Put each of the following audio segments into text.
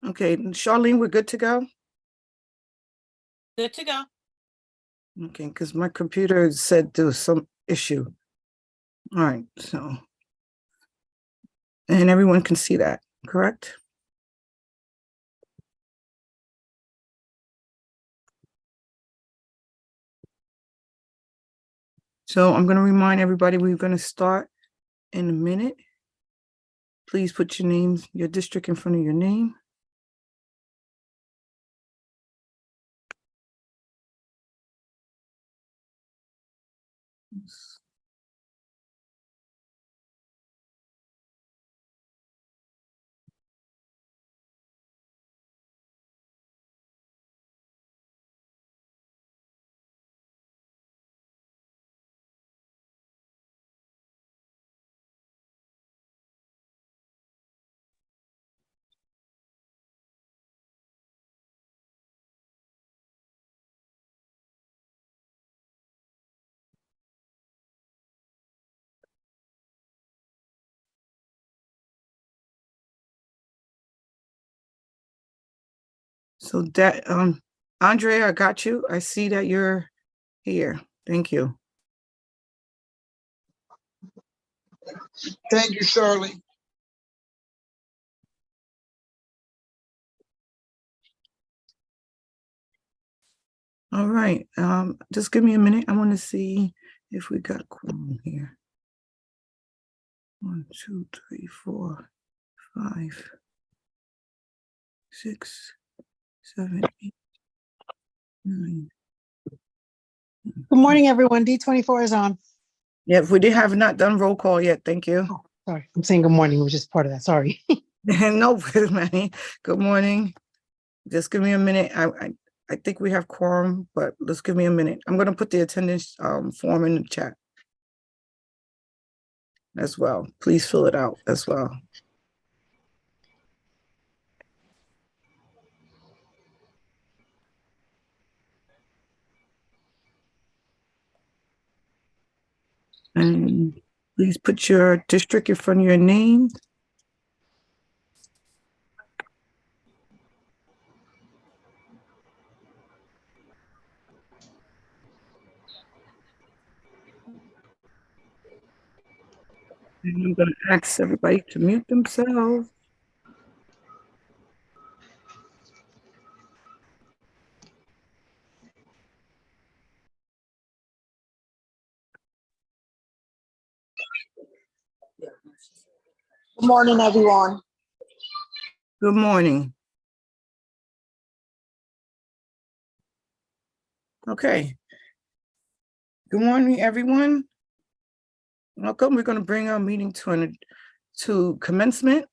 Okay, Charlene, we're good to go? Good to go. Okay, because my computer said there was some issue. All right, so. And everyone can see that, correct? So I'm going to remind everybody we're going to start in a minute. Please put your names, your district in front of your name. So that, Andrea, I got you. I see that you're here. Thank you. Thank you, Shirley. All right, just give me a minute. I want to see if we got quorum here. 1, 2, 3, 4, 5, 6, 7, 8, 9. Good morning, everyone. D24 is on. Yeah, we have not done roll call yet. Thank you. Oh, sorry. I'm saying good morning. It was just part of that. Sorry. No, Manny. Good morning. Just give me a minute. I think we have quorum, but let's give me a minute. I'm going to put the attendance form in the chat as well. Please fill it out as well. And please put your district in front of your name. And I'm going to ask everybody to mute themselves. Good morning, everyone. Good morning. Okay. Good morning, everyone. Welcome. We're going to bring our meeting to commencement.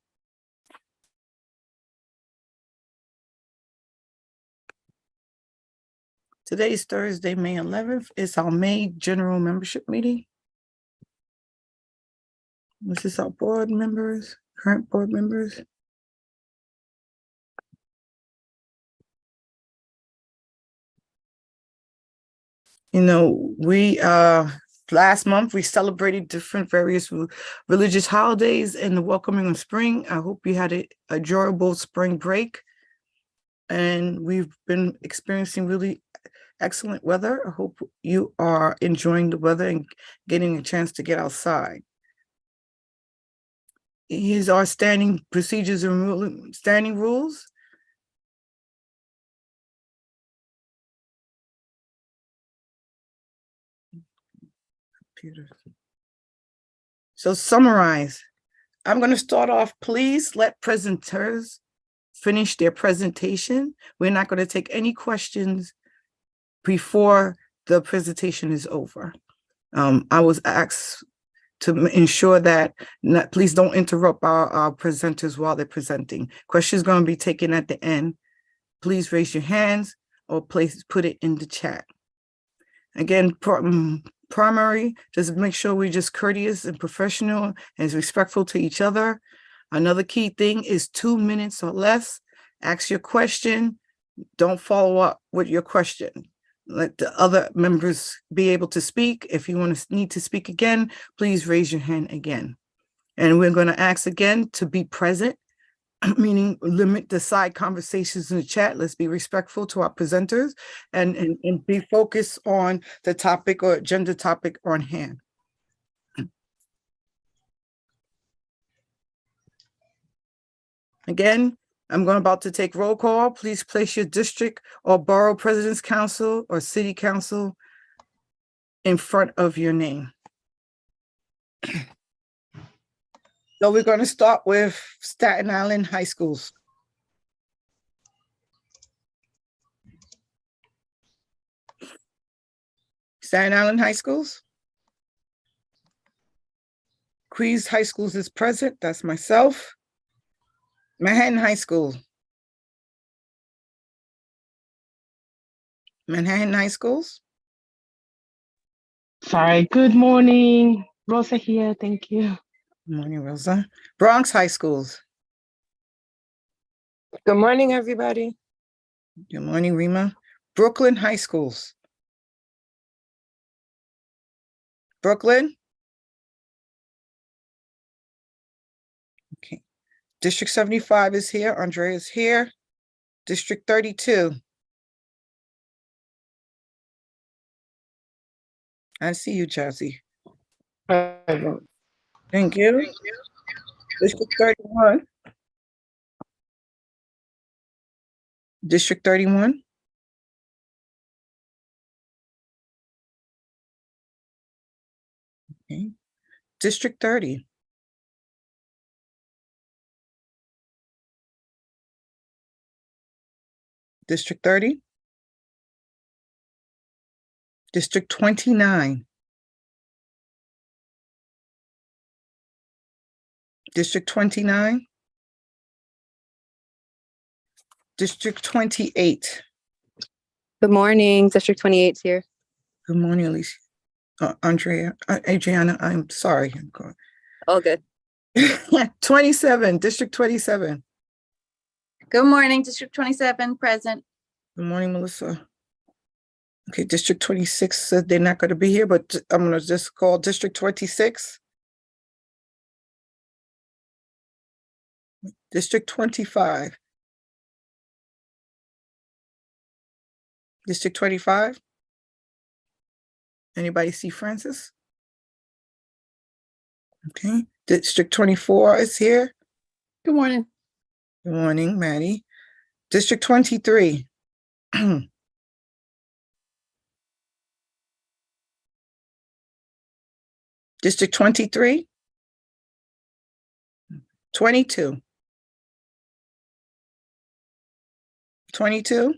Today is Thursday, May 11th. It's our May general membership meeting. This is our board members, current board members. You know, we last month we celebrated different various religious holidays and the welcoming of spring. I hope you had an enjoyable spring break. And we've been experiencing really excellent weather. I hope you are enjoying the weather and getting a chance to get outside. Here's our standing procedures and standing rules. So summarize. I'm going to start off. Please let presenters finish their presentation. We're not going to take any questions before the presentation is over. I was asked to ensure that please don't interrupt our presenters while they're presenting. Questions going to be taken at the end. Please raise your hands or please put it in the chat. Again, primary, just make sure we're just courteous and professional and respectful to each other. Another key thing is 2 minutes or less. Ask your question. Don't follow up with your question. Let the other members be able to speak. If you need to speak again, please raise your hand again. And we're going to ask again to be present meaning limit the side conversations in the chat. Let's be respectful to our presenters and be focused on the topic or agenda topic on hand. Again, I'm about to take roll call. Please place your district or borough president's council or city council in front of your name. So we're going to start with Staten Island High Schools. Staten Island High Schools. Queens High Schools is present. That's myself. Manhattan High School. Manhattan High Schools. Sorry, good morning. Rosa here, thank you. Good morning, Rosa. Bronx High Schools. Good morning, everybody. Good morning, Rima. Brooklyn High Schools. Brooklyn. Okay. District 75 is here. Andrea is here. District 32. I see you, Chelsea. Thank you. District 31. District 31. Okay. District 30. District 30. District 29. District 29. District 28. Good morning, District 28 's here. Good morning, Alicia. Andrea, Adriana, I'm sorry. I'm going. All good. 27, District 27. Good morning, District 27, present. Good morning, Melissa. Okay, District 26 said they're not going to be here, but I'm going to just call District 26. District 25. District 25. Anybody see Francis? Okay, District 24 is here. Good morning. Good morning, Maddie. District 23. District 23. 22. 22.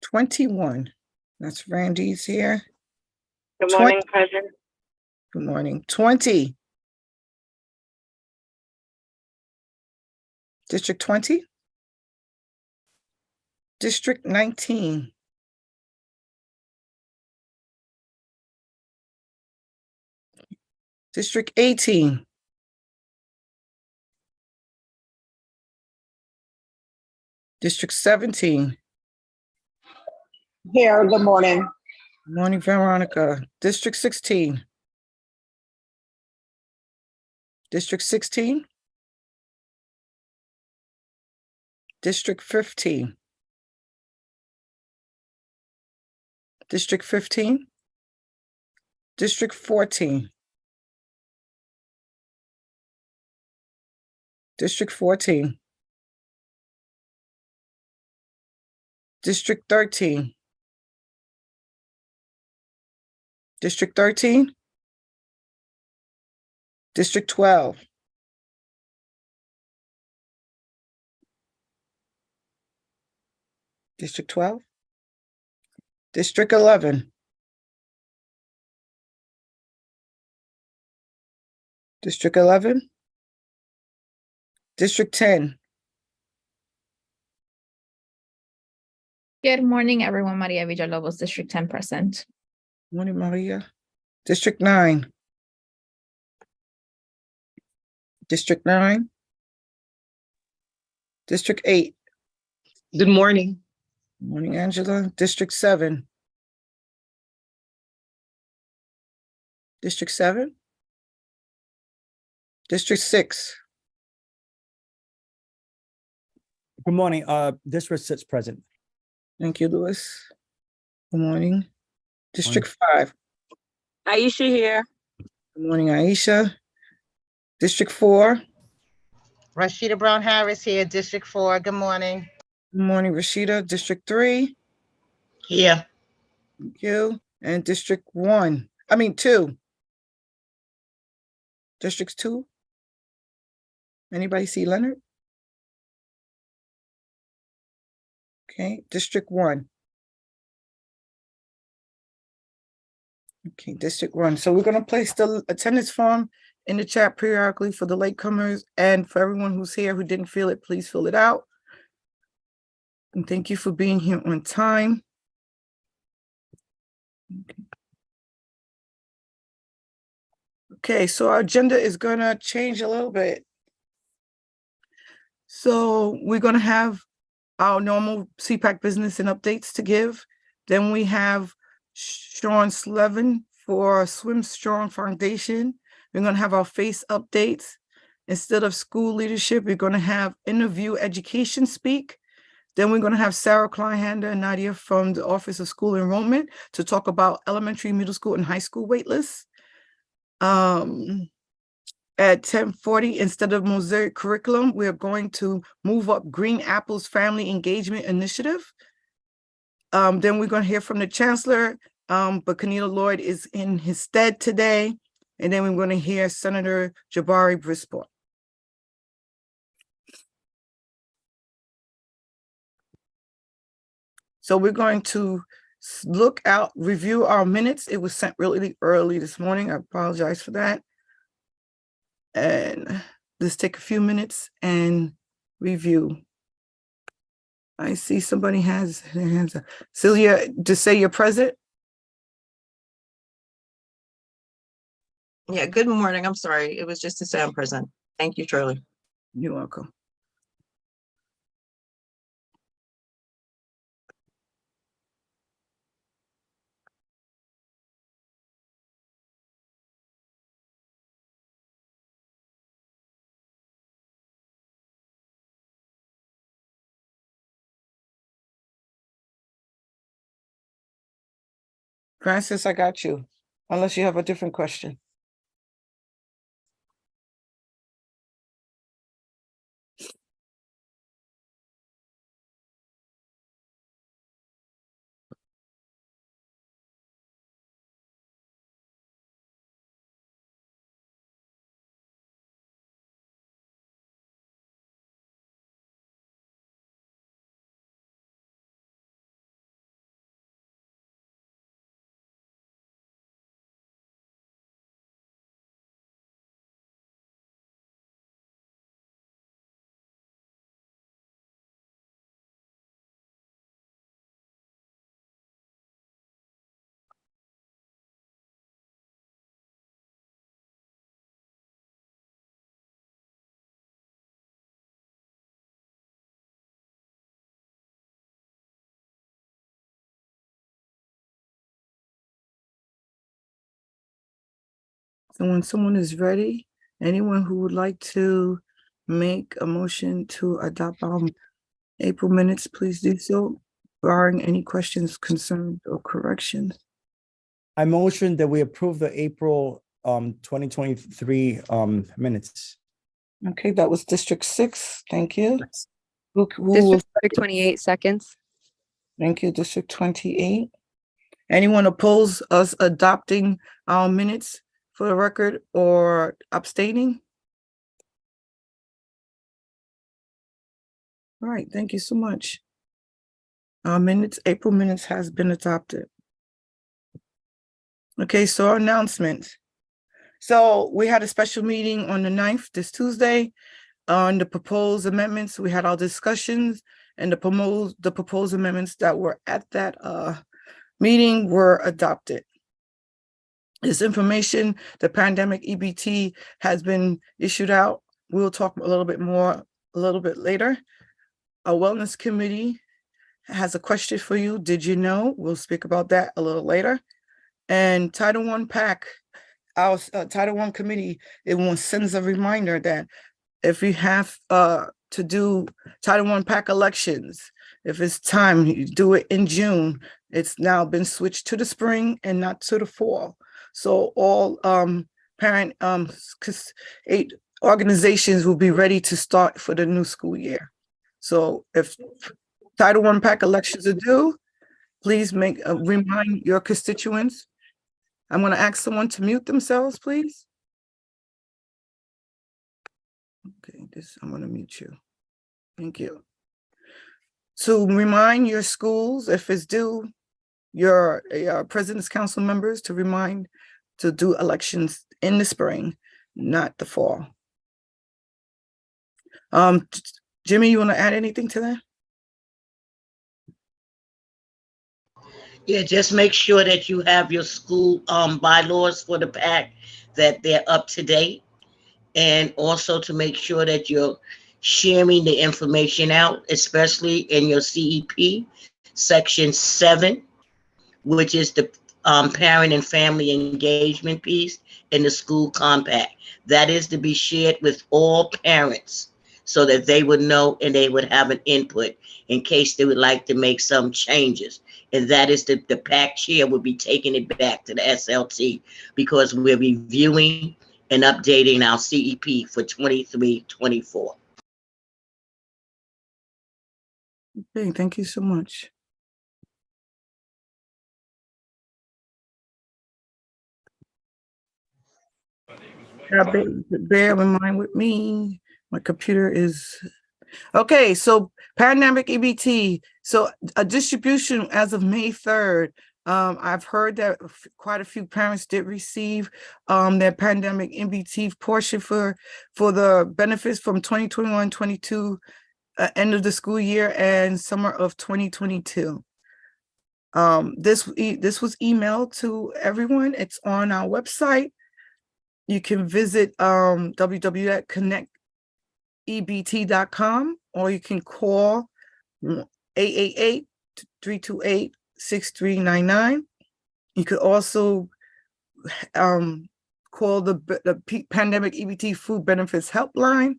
21. That's Randy's here. Good 20. morning, President. Good morning. 20. District 20. District 19. District 18. District 17. Here, good morning. Good morning, Veronica. District 16. District 16. District 15. District 15. District 14. District 14. District 13. District 13. District 12. District 12. District 11. District 11. District 10. Good morning, everyone. Maria Villalobos, District 10 present. Morning, Maria. District 9. District 9. District 8. Good morning. Morning, Angela. District 7. District 7. District 6. Good morning. District 6 present. Thank you, Louis. Good morning. District 5. Aisha here. Good morning, Aisha. District 4. Rashida Brown Harris here, District 4. Good morning. Good morning, Rashida. District 3. Here. Thank you. And District 2. Districts 2. Anybody see Leonard? Okay, District 1. Okay, District 1. So we're going to place the attendance form in the chat periodically for the latecomers, and for everyone who's here who didn't fill it, please fill it out. And thank you for being here on time. Okay, so our agenda is going to change a little bit. So we're going to have our normal CPAC business and updates to give. Then we have Sean Slevin for Swim Strong Foundation. We're going to have our face updates. Instead of school leadership, we're going to have interview education speak. Then we're going to have Sarah Kleinhander and Nadia from the Office of School Enrollment to talk about elementary, middle school, and high school waitlists. At 10:40, instead of Mosaic curriculum, we are going to move up Green Apple's Family Engagement Initiative. Then we're going to hear from the Chancellor, but Kenita Lloyd is in his stead today. And then we're going to hear Senator Jabari Brisport. So we're going to review our minutes. It was sent really early this morning. I apologize for that. And let's take a few minutes and review. I see somebody has their hands up. Celia, just say you're present. Yeah, good morning. I'm sorry. It was just to say I'm present. Thank you, Charlie. You're welcome. Francis, I got you, unless you have a different question. So when someone is ready, anyone who would like to make a motion to adopt our April minutes, please do so, barring any questions, concerns, or corrections. I motion that we approve the April 2023 minutes. Okay, that was District 6. Thank you. District 28 seconds. Thank you, District 28. Anyone oppose us adopting our minutes for the record or abstaining? All right, thank you so much. Our April minutes has been adopted. Okay, so our announcements. So we had a special meeting on the 9th, this Tuesday, on the proposed amendments. We had our discussions, and the proposed amendments that were at that meeting were adopted. This information, the pandemic EBT, has been issued out. We'll talk a little bit more a little bit later. Our wellness committee has a question for you. Did you know? We'll speak about that a little later. And Title I PAC, our Title I committee, it sends a reminder that if you have to do Title I PAC elections. If it's time, you do it in June. It's now been switched to the spring and not to the fall. So all parent organizations will be ready to start for the new school year. So if Title I PAC elections are due, please remind your constituents. I'm going to ask someone to mute themselves, please. Okay, I'm going to mute you. Thank you. To remind your schools, if it's due, your President's Council members to remind to do elections in the spring, not the fall. Jimmy, you want to add anything to that? Yeah, just make sure that you have your school bylaws for the PAC, that they're up to date. And also to make sure that you're sharing the information out, especially in your CEP, section 7, which is the parent and family engagement piece in the school compact. That is to be shared with all parents so that they would know and they would have an input in case they would like to make some changes. And that is the PAC chair will be taking it back to the SLT because we're reviewing and updating our CEP for 23-24. Okay, thank you so much. Bear in mind with me, my computer is okay. So pandemic EBT, so a distribution as of May 3rd. I've heard that quite a few parents did receive their pandemic EBT portion for the benefits from 2021-22 end of the school year and summer of 2022. This was emailed to everyone. It's on our website. You can visit www.connectebt.com, or you can call 888-328-6399. You could also call the Pandemic EBT Food Benefits Helpline,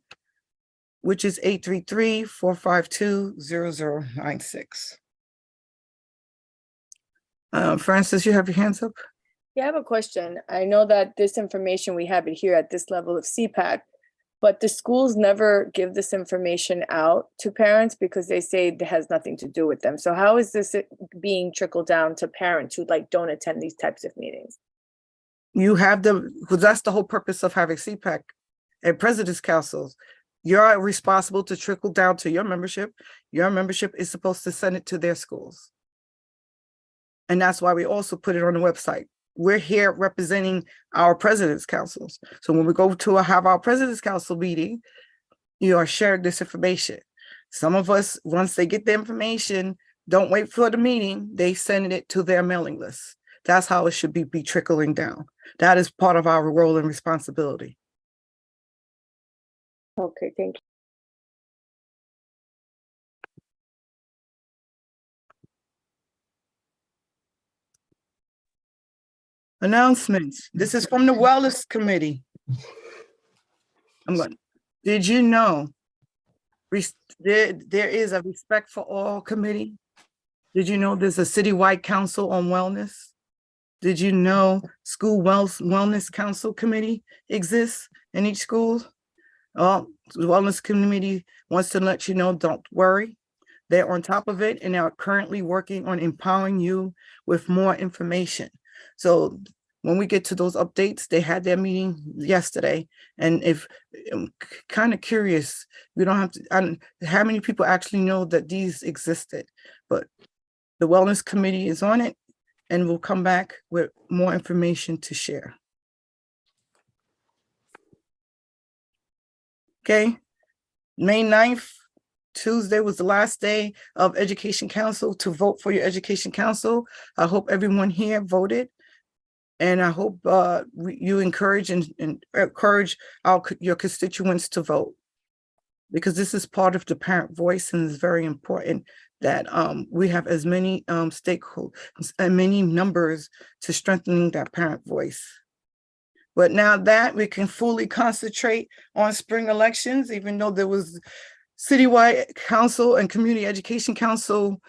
which is 833-452-0096. Francis, you have your hands up? Yeah, I have a question. I know that this information, we have it here at this level of CPAC, but the schools never give this information out to parents because they say it has nothing to do with them. So how is this being trickled down to parents who don't attend these types of meetings? You have because that's the whole purpose of having CPAC and President's Councils. You're responsible to trickle down to your membership. Your membership is supposed to send it to their schools. And that's why we also put it on the website. We're here representing our President's Councils. So when we go to have our President's Council meeting, you are sharing this information. Some of us, once they get the information, don't wait for the meeting, they send it to their mailing list. That's how it should be trickling down. That is part of our role and responsibility. Okay, thank you. Announcements. This is from the Wellness Committee. Did you know there is a Respect for All committee? Did you know there's a citywide council on wellness? Did you know school wellness council committee exists in each school? The Wellness Committee wants to let you know, don't worry. They're on top of it and they are currently working on empowering you with more information. So when we get to those updates, they had their meeting yesterday. And if I'm kind of curious, we don't have to, how many people actually know that these existed, but the Wellness Committee is on it and we'll come back with more information to share. Okay, May 9th, Tuesday was the last day of Education Council to vote for your Education Council. I hope everyone here voted. And I hope you encourage and encourage your constituents to vote, because this is part of the parent voice and it's very important that we have as many stakeholders and many numbers to strengthening that parent voice. But now that we can fully concentrate on spring elections, even though there was citywide council and community education council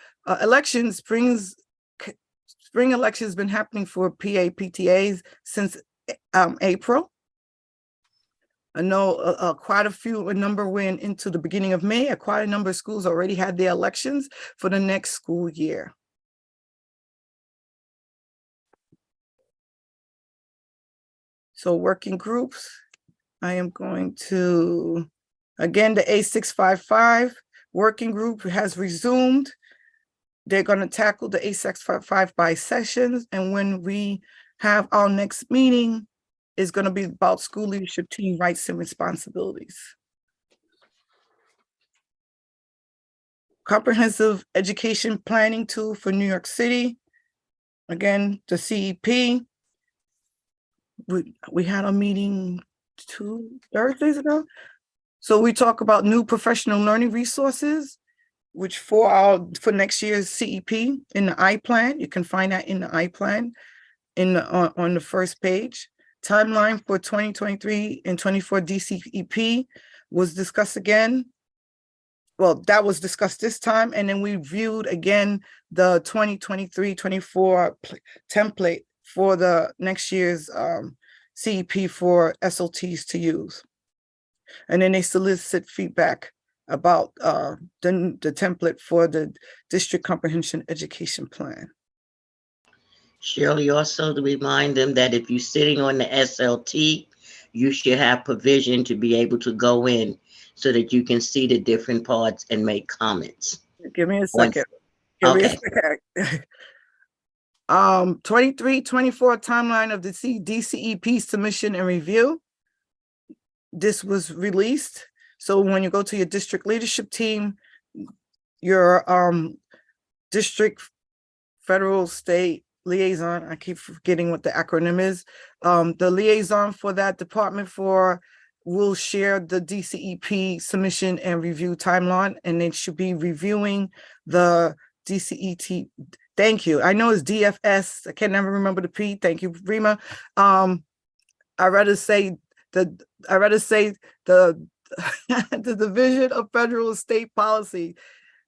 elections. Spring elections been happening for PTAs since April. I know quite a number went into the beginning of May. Quite a number of schools already had their elections for the next school year. So working groups, I am going to, again, the A655 working group has resumed. They're going to tackle the A655 by sessions. And when we have our next meeting, is going to be about school leadership team rights and responsibilities. Comprehensive education planning tool for New York City. Again, the CEP. We had a meeting 2 Thursdays ago. So we talk about new professional learning resources, which for next year's CEP in the I-Plan. You can find that in the I-Plan on the first page. Timeline for 2023 and 24 DCEP was discussed again. Well, that was discussed this time. And then we viewed again the 2023-24 template for the next year's CEP for SLTs to use. And then they solicit feedback about the template for the district comprehension education plan. Shirley, also to remind them that if you're sitting on the SLT, you should have provision to be able to go in so that you can see the different parts and make comments. Give me a second. Okay. 23-24 timeline of the DCEP submission and review. This was released. So when you go to your district leadership team, your district, federal, state liaison, I keep forgetting what the acronym is. The liaison for that department will share the DCEP submission and review timeline, and they should be reviewing the DCET. Thank you. I know it's DFS. I can never remember the P. Thank you, Rima. I'd rather say the the Division of Federal State Policy.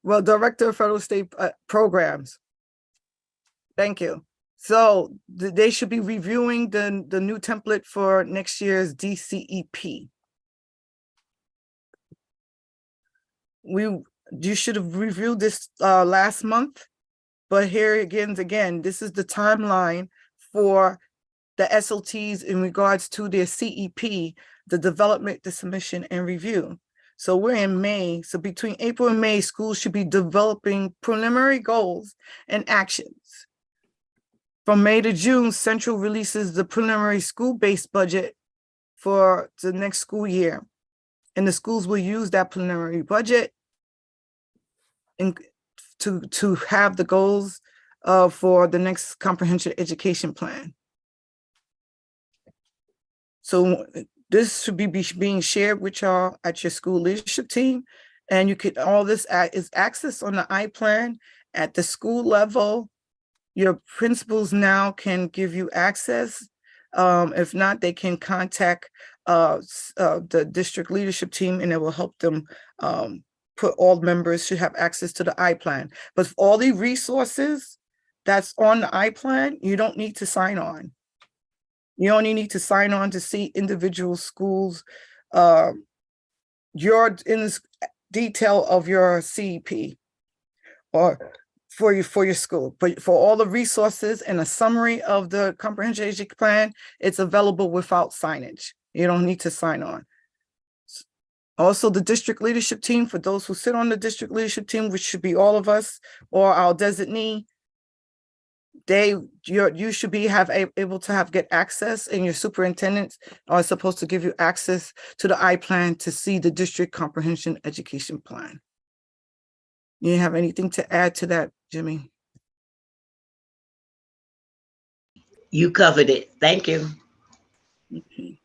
Well, Director of Federal State Programs. Thank you. So they should be reviewing the new template for next year's DCEP. You should have reviewed this last month, but here again, this is the timeline for the SLTs in regards to their CEP, the development, the submission, and review. So we're in May. So between April and May, schools should be developing preliminary goals and actions. From May to June, Central releases the preliminary school-based budget for the next school year. And the schools will use that preliminary budget to have the goals for the next comprehensive education plan. So this should be being shared with y'all at your school leadership team. And you could, all this is access on the I-Plan at the school level. Your principals now can give you access. If not, they can contact the district leadership team, and it will help them put all members should have access to the I-Plan. But for all the resources that's on the I-Plan, you don't need to sign on. You only need to sign on to see individual schools, your in this detail of your CEP or for your school. But for all the resources and a summary of the comprehensive education plan, it's available without signage. You don't need to sign on. Also, the district leadership team, for those who sit on the district leadership team, which should be all of us or our designee, you should be able to get access, and your superintendents are supposed to give you access to the I-Plan to see the district comprehension education plan. You have anything to add to that, Jimmy? You covered it. Thank you. Okay.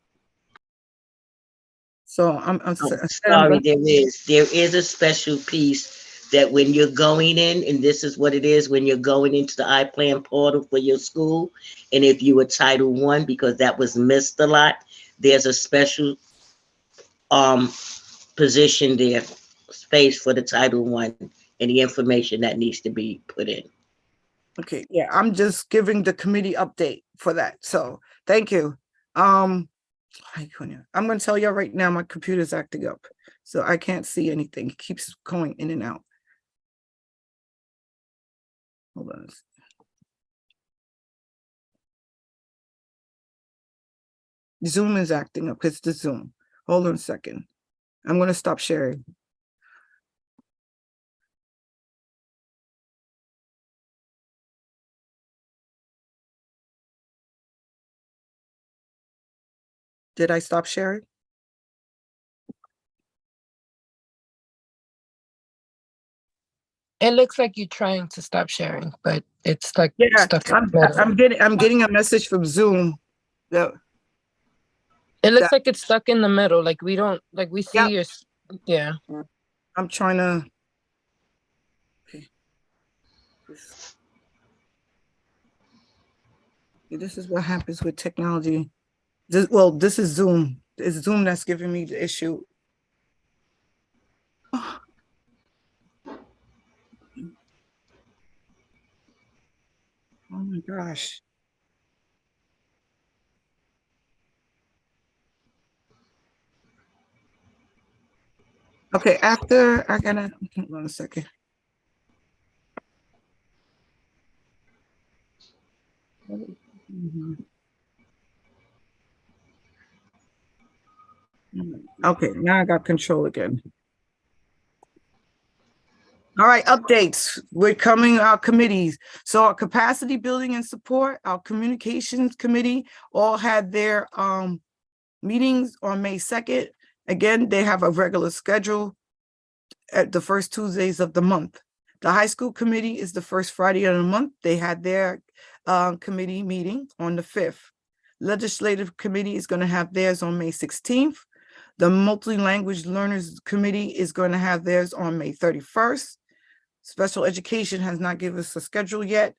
So I'm sorry, there is a special piece that when you're going in, and this is what it is, when you're going into the I-Plan portal for your school, and if you were Title I, because that was missed a lot, there's a special position there space for the Title I and the information that needs to be put in. Okay, yeah, I'm just giving the committee update for that. So thank you. I'm gonna tell y'all right now, my computer's acting up. So I can't see anything. It keeps going in and out. Hold on. Zoom is acting up. It's the Zoom. Hold on a second. I'm gonna stop sharing. Did I stop sharing? It looks like you're trying to stop sharing, but it's like Yeah, stuck in the middle. I'm getting a message from Zoom. That, It looks like it's stuck in the middle. Like we don't, like we see Yep. your, yeah. I'm trying to. Okay. This is what happens with technology. This is Zoom. It's Zoom that's giving me the issue. Oh. Oh my gosh. Okay, after I gotta, hold on a second. Okay, now I got control again. All right, updates. We're coming our committees. So our capacity building and support, our communications committee all had their meetings on May 2nd. Again, they have a regular schedule at the first Tuesdays of the month. The high school committee is the first Friday of the month. They had their committee meeting on the 5th. Legislative committee is going to have theirs on May 16th. The multi-language learners committee is going to have theirs on May 31st. Special education has not given us a schedule yet,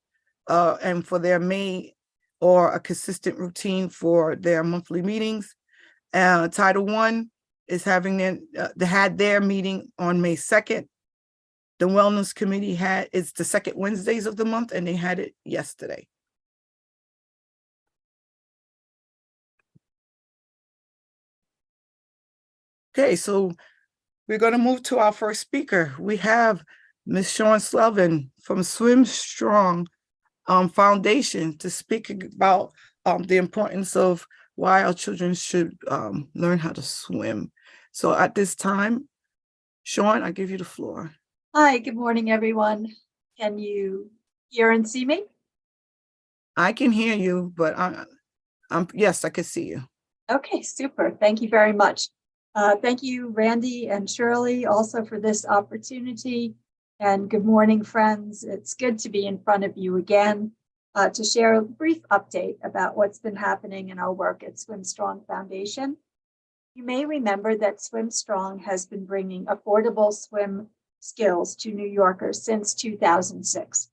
and for their May or a consistent routine for their monthly meetings. Title I is having they had their meeting on May 2nd. The Wellness Committee it's the second Wednesdays of the month, and they had it yesterday. Okay, so we're going to move to our first speaker. We have Ms. Sean Slevin from Swim Strong Foundation to speak about the importance of why our children should learn how to swim. So at this time, Sean, I give you the floor. Hi, good morning, everyone. Can you hear and see me? I can hear you, but yes, I can see you. Okay, super. Thank you very much. Thank you, Randy and Shirley, also for this opportunity. And good morning, friends. It's good to be in front of you again to share a brief update about what's been happening in our work at Swim Strong Foundation. You may remember that Swim Strong has been bringing affordable swim skills to New Yorkers since 2006.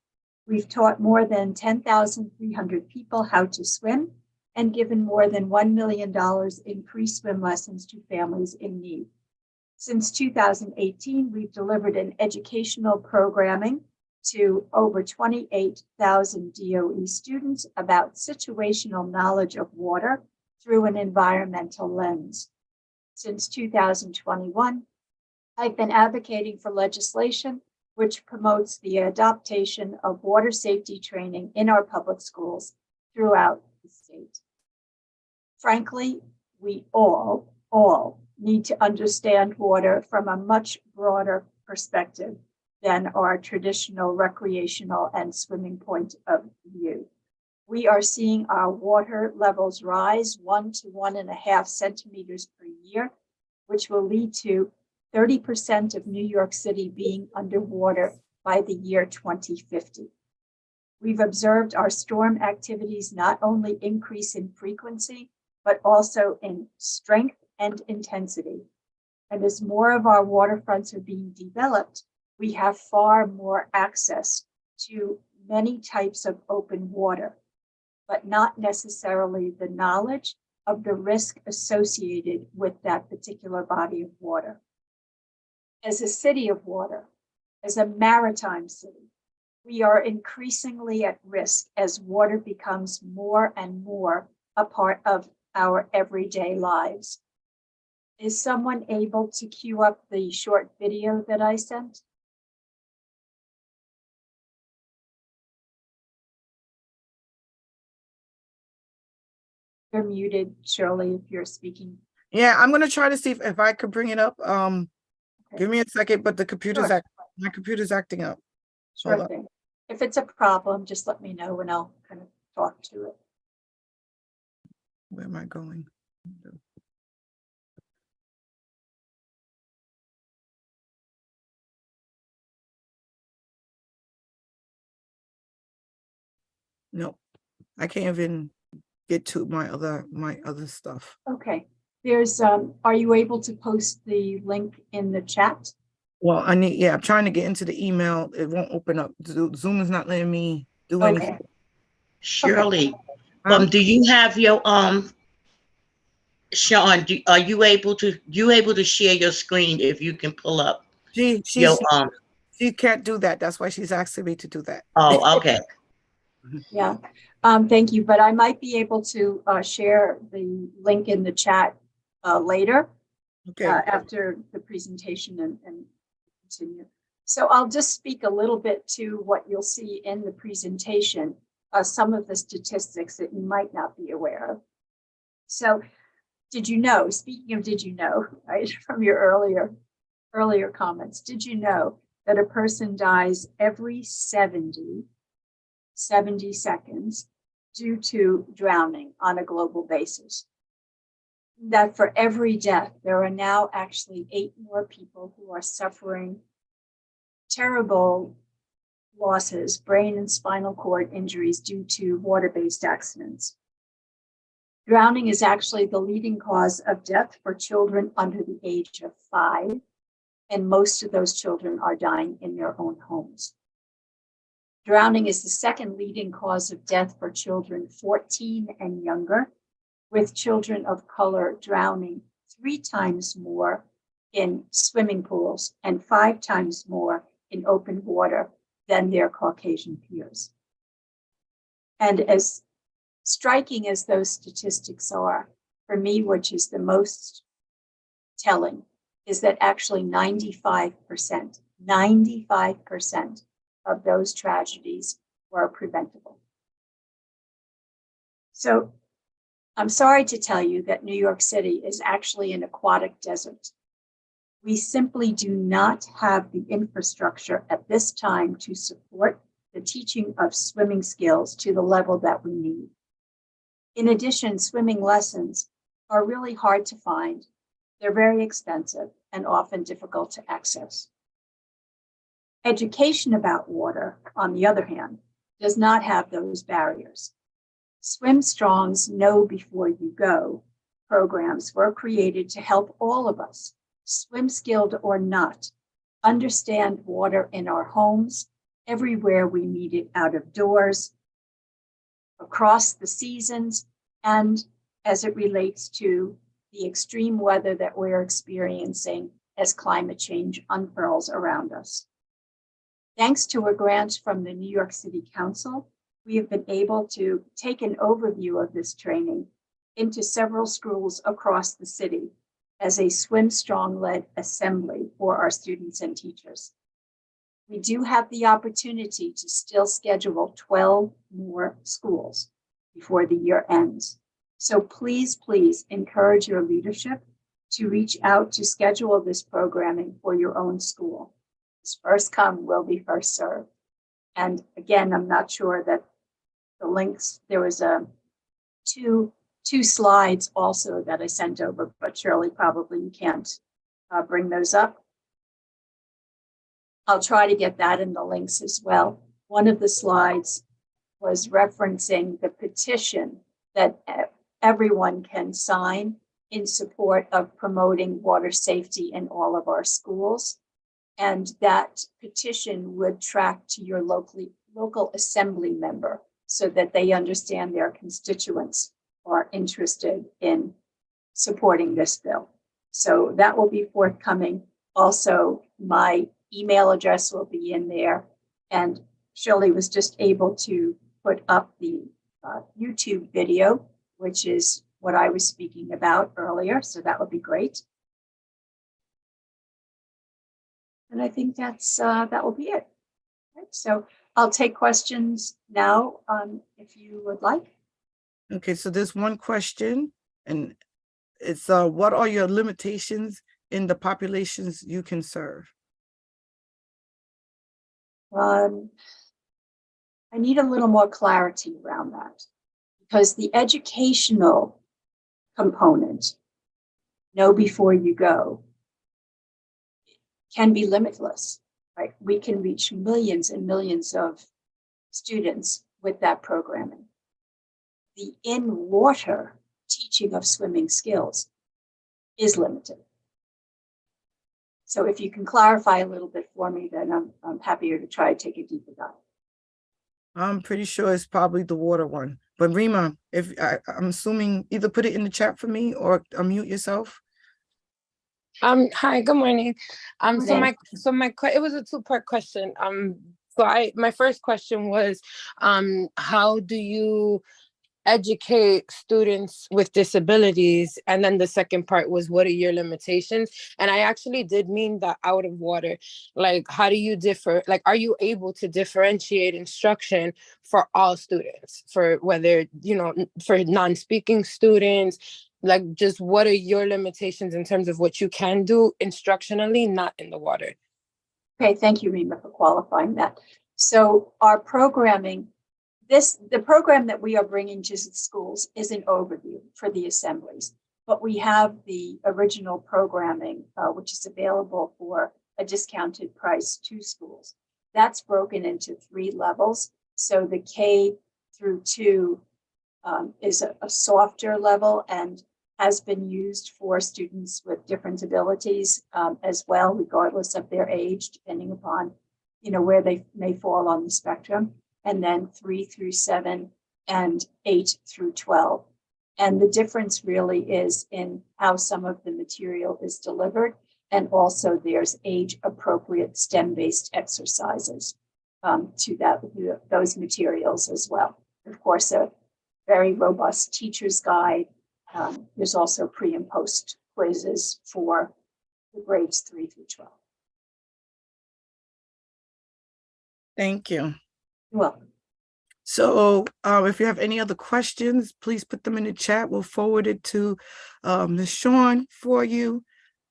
We've taught more than 10,300 people how to swim and given more than $1 million in free swim lessons to families in need. Since 2018, we've delivered an educational programming to over 28,000 DOE students about situational knowledge of water through an environmental lens. Since 2021, I've been advocating for legislation which promotes the adoption of water safety training in our public schools throughout the state. Frankly, we all need to understand water from a much broader perspective than our traditional recreational and swimming point of view. We are seeing our water levels rise 1 to 1.5 centimeters per year, which will lead to 30% of New York City being underwater by the year 2050. We've observed our storm activities not only increase in frequency, but also in strength and intensity. And as more of our waterfronts are being developed, we have far more access to many types of open water, but not necessarily the knowledge of the risk associated with that particular body of water. As a city of water, as a maritime city, we are increasingly at risk as water becomes more and more a part of our everyday lives. Is someone able to cue up the short video that I sent? You're muted, Shirley, if you're speaking. Yeah, I'm gonna try to see if I could bring it up. Give me a second, but the computer's Sure. my computer's acting up. Sure Hold on. thing. If it's a problem, just let me know and I'll kind of talk to it. Where am I going? No, I can't even get to my other stuff. Okay, there's, are you able to post the link in the chat? Well, I'm trying to get into the email. It won't open up. Zoom is not letting me do Okay. anything. Shirley, do you have your, Sean, are you able to share your screen if you can pull up She your, can't do that. That's why she's asking me to do that. oh, okay. Yeah, thank you, but I might be able to share the link in the chat later. Okay. After the presentation and continue. So I'll just speak a little bit to what you'll see in the presentation, some of the statistics that you might not be aware of. So did you know, speaking of did you know, right, from your earlier comments, did you know that a person dies every 70 seconds due to drowning on a global basis? That for every death, there are now actually 8 more people who are suffering terrible losses, brain and spinal cord injuries due to water-based accidents. Drowning is actually the leading cause of death for children under the age of 5, and most of those children are dying in their own homes. Drowning is the second leading cause of death for children 14 and younger, with children of color drowning 3 times more in swimming pools and 5 times more in open water than their Caucasian peers. And as striking as those statistics are, for me, which is the most telling, is that actually 95% of those tragedies were preventable. So I'm sorry to tell you that New York City is actually an aquatic desert. We simply do not have the infrastructure at this time to support the teaching of swimming skills to the level that we need. In addition, swimming lessons are really hard to find. They're very expensive and often difficult to access. Education about water, on the other hand, does not have those barriers. Swim Strong's Know Before You Go programs were created to help all of us, swim skilled or not, understand water in our homes, everywhere we meet it out of doors, across the seasons, and as it relates to the extreme weather that we're experiencing as climate change unfurls around us. Thanks to a grant from the New York City Council, we have been able to take an overview of this training into several schools across the city as a Swim Strong-led assembly for our students and teachers. We do have the opportunity to still schedule 12 more schools before the year ends. So please, please encourage your leadership to reach out to schedule this programming for your own school. It's first come will be first served. And again, I'm not sure that the links, there was two slides also that I sent over, but Shirley, probably you can't bring those up. I'll try to get that in the links as well. One of the slides was referencing the petition that everyone can sign in support of promoting water safety in all of our schools. And that petition would track to your local assembly member so that they understand their constituents are interested in supporting this bill. So that will be forthcoming. Also, my email address will be in there. And Shirley was just able to put up the YouTube video, which is what I was speaking about earlier. So that would be great. And I think that will be it. Right, so I'll take questions now, if you would like. Okay, so there's one question, and it's what are your limitations in the populations you can serve? I need a little more clarity around that, because the educational component, know before you go, can be limitless, right? We can reach millions and millions of students with that programming. The in-water teaching of swimming skills is limited. So if you can clarify a little bit for me, then I'm happier to try to take a deeper dive. I'm pretty sure it's probably the water one. But Rima, if I'm assuming either put it in the chat for me or unmute yourself. Hi, good morning. Morning. It was a two-part question. My first question was, how do you educate students with disabilities? And then the second part was, what are your limitations? And I actually did mean that out of water. Like, how do you differ? Like, are you able to differentiate instruction for all students, for whether, for non-speaking students? Like, just what are your limitations in terms of what you can do instructionally, not in the water? Okay, thank you, Rima, for qualifying that. So our programming, the program that we are bringing to schools is an overview for the assemblies, but we have the original programming, which is available for a discounted price to schools. That's broken into 3 levels. So the K through 2 is a softer level and has been used for students with different abilities as well, regardless of their age, depending upon, where they may fall on the spectrum. And then 3 through 7 and 8 through 12. And the difference really is in how some of the material is delivered. And also there's age appropriate STEM-based exercises to those materials as well. Of course, a very robust teacher's guide. There's also pre and post quizzes for the grades 3 through 12. Thank you. You're welcome. So if you have any other questions, please put them in the chat. We'll forward it to Ms. Shawn for you.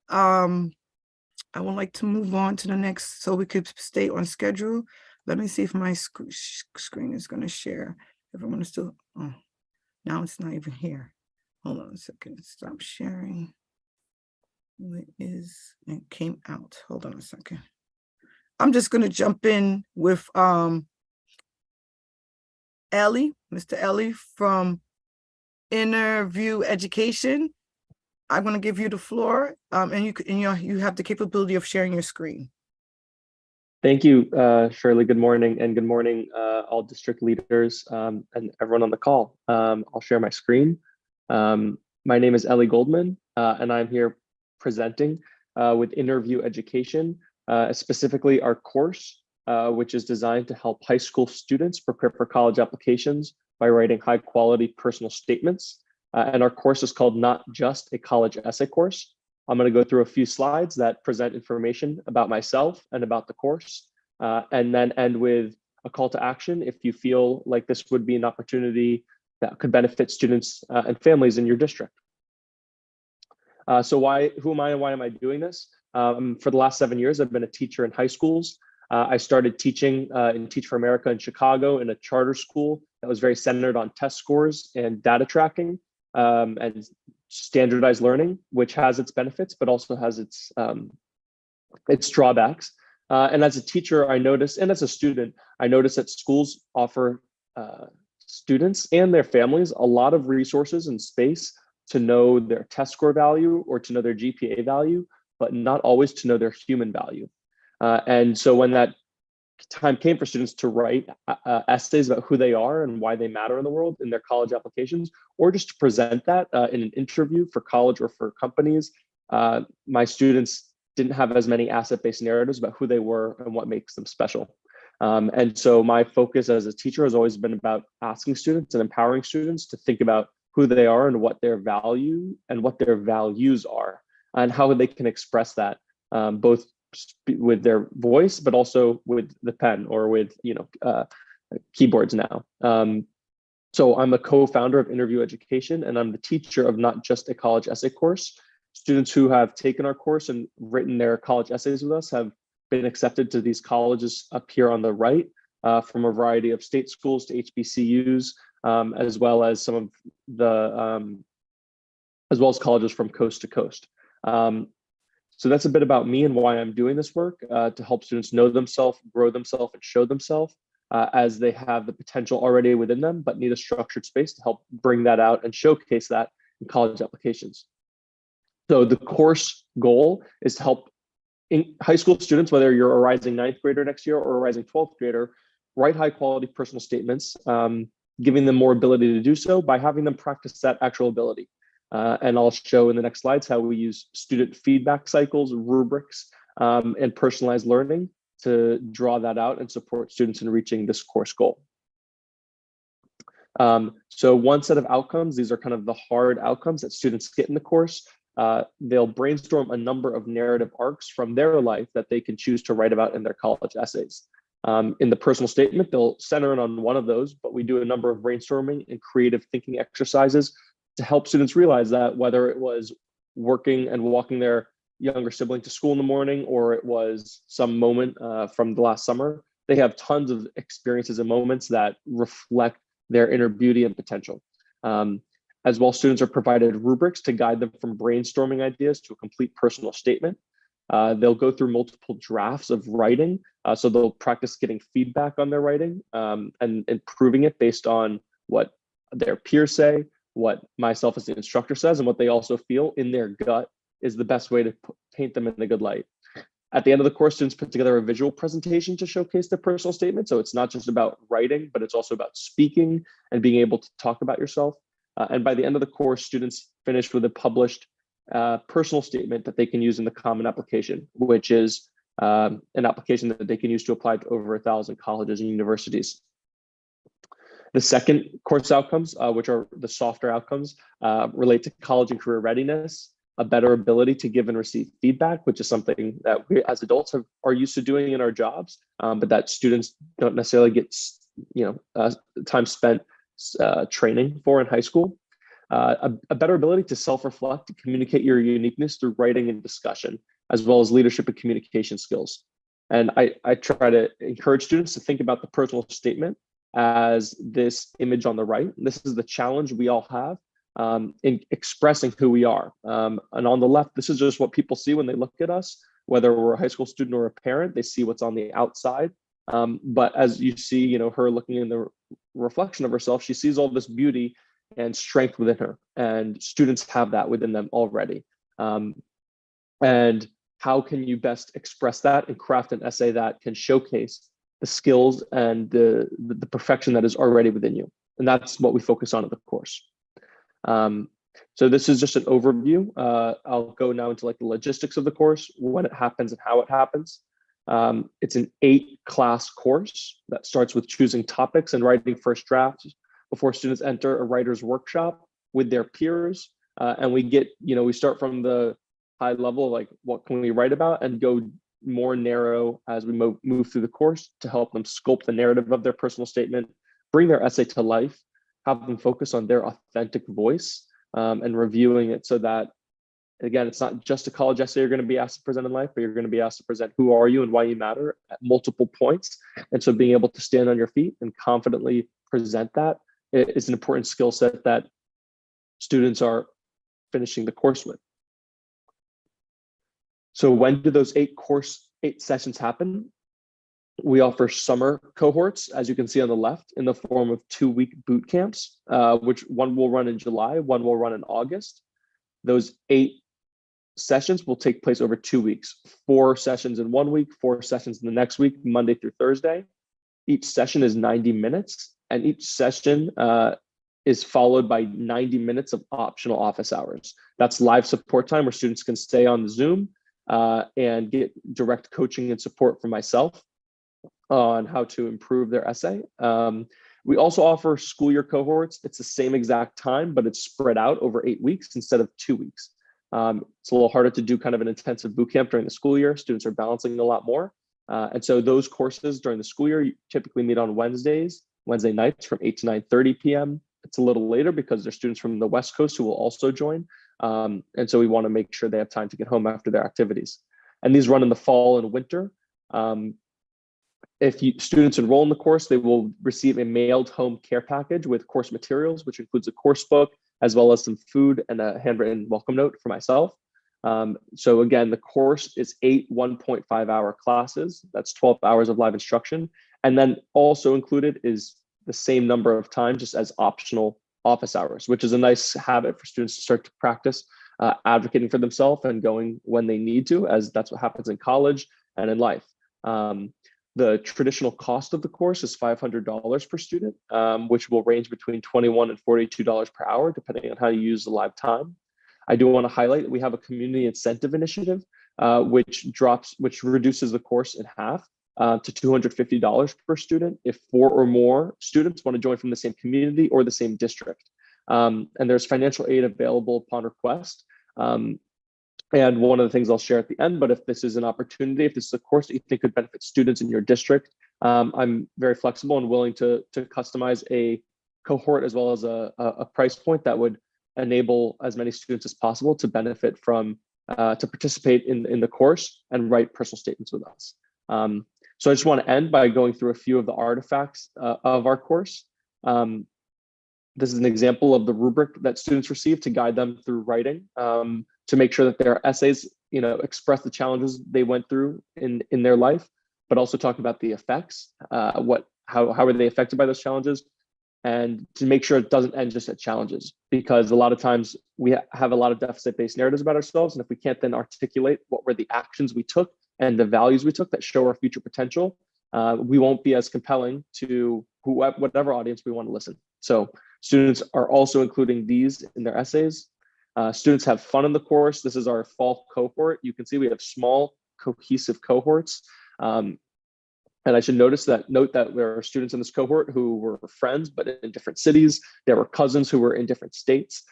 I would like to move on to the next so we could stay on schedule. Let me see if my screen is going to share. Everyone is still, oh, now it's not even here. Hold on a second, stop sharing. It came out, hold on a second. I'm just going to jump in with Ellie, Mr. Ellie from Interview Education. I'm going to give you the floor, and you have the capability of sharing your screen. Thank you, Shirley. Good morning, and good morning, all district leaders and everyone on the call. I'll share my screen. My name is Ellie Goldman, and I'm here presenting with Interview Education, specifically our course, which is designed to help high school students prepare for college applications by writing high quality personal statements. And our course is called Not Just a College Essay Course. I'm going to go through a few slides that present information about myself and about the course, and then end with a call to action if you feel like this would be an opportunity that could benefit students and families in your district. So who am I and why am I doing this? For the last 7 years, I've been a teacher in high schools. I started teaching in Teach for America in Chicago in a charter school that was very centered on test scores and data tracking and standardized learning, which has its benefits, but also has its drawbacks. And as a teacher, I noticed, and as a student, I noticed that schools offer students and their families a lot of resources and space to know their test score value or to know their GPA value, but not always to know their human value. And so when that time came for students to write essays about who they are and why they matter in the world in their college applications, or just to present that in an interview for college or for companies, my students didn't have as many asset-based narratives about who they were and what makes them special. And so my focus as a teacher has always been about asking students and empowering students to think about who they are and what their value and what their values are, and how they can express that, both with their voice, but also with the pen or with keyboards now. So I'm a co-founder of Interview Education, and I'm the teacher of Not Just a College Essay course. Students who have taken our course and written their college essays with us have been accepted to these colleges up here on the right, from a variety of state schools to HBCUs, as well as some of the, as well as colleges from coast to coast. So that's a bit about me and why I'm doing this work, to help students know themselves, grow themselves, and show themselves as they have the potential already within them, but need a structured space to help bring that out and showcase that in college applications. So the course goal is to help high school students, whether you're a rising 9th grader next year or a rising 12th grader, write high quality personal statements, giving them more ability to do so by having them practice that actual ability. And I'll show in the next slides how we use student feedback cycles, rubrics, and personalized learning to draw that out and support students in reaching this course goal. So one set of outcomes, these are kind of the hard outcomes that students get in the course. They'll brainstorm a number of narrative arcs from their life that they can choose to write about in their college essays. In the personal statement, they'll center in on one of those, but we do a number of brainstorming and creative thinking exercises to help students realize that whether it was working and walking their younger sibling to school in the morning, or it was some moment from the last summer, they have tons of experiences and moments that reflect their inner beauty and potential. As well, students are provided rubrics to guide them from brainstorming ideas to a complete personal statement. They'll go through multiple drafts of writing, so they'll practice getting feedback on their writing and improving it based on what their peers say, what myself as the instructor says, and what they also feel in their gut is the best way to paint them in a good light. At the end of the course, students put together a visual presentation to showcase their personal statement. So it's not just about writing, but it's also about speaking and being able to talk about yourself. And by the end of the course, students finish with a published personal statement that they can use in the Common Application, which is an application that they can use to apply to over 1,000 colleges and universities. The second course outcomes, which are the softer outcomes, relate to college and career readiness, a better ability to give and receive feedback, which is something that we as adults are used to doing in our jobs, but that students don't necessarily get time spent training for in high school. A better ability to self-reflect, to communicate your uniqueness through writing and discussion, as well as leadership and communication skills. And I try to encourage students to think about the personal statement as this image on the right. This is the challenge we all have in expressing who we are. And on the left, this is just what people see when they look at us, whether we're a high school student or a parent, they see what's on the outside. But as you see, her looking in the reflection of herself, she sees all this beauty and strength within her, and students have that within them already. And how can you best express that and craft an essay that can showcase the skills and the perfection that is already within you? And that's what we focus on in the course. So this is just an overview. I'll go now into the logistics of the course, when it happens and how it happens. It's an 8-class course that starts with choosing topics and writing first drafts before students enter a writer's workshop with their peers. And we start from the high level, like what can we write about, and go more narrow as we move through the course to help them sculpt the narrative of their personal statement, bring their essay to life, have them focus on their authentic voice, and reviewing it so that, again, it's not just a college essay you're going to be asked to present in life, but you're going to be asked to present who are you and why you matter at multiple points. And so being able to stand on your feet and confidently present that is an important skill set that students are finishing the course with. So when do those 8 sessions happen? We offer summer cohorts, as you can see on the left, in the form of 2-week boot camps, which one will run in July, one will run in August. Those 8 sessions will take place over 2 weeks, 4 sessions in 1 week, 4 sessions in the next week, Monday through Thursday. Each session is 90 minutes, and each session is followed by 90 minutes of optional office hours. That's live support time where students can stay on Zoom and get direct coaching and support from myself on how to improve their essay. We also offer school year cohorts. It's the same exact time, but it's spread out over 8 weeks instead of 2 weeks. It's a little harder to do kind of an intensive boot camp during the school year. Students are balancing a lot more. And so those courses during the school year typically meet on Wednesday nights from 8 to 9:30 p.m. It's a little later because there's students from the West Coast who will also join. And so we want to make sure they have time to get home after their activities. And these run in the fall and winter. If students enroll in the course, they will receive a mailed home care package with course materials, which includes a course book, as well as some food and a handwritten welcome note for myself. So again, the course is 8 1.5-hour classes. That's 12 hours of live instruction. And then also included is the same number of time just as optional office hours, which is a nice habit for students to start to practice advocating for themselves and going when they need to, as that's what happens in college and in life. The traditional cost of the course is $500 per student, which will range between $21 and $42 per hour, depending on how you use the live time. I do want to highlight that we have a community incentive initiative, which reduces the course in half to $250 per student if 4 or more students want to join from the same community or the same district. And there's financial aid available upon request. And one of the things I'll share at the end, but if this is an opportunity, if this is a course that you think could benefit students in your district, I'm very flexible and willing to customize a cohort as well as a price point that would enable as many students as possible to benefit from, to participate in the course and write personal statements with us. So I just want to end by going through a few of the artifacts of our course. This is an example of the rubric that students receive to guide them through writing, to make sure that their essays, express the challenges they went through in their life, but also talk about the effects, how are they affected by those challenges, and to make sure it doesn't end just at challenges, because a lot of times we have a lot of deficit-based narratives about ourselves, and if we can't then articulate what were the actions we took and the values we took that show our future potential, we won't be as compelling to whatever audience we want to listen. So students are also including these in their essays. Students have fun in the course. This is our fall cohort. You can see we have small, cohesive cohorts. And I should note that there are students in this cohort who were friends, but in different cities. There were cousins who were in different states.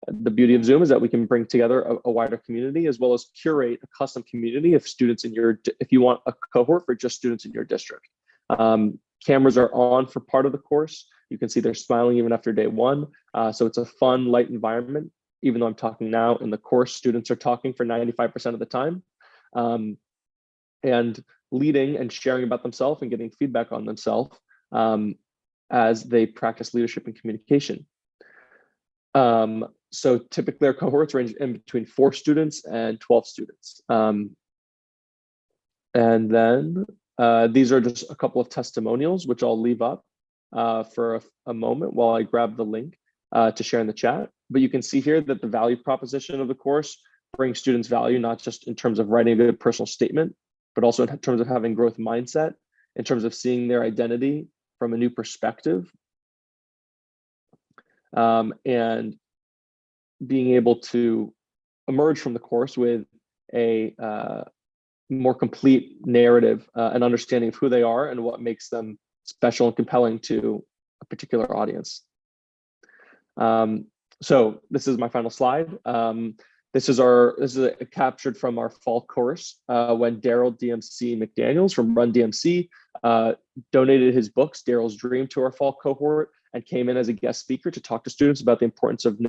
The beauty of Zoom is that we can bring together a wider community, as well as curate a custom community if you want a cohort for just students in your district. Cameras are on for part of the course. You can see they're smiling even after day one. So it's a fun, light environment. Even though I'm talking now in the course, students are talking for 95% of the time. And leading and sharing about themselves and getting feedback on themselves as they practice leadership and communication. So typically our cohorts range in between 4 students and 12 students. And then these are just a couple of testimonials, which I'll leave up for a moment while I grab the link to share in the chat. But you can see here that the value proposition of the course brings students value, not just in terms of writing a good personal statement, but also in terms of having growth mindset, in terms of seeing their identity from a new perspective, and being able to emerge from the course with a more complete narrative and understanding of who they are and what makes them special and compelling to a particular audience. So this is my final slide. This is captured from our fall course when Daryl DMC McDaniels from Run DMC donated his books, Daryl's Dream, to our fall cohort and came in as a guest speaker to talk to students about the importance of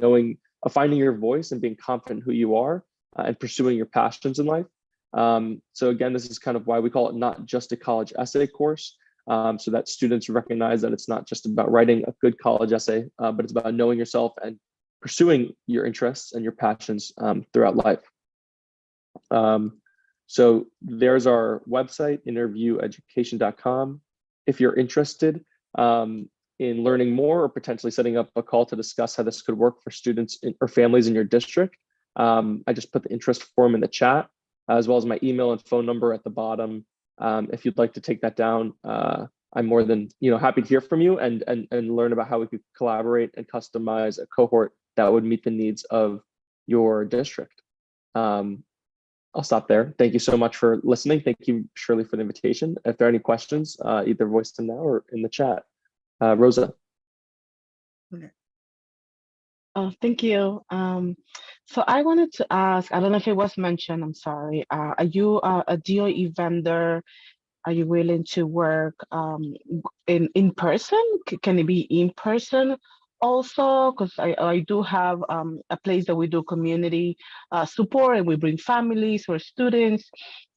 finding your voice and being confident in who you are and pursuing your passions in life. So again, this is kind of why we call it not just a college essay course, so that students recognize that it's not just about writing a good college essay, but it's about knowing yourself and pursuing your interests and your passions throughout life. So there's our website, intervieweducation.com. If you're interested in learning more or potentially setting up a call to discuss how this could work for students or families in your district, I just put the interest form in the chat, as well as my email and phone number at the bottom. If you'd like to take that down, I'm more than happy to hear from you and learn about how we could collaborate and customize a cohort that would meet the needs of your district. I'll stop there. Thank you so much for listening. Thank you, Shirley, for the invitation. If there are any questions, either voice them now or in the chat. Rosa. Oh, thank you. So I wanted to ask, I don't know if it was mentioned, I'm sorry. Are you a DOE vendor? Are you willing to work in person? Can it be in person also? Because I do have a place that we do community support, and we bring families or students.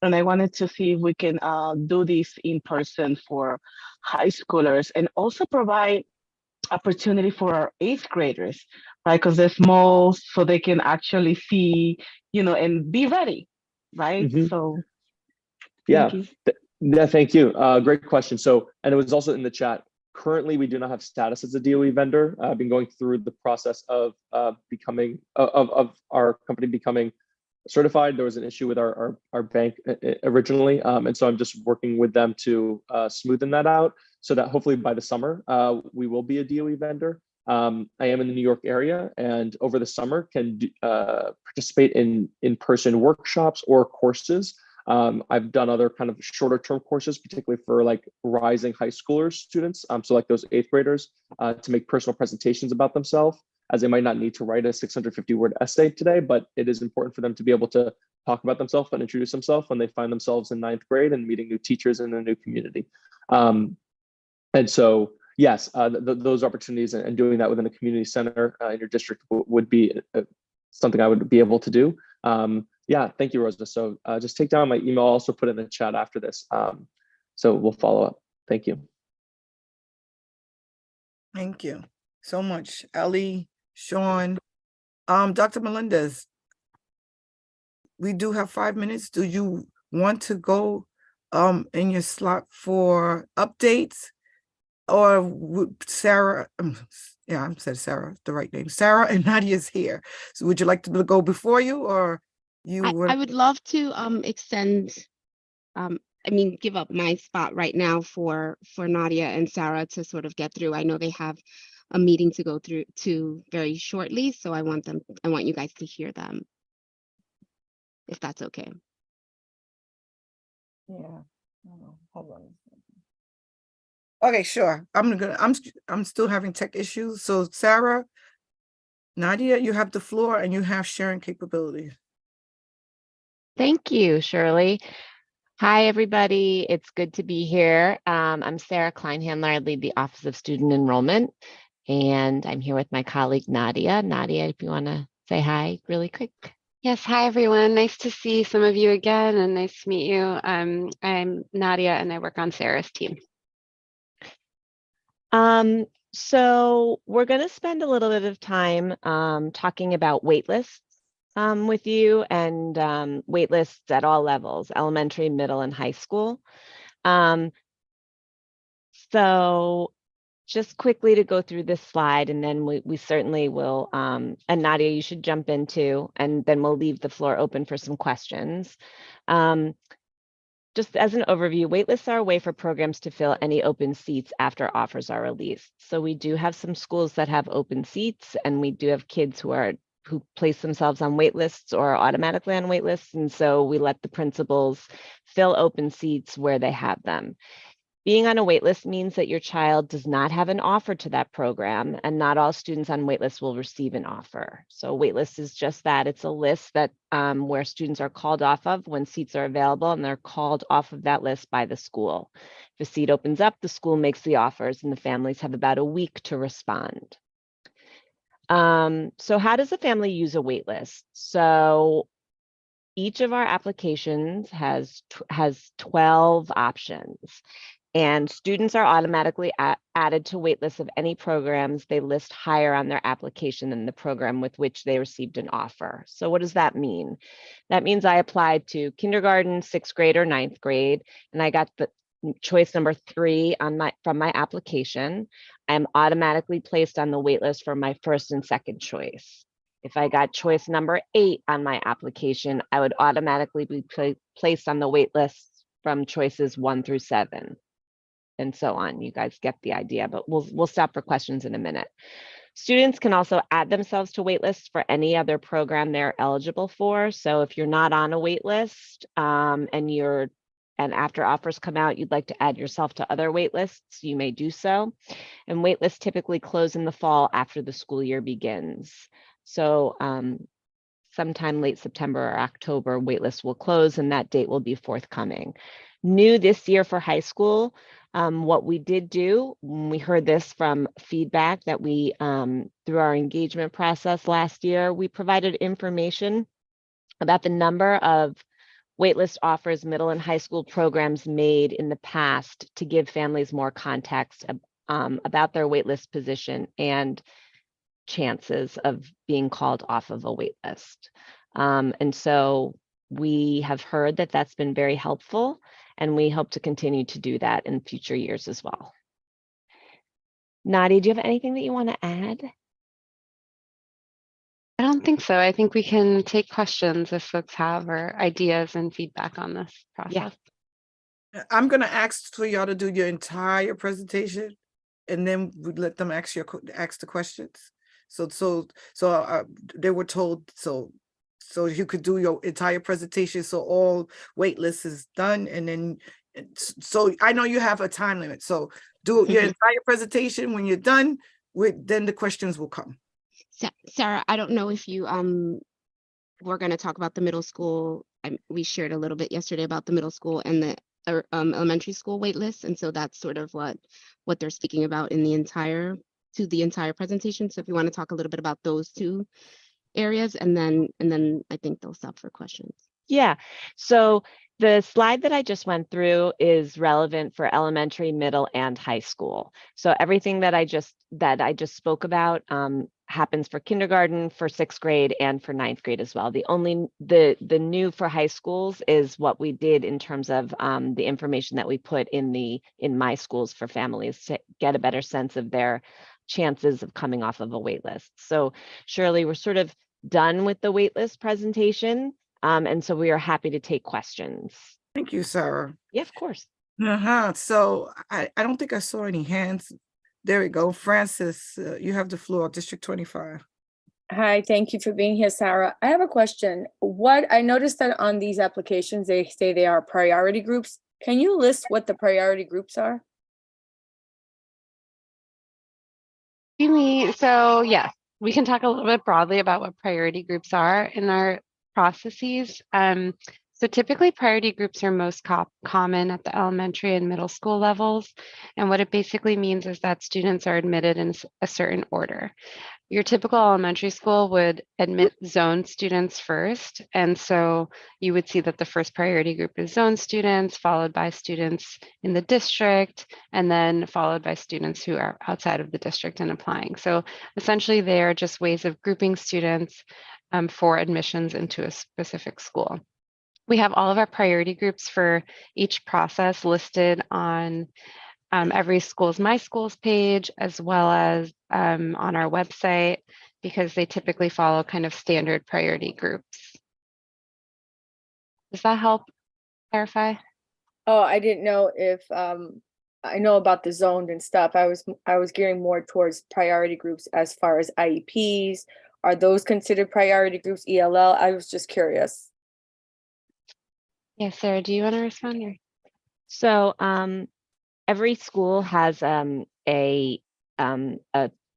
And I wanted to see if we can do this in person for high schoolers, and also provide opportunity for our 8th graders, right? Because they're small, so they can actually see, and be ready, right? Mm-hmm. So Yeah. thank you. Yeah, thank you. Great question. So, and it was also in the chat. Currently, we do not have status as a DOE vendor. I've been going through the process of becoming of our company becoming certified. There was an issue with our bank originally, and so I'm just working with them to smoothen that out, so that hopefully by the summer we will be a DOE vendor. I am in the New York area, and over the summer can participate in in-person workshops or courses. I've done other kind of shorter term courses, particularly for like rising high schoolers students, so like those 8th graders, to make personal presentations about themselves, as they might not need to write a 650-word essay today, but it is important for them to be able to talk about themselves and introduce themselves when they find themselves in 9th grade and meeting new teachers in a new community. And so, yes, those opportunities and doing that within a community center in your district would be something I would be able to do. Yeah, thank you, Rosa. So just take down my email. I'll also put it in the chat after this. So we'll follow up. Thank you. Thank you so much, Ellie, Sean. Dr. Melendez, we do have 5 minutes. Do you want to go in your slot for updates? Or would Sarah, yeah, I said Sarah, the right name. Sarah and Nadia's here. So would you like to go before you, or you I would love to extend, give up my spot right now for Nadia and Sarah to sort of get through. I know they have a meeting to go through to very shortly, so I want you guys to hear them, if that's okay. Yeah. Hold on. Okay, sure. I'm still having tech issues. So Sarah, Nadia, you have the floor and you have sharing capabilities. Thank you, Shirley. Hi, everybody. It's good to be here. I'm Sarah Kleinhandler. I lead the Office of Student Enrollment, and I'm here with my colleague, Nadia. Nadia, if you want to say hi really quick. Yes, hi, everyone. Nice to see some of you again, and nice to meet you. I'm Nadia, and I work on Sarah's team. So we're going to spend a little bit of time talking about waitlists with you, and waitlists at all levels, elementary, middle, and high school. So just quickly to go through this slide, and then we certainly will, and Nadia, you should jump in too, and then we'll leave the floor open for some questions. Just as an overview, waitlists are a way for programs to fill any open seats after offers are released. So we do have some schools that have open seats, and we do have kids who place themselves on waitlists or automatically on waitlists. And so we let the principals fill open seats where they have them. Being on a waitlist means that your child does not have an offer to that program, and not all students on waitlists will receive an offer. So a waitlist is just that. It's a list that where students are called off of when seats are available, and they're called off of that list by the school. If a seat opens up, the school makes the offers, and the families have about a week to respond. So how does a family use a waitlist? So each of our applications has 12 options. And students are automatically added to waitlists of any programs they list higher on their application than the program with which they received an offer. So what does that mean? That means I applied to kindergarten, 6th grade, or 9th grade, and I got the choice number 3 from my application. I'm automatically placed on the waitlist for my first and second choice. If I got choice number 8 on my application, I would automatically be placed on the waitlist from choices 1 through 7. And so on. You guys get the idea, but we'll stop for questions in a minute. Students can also add themselves to wait lists for any other program they're eligible for. So if you're not on a wait list and after offers come out, you'd like to add yourself to other wait lists, you may do so. And wait lists typically close in the fall after the school year begins. So sometime late September or October, wait lists will close and that date will be forthcoming. New this year for high school, what we did do, we heard this from feedback that we, through our engagement process last year, we provided information about the number of waitlist offers middle and high school programs made in the past to give families more context about their waitlist position and chances of being called off of a wait list. And so we have heard that that's been very helpful, and we hope to continue to do that in future years as well. Nadia, do you have anything that you want to add? I don't think so. I think we can take questions if folks have or ideas and feedback on this process. I'm gonna ask for y'all to do your entire presentation, and then we let them ask the questions. So they were told so you could do your entire presentation. So all wait lists is done, and then so I know you have a time limit. So do your entire presentation. When you're done, then the questions will come. Sarah, I don't know if you we're going to talk about the middle school. We shared a little bit yesterday about the middle school and the elementary school wait list, and so that's sort of what they're speaking about in the entire presentation. So if you want to talk a little bit about those two areas, and then I think they'll stop for questions. Yeah, so the slide that I just went through is relevant for elementary, middle, and high school. So everything that I just spoke about happens for kindergarten, for 6th grade, and for 9th grade as well. The new for high schools is what we did in terms of the information that we put in my schools for families to get a better sense of their chances of coming off of a wait list. So Shirley, we're sort of done with the wait list presentation. And so we are happy to take questions. Thank you, Sarah. Yeah, of course. So I don't think I saw any hands. There we go. Francis, you have the floor, District 25. Hi, thank you for being here, Sarah. I have a question. I noticed that on these applications, they say they are priority groups. Can you list what the priority groups are? So yes, we can talk a little bit broadly about what priority groups are in our processes. So typically priority groups are most common at the elementary and middle school levels. And what it basically means is that students are admitted in a certain order. Your typical elementary school would admit zone students first. And so you would see that the first priority group is zone students, followed by students in the district, and then followed by students who are outside of the district and applying. So essentially they are just ways of grouping students for admissions into a specific school. We have all of our priority groups for each process listed on every school's My Schools page, as well as on our website, because they typically follow kind of standard priority groups. Does that help clarify? Oh, I didn't know if I know about the zoned and stuff. I was gearing more towards priority groups as far as IEPs. Are those considered priority groups, ELL? I was just curious. Yeah, Sarah, do you want to respond here? So every school has a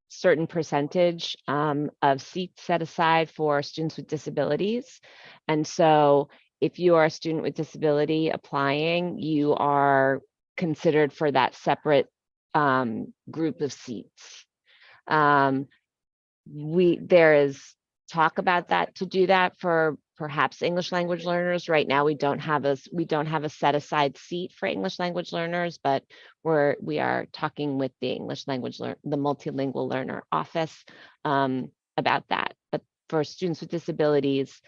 certain percentage of seats set aside for students with disabilities. And so if you are a student with disability applying, you are considered for that separate group of seats. There is talk about that to do that for perhaps English language learners. Right now, we don't have a set aside seat for English language learners, but we are talking with the the multilingual learner office about that. But for students with disabilities,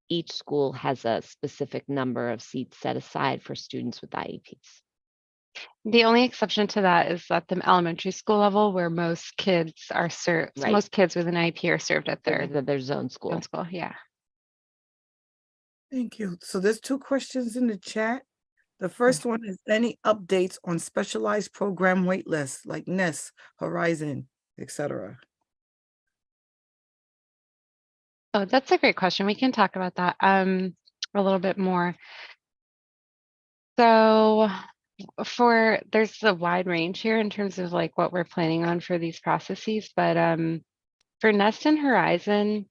each school has a specific number of seats set aside for students with IEPs. The only exception to that is at the elementary school level, where most kids are served. Right. Most kids with an IEP are served at their zone school. Yeah. Thank you. So there's two questions in the chat. The first one is any updates on specialized program wait lists like NEST, Horizon, etc.? Oh, that's a great question. We can talk about that a little bit more. So there's a wide range here in terms of like what we're planning on for these processes, but for Nest and Horizon,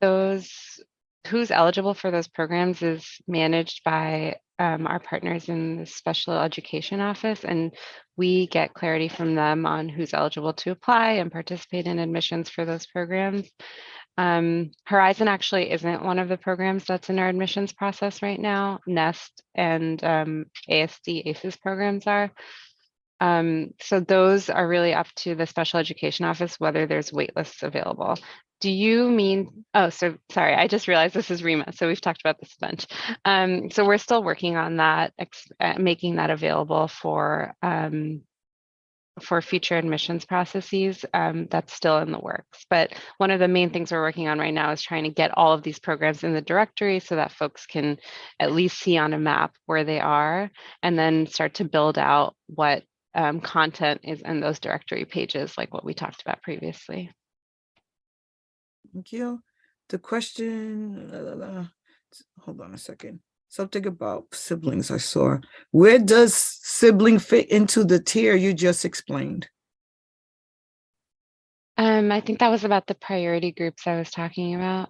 who's eligible for those programs is managed by our partners in the special education office, and we get clarity from them on who's eligible to apply and participate in admissions for those programs. Horizon actually isn't one of the programs that's in our admissions process right now. Nest and ASD ACES programs are. So those are really up to the special education office, whether there's waitlists available. Do you mean, oh, so sorry, I just realized this is REMA, so we've talked about this a bunch. So we're still working on that, making that available for future admissions processes. That's still in the works. But one of the main things we're working on right now is trying to get all of these programs in the directory so that folks can at least see on a map where they are, and then start to build out what content is in those directory pages, like what we talked about previously. Thank you. The question, hold on a second. Something about siblings I saw. Where does sibling fit into the tier you just explained? I think that was about the priority groups I was talking about.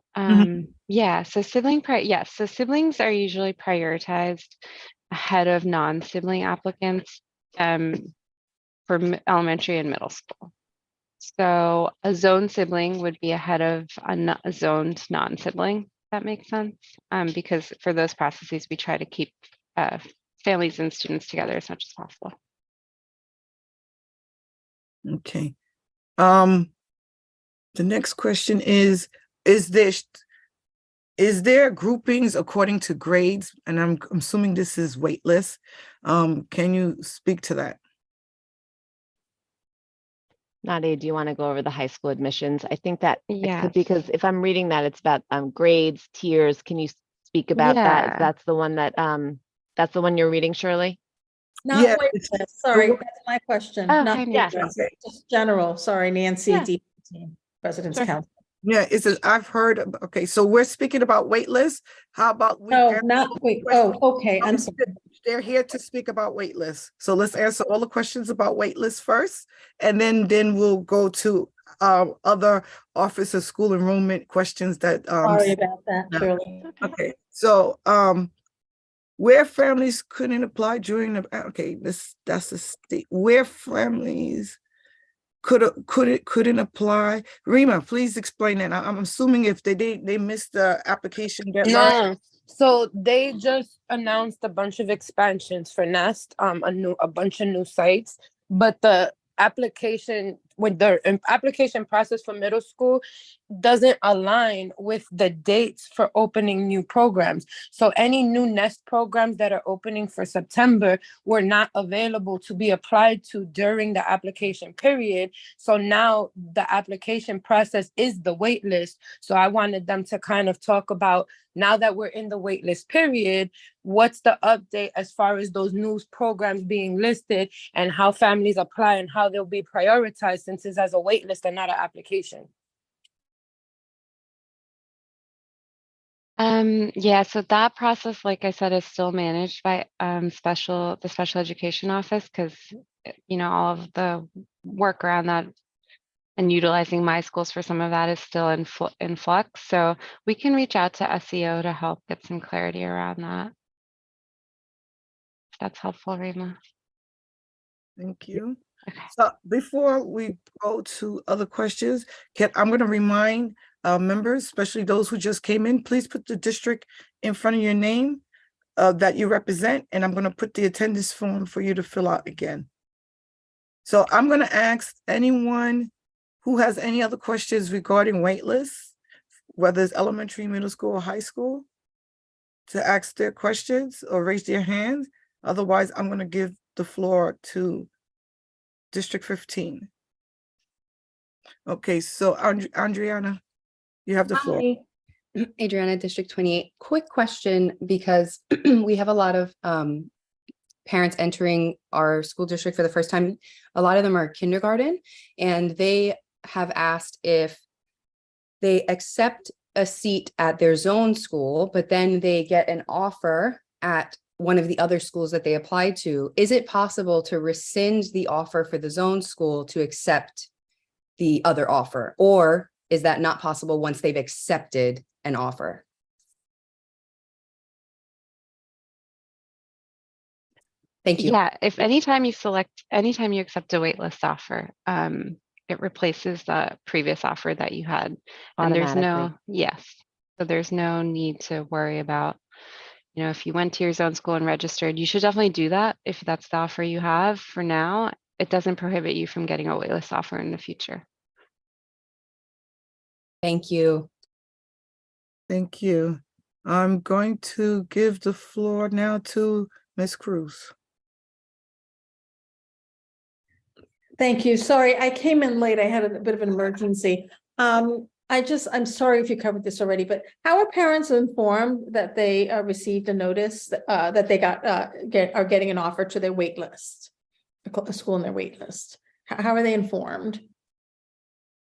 Yeah, so so siblings are usually prioritized ahead of non-sibling applicants for elementary and middle school. So a zone sibling would be ahead of a zoned non-sibling, if that makes sense. Because for those processes, we try to keep families and students together as much as possible. Okay. The next question is there groupings according to grades? And I'm assuming this is waitlist. Can you speak to that? Nadia, do you want to go over the high school admissions? I think that Yes. because if I'm reading that, it's about grades, tiers. Can you speak about that? Yeah. That's the one you're reading, Shirley? Not Yeah, waitlist, sorry, that's my question. Oh, Not hi, Yeah. Nancy. waitlist, just general, sorry, Nancy, Yeah. team, President's Sure. Council. Yeah, it says I've heard. Okay, so we're speaking about waitlist. How about we? No, answer not all the wait, questions? oh, okay, I'm sorry. They're here to speak about waitlist. So let's answer all the questions about waitlist first, and then we'll go to other office of school enrollment questions that Sorry about that, no. Shirley. Okay, so where families couldn't apply during the that's the state where families couldn't apply. Rima, please explain that. I'm assuming if they missed the application deadline. No, so they just announced a bunch of expansions for Nest, a bunch of new sites, but the application process for middle school doesn't align with the dates for opening new programs. So any new Nest programs that are opening for September were not available to be applied to during the application period. So now the application process is the wait list. So I wanted them to kind of talk about, now that we're in the waitlist period, what's the update as far as those new programs being listed and how families apply and how they'll be prioritized since it's as a waitlist and not an application? Yeah, so that process, like I said, is still managed by the special education office, because all of the work around that and utilizing my schools for some of that is still in flux. So we can reach out to SEO to help get some clarity around that. If that's helpful, Rima. Thank you. So before we go to other questions, I'm going to remind members, especially those who just came in, please put the district in front of your name that you represent, and I'm going to put the attendance form for you to fill out again. So I'm going to ask anyone who has any other questions regarding waitlists, whether it's elementary, middle school, or high school, to ask their questions or raise their hand. Otherwise, I'm going to give the floor to District 15. Okay, so Adriana, you have the floor. Hi, Adriana, District 28. Quick question, because we have a lot of parents entering our school district for the first time. A lot of them are kindergarten, and they have asked if they accept a seat at their zone school, but then they get an offer at one of the other schools that they applied to. Is it possible to rescind the offer for the zone school to accept the other offer? Or is that not possible once they've accepted an offer? Thank you. Yeah, if anytime you accept a waitlist offer, it replaces the previous offer that you had. And there's Automatically. yes. So there's no need to worry about, if you went to your zone school and registered, you should definitely do that if that's the offer you have for now. It doesn't prohibit you from getting a waitlist offer in the future. Thank you. Thank you. I'm going to give the floor now to Ms. Cruz. Thank you. Sorry, I came in late. I had a bit of an emergency. I'm sorry if you covered this already, but how are parents informed that they received a notice that they are getting an offer to their wait list, a school in their wait list? How are they informed?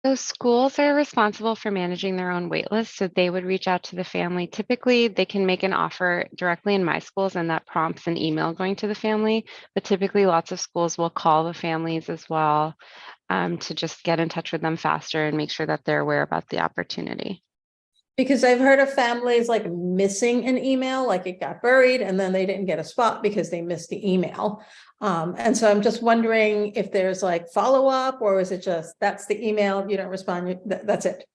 So schools are responsible for managing their own wait list, so they would reach out to the family. Typically, they can make an offer directly in my schools, and that prompts an email going to the family. But typically, lots of schools will call the families as well to just get in touch with them faster and make sure that they're aware about the opportunity. Because I've heard of families like missing an email, like it got buried and then they didn't get a spot because they missed the email. And so I'm just wondering if there's like follow-up, or is it just, that's the email, you don't respond, that's it?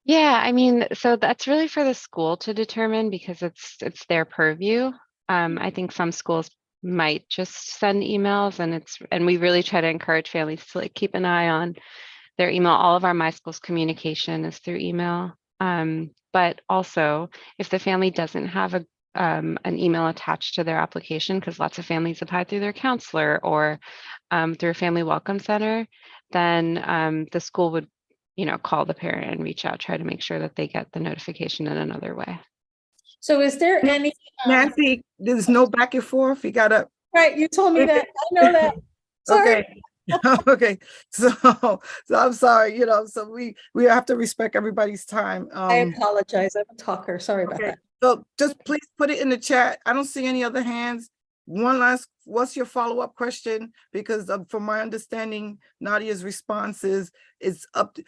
Yeah, I mean, so that's really for the school to determine because it's their purview. I think some schools might just send emails, and we really try to encourage families to like keep an eye on their email. All of our My Schools communication is through email. But also, if the family doesn't have an email attached to their application, because lots of families apply through their counselor or through a family welcome center, then the school would, call the parent and reach out, try to make sure that they get the notification in another way. So is there any Nancy, there's no back and forth. You gotta. Right, you told me that. I know that. Sorry. Okay. Okay. So I'm sorry, so we have to respect everybody's time. I apologize. I'm a talker. Sorry about that. So just please put it in the chat. I don't see any other hands. What's your follow-up question? Because from my understanding, Nadia's response is it's up to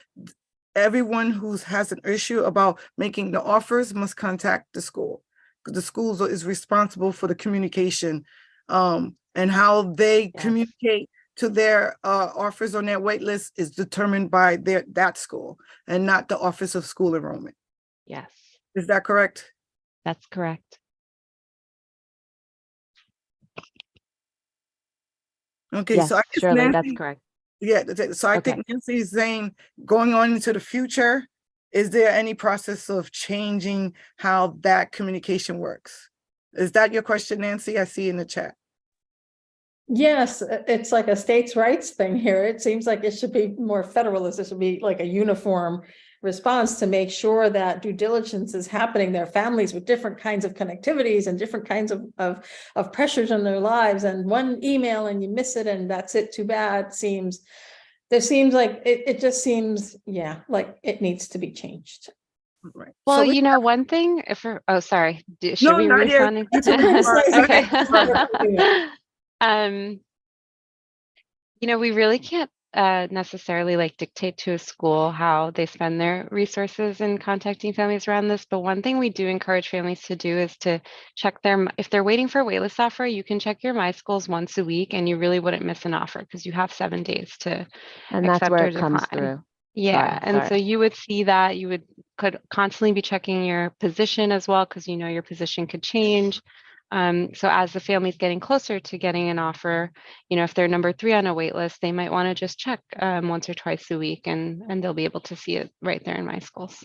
everyone who has an issue about making the offers must contact the school. The school is responsible for the communication and how they communicate to their offers on their wait list is determined by that school and not the Office of School Enrollment. Yes. Is that correct? That's correct. Okay, Yes, so I guess Shirley, that's Nancy, correct. yeah, so I think Nancy is saying going on into the future, is there any process of changing how that communication works? Is that your question, Nancy? I see in the chat. Yes, it's like a states' rights thing here. It seems like it should be more federalist. It should be like a uniform response to make sure that due diligence is happening. There are families with different kinds of connectivities and different kinds of pressures in their lives. And one email and you miss it and that's it, too bad. There seems like it just seems, like it needs to be changed. Right. Well, one thing, sorry, should we not yet. respond? Okay. We really can't necessarily like dictate to a school how they spend their resources in contacting families around this. But one thing we do encourage families to do is to check if they're waiting for a waitlist offer, you can check your My Schools once a week and you really wouldn't miss an offer because you have 7 days to And that's accept where or it comes decline. through. Yeah, and so sorry. you would see that you could constantly be checking your position as well because your position could change. So as the family's getting closer to getting an offer, if they're number 3 on a wait list, they might want to just check once or twice a week and they'll be able to see it right there in My Schools.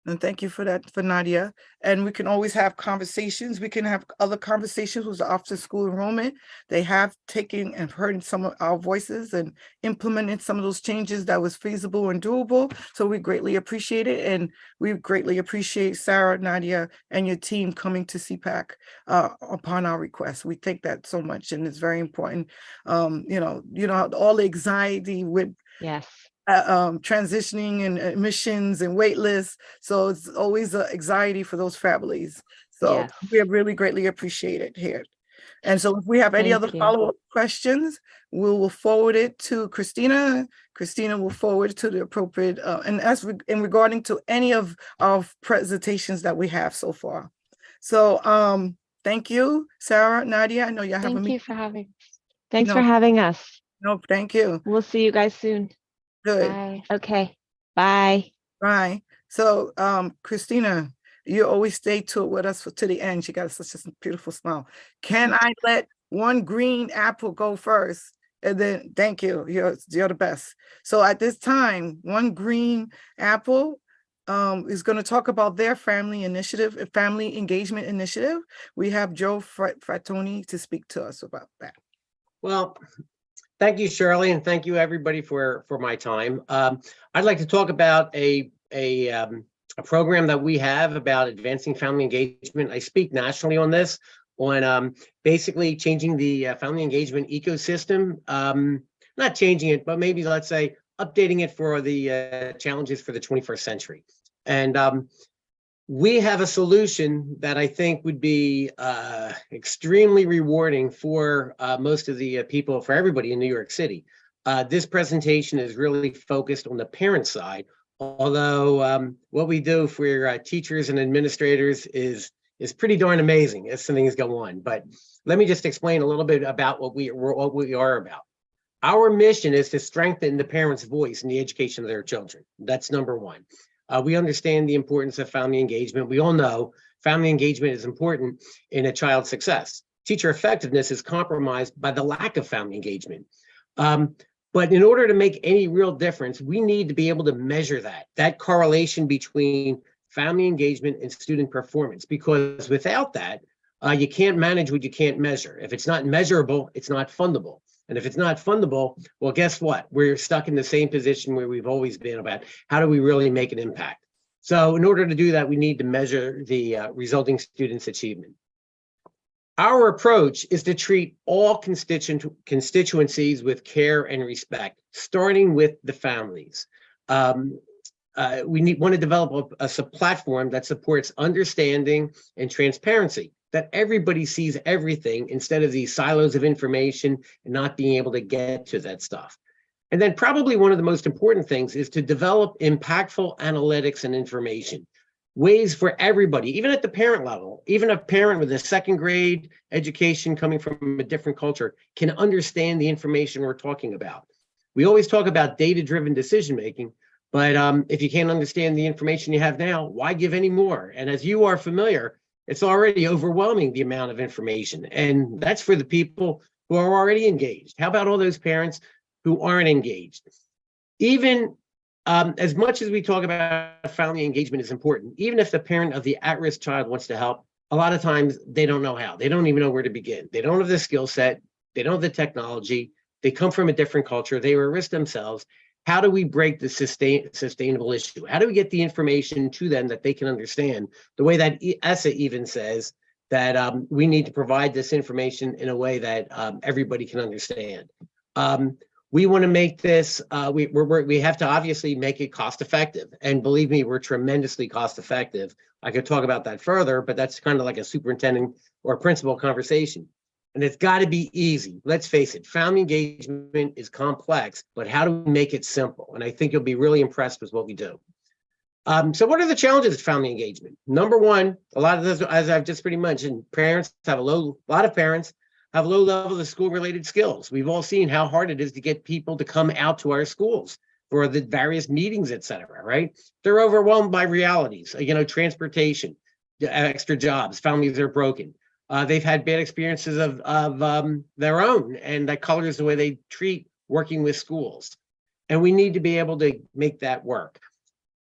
And thank you for that, for Nadia. And we can always have conversations. We can have other conversations with the Office of School Enrollment. They have taken and heard some of our voices and implemented some of those changes that was feasible and doable. So we greatly appreciate it. And we greatly appreciate Sarah, Nadia, and your team coming to CPAC upon our request. We take that so much, and it's very important. You know, all the anxiety with Yes. transitioning and admissions and wait lists. So it's always an anxiety for those families. So Yes. we really greatly appreciate it here. And so if we have any Thank other you. follow-up questions, we will forward it to Christina. Christina will forward to the appropriate, and as in regarding to any of our presentations that we have so far. So thank you, Sarah, Nadia. I know you have a Thank meeting. you for having. Thanks No, for having us. no, thank you. We'll see you guys soon. Good. Bye. Okay. Bye. Right. So, Christina, you always stay with us to the end. You got such a beautiful smile. Can I let one green apple go first? And then, thank you. You're the best. So at this time, one green apple is going to talk about their family initiative, family engagement initiative. We have Joe Frattoni to speak to us about that. Well, thank you, Shirley, and thank you everybody for my time. I'd like to talk about a program that we have about advancing family engagement. I speak nationally on this, on basically changing the family engagement ecosystem. Not changing it, but maybe let's say updating it for the challenges for the 21st century. And we have a solution that I think would be extremely rewarding for most of the people, for everybody in New York City. This presentation is really focused on the parent side, although what we do for teachers and administrators is pretty darn amazing as things go on. But let me just explain a little bit about what we are about. Our mission is to strengthen the parents' voice in the education of their children. That's number one. We understand the importance of family engagement. We all know family engagement is important in a child's success. Teacher effectiveness is compromised by the lack of family engagement. But in order to make any real difference, we need to be able to measure that correlation between family engagement and student performance, because without that, you can't manage what you can't measure. If it's not measurable, it's not fundable. And if it's not fundable, well, guess what? We're stuck in the same position where we've always been about how do we really make an impact? So in order to do that, we need to measure the resulting students' achievement. Our approach is to treat all constituencies with care and respect, starting with the families. We want to develop a platform that supports understanding and transparency, that everybody sees everything instead of these silos of information and not being able to get to that stuff. And then probably one of the most important things is to develop impactful analytics and information, ways for everybody, even at the parent level, even a parent with a second grade education coming from a different culture can understand the information we're talking about. We always talk about data-driven decision-making, but if you can't understand the information you have now, why give any more? And as you are familiar, it's already overwhelming, the amount of information. And that's for the people who are already engaged. How about all those parents who aren't engaged? Even as much as we talk about family engagement is important, even if the parent of the at-risk child wants to help, a lot of times they don't know how. They don't even know where to begin. They don't have the skill set. They don't have the technology. They come from a different culture. They were at risk themselves. How do we break the sustainable issue? How do we get the information to them that they can understand? The way that ESSA even says that we need to provide this information in a way that everybody can understand. We want to make this, we have to obviously make it cost effective. And believe me, we're tremendously cost effective. I could talk about that further, but that's kind of like a superintendent or principal conversation. And it's got to be easy. Let's face it, family engagement is complex, but how do we make it simple? And I think you'll be really impressed with what we do. So what are the challenges of family engagement? Number one, a lot of this, as I've just pretty mentioned, parents have a lot of parents have low levels of school-related skills. We've all seen how hard it is to get people to come out to our schools for the various meetings, et cetera, right? They're overwhelmed by realities, transportation, extra jobs, families are broken. They've had bad experiences of their own, and that colors the way they treat working with schools. And we need to be able to make that work.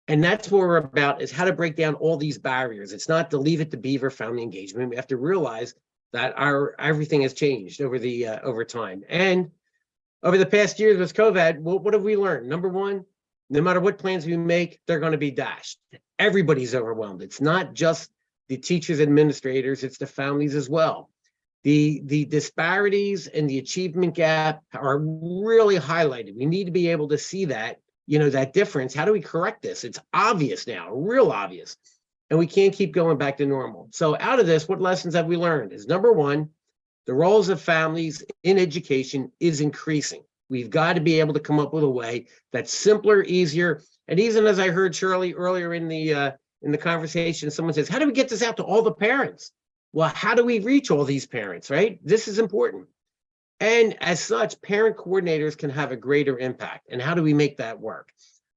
And that's what we're about, is how to break down all these barriers. It's not to leave it to Beaver family engagement. We have to realize that everything has changed over time. And over the past years with COVID, what have we learned? Number one, no matter what plans we make, they're going to be dashed. Everybody's overwhelmed. It's not just the teachers, administrators, it's the families as well. The disparities and the achievement gap are really highlighted. We need to be able to see that, that difference. How do we correct this? It's obvious now, real obvious. And we can't keep going back to normal. So out of this, what lessons have we learned? Is number one, the roles of families in education is increasing. We've got to be able to come up with a way that's simpler, easier. And even as I heard Shirley earlier in the conversation, someone says, how do we get this out to all the parents? Well, how do we reach all these parents, right? This is important. And as such, parent coordinators can have a greater impact. And how do we make that work?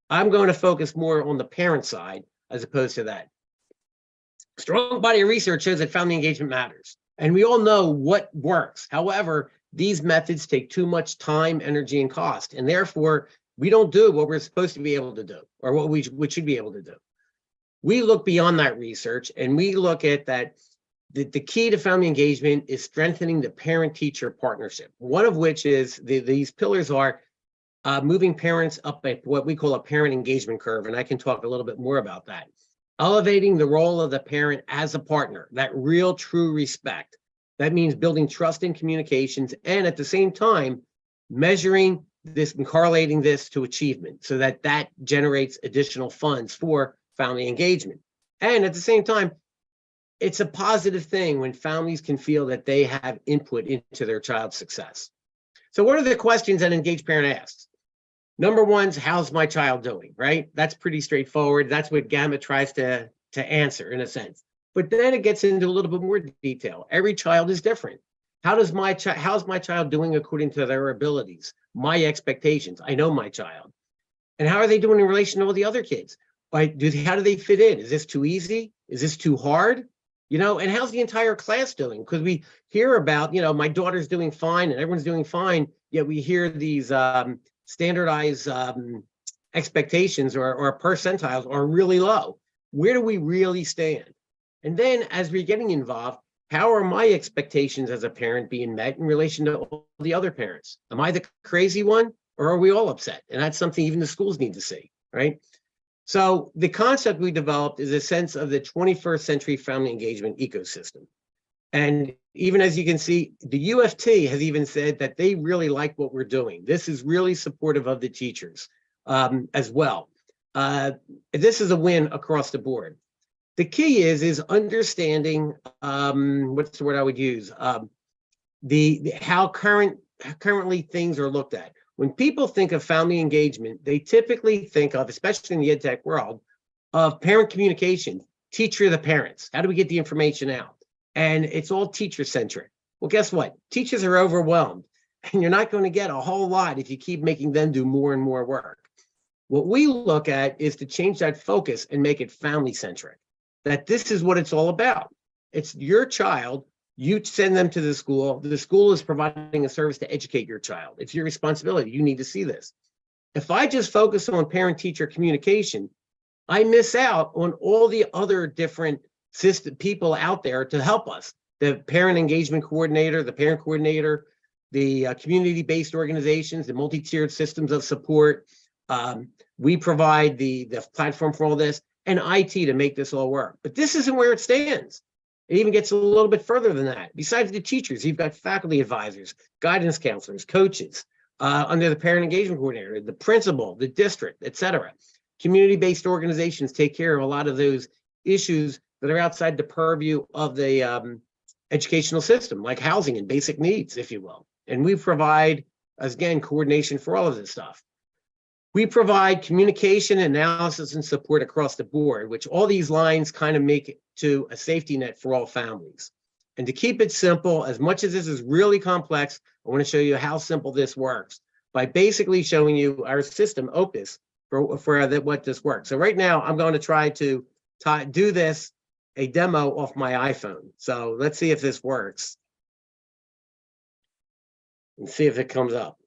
I'm going to focus more on the parent side as opposed to that. Strong body of research shows that family engagement matters. And we all know what works. However, these methods take too much time, energy, and cost. And therefore, we don't do what we're supposed to be able to do, or what we should be able to do. We look beyond that research, and we look at that the key to family engagement is strengthening the parent-teacher partnership, one of which is these pillars are moving parents up at what we call a parent engagement curve, and I can talk a little bit more about that. Elevating the role of the parent as a partner, that real true respect. That means building trust in communications, and at the same time, measuring this and correlating this to achievement so that that generates additional funds for family engagement. And at the same time, it's a positive thing when families can feel that they have input into their child's success. So what are the questions an engaged parent asks? Number one is, how's my child doing, right? That's pretty straightforward. That's what Gamma tries to answer in a sense. But then it gets into a little bit more detail. Every child is different. How's my child doing according to their abilities, my expectations? I know my child. And how are they doing in relation to all the other kids? How do they fit in? Is this too easy? Is this too hard? And how's the entire class doing? Because we hear about, my daughter's doing fine and everyone's doing fine, yet we hear these standardized expectations or percentiles are really low. Where do we really stand? And then as we're getting involved, how are my expectations as a parent being met in relation to all the other parents? Am I the crazy one, or are we all upset? And that's something even the schools need to see, right? So the concept we developed is a sense of the 21st century family engagement ecosystem. And even as you can see, the UFT has even said that they really like what we're doing. This is really supportive of the teachers as well. This is a win across the board. The key is understanding, what's the word I would use? How currently things are looked at. When people think of family engagement, they typically think of, especially in the ed tech world, of parent communication, teacher to the parents. How do we get the information out? And it's all teacher centric. Well, guess what? Teachers are overwhelmed, and you're not going to get a whole lot if you keep making them do more and more work. What we look at is to change that focus and make it family centric, that this is what it's all about. It's your child. You send them to the school is providing a service to educate your child. It's your responsibility. You need to see this. If I just focus on parent-teacher communication, I miss out on all the other different people out there to help us. The parent engagement coordinator, the parent coordinator, the community-based organizations, the multi-tiered systems of support. We provide the platform for all this, and IT to make this all work. But this isn't where it stands. It even gets a little bit further than that. Besides the teachers, you've got faculty advisors, guidance counselors, coaches, under the parent engagement coordinator, the principal, the district, et cetera. Community-based organizations take care of a lot of those issues that are outside the purview of the educational system, like housing and basic needs, if you will. And we provide, again, coordination for all of this stuff. We provide communication, analysis, and support across the board, which all these lines kind of make it to a safety net for all families. And to keep it simple, as much as this is really complex, I want to show you how simple this works by basically showing you our system, Opus, for what this works. So right now, I'm going to try to do this, a demo off my iPhone. So let's see if this works and see if it comes up.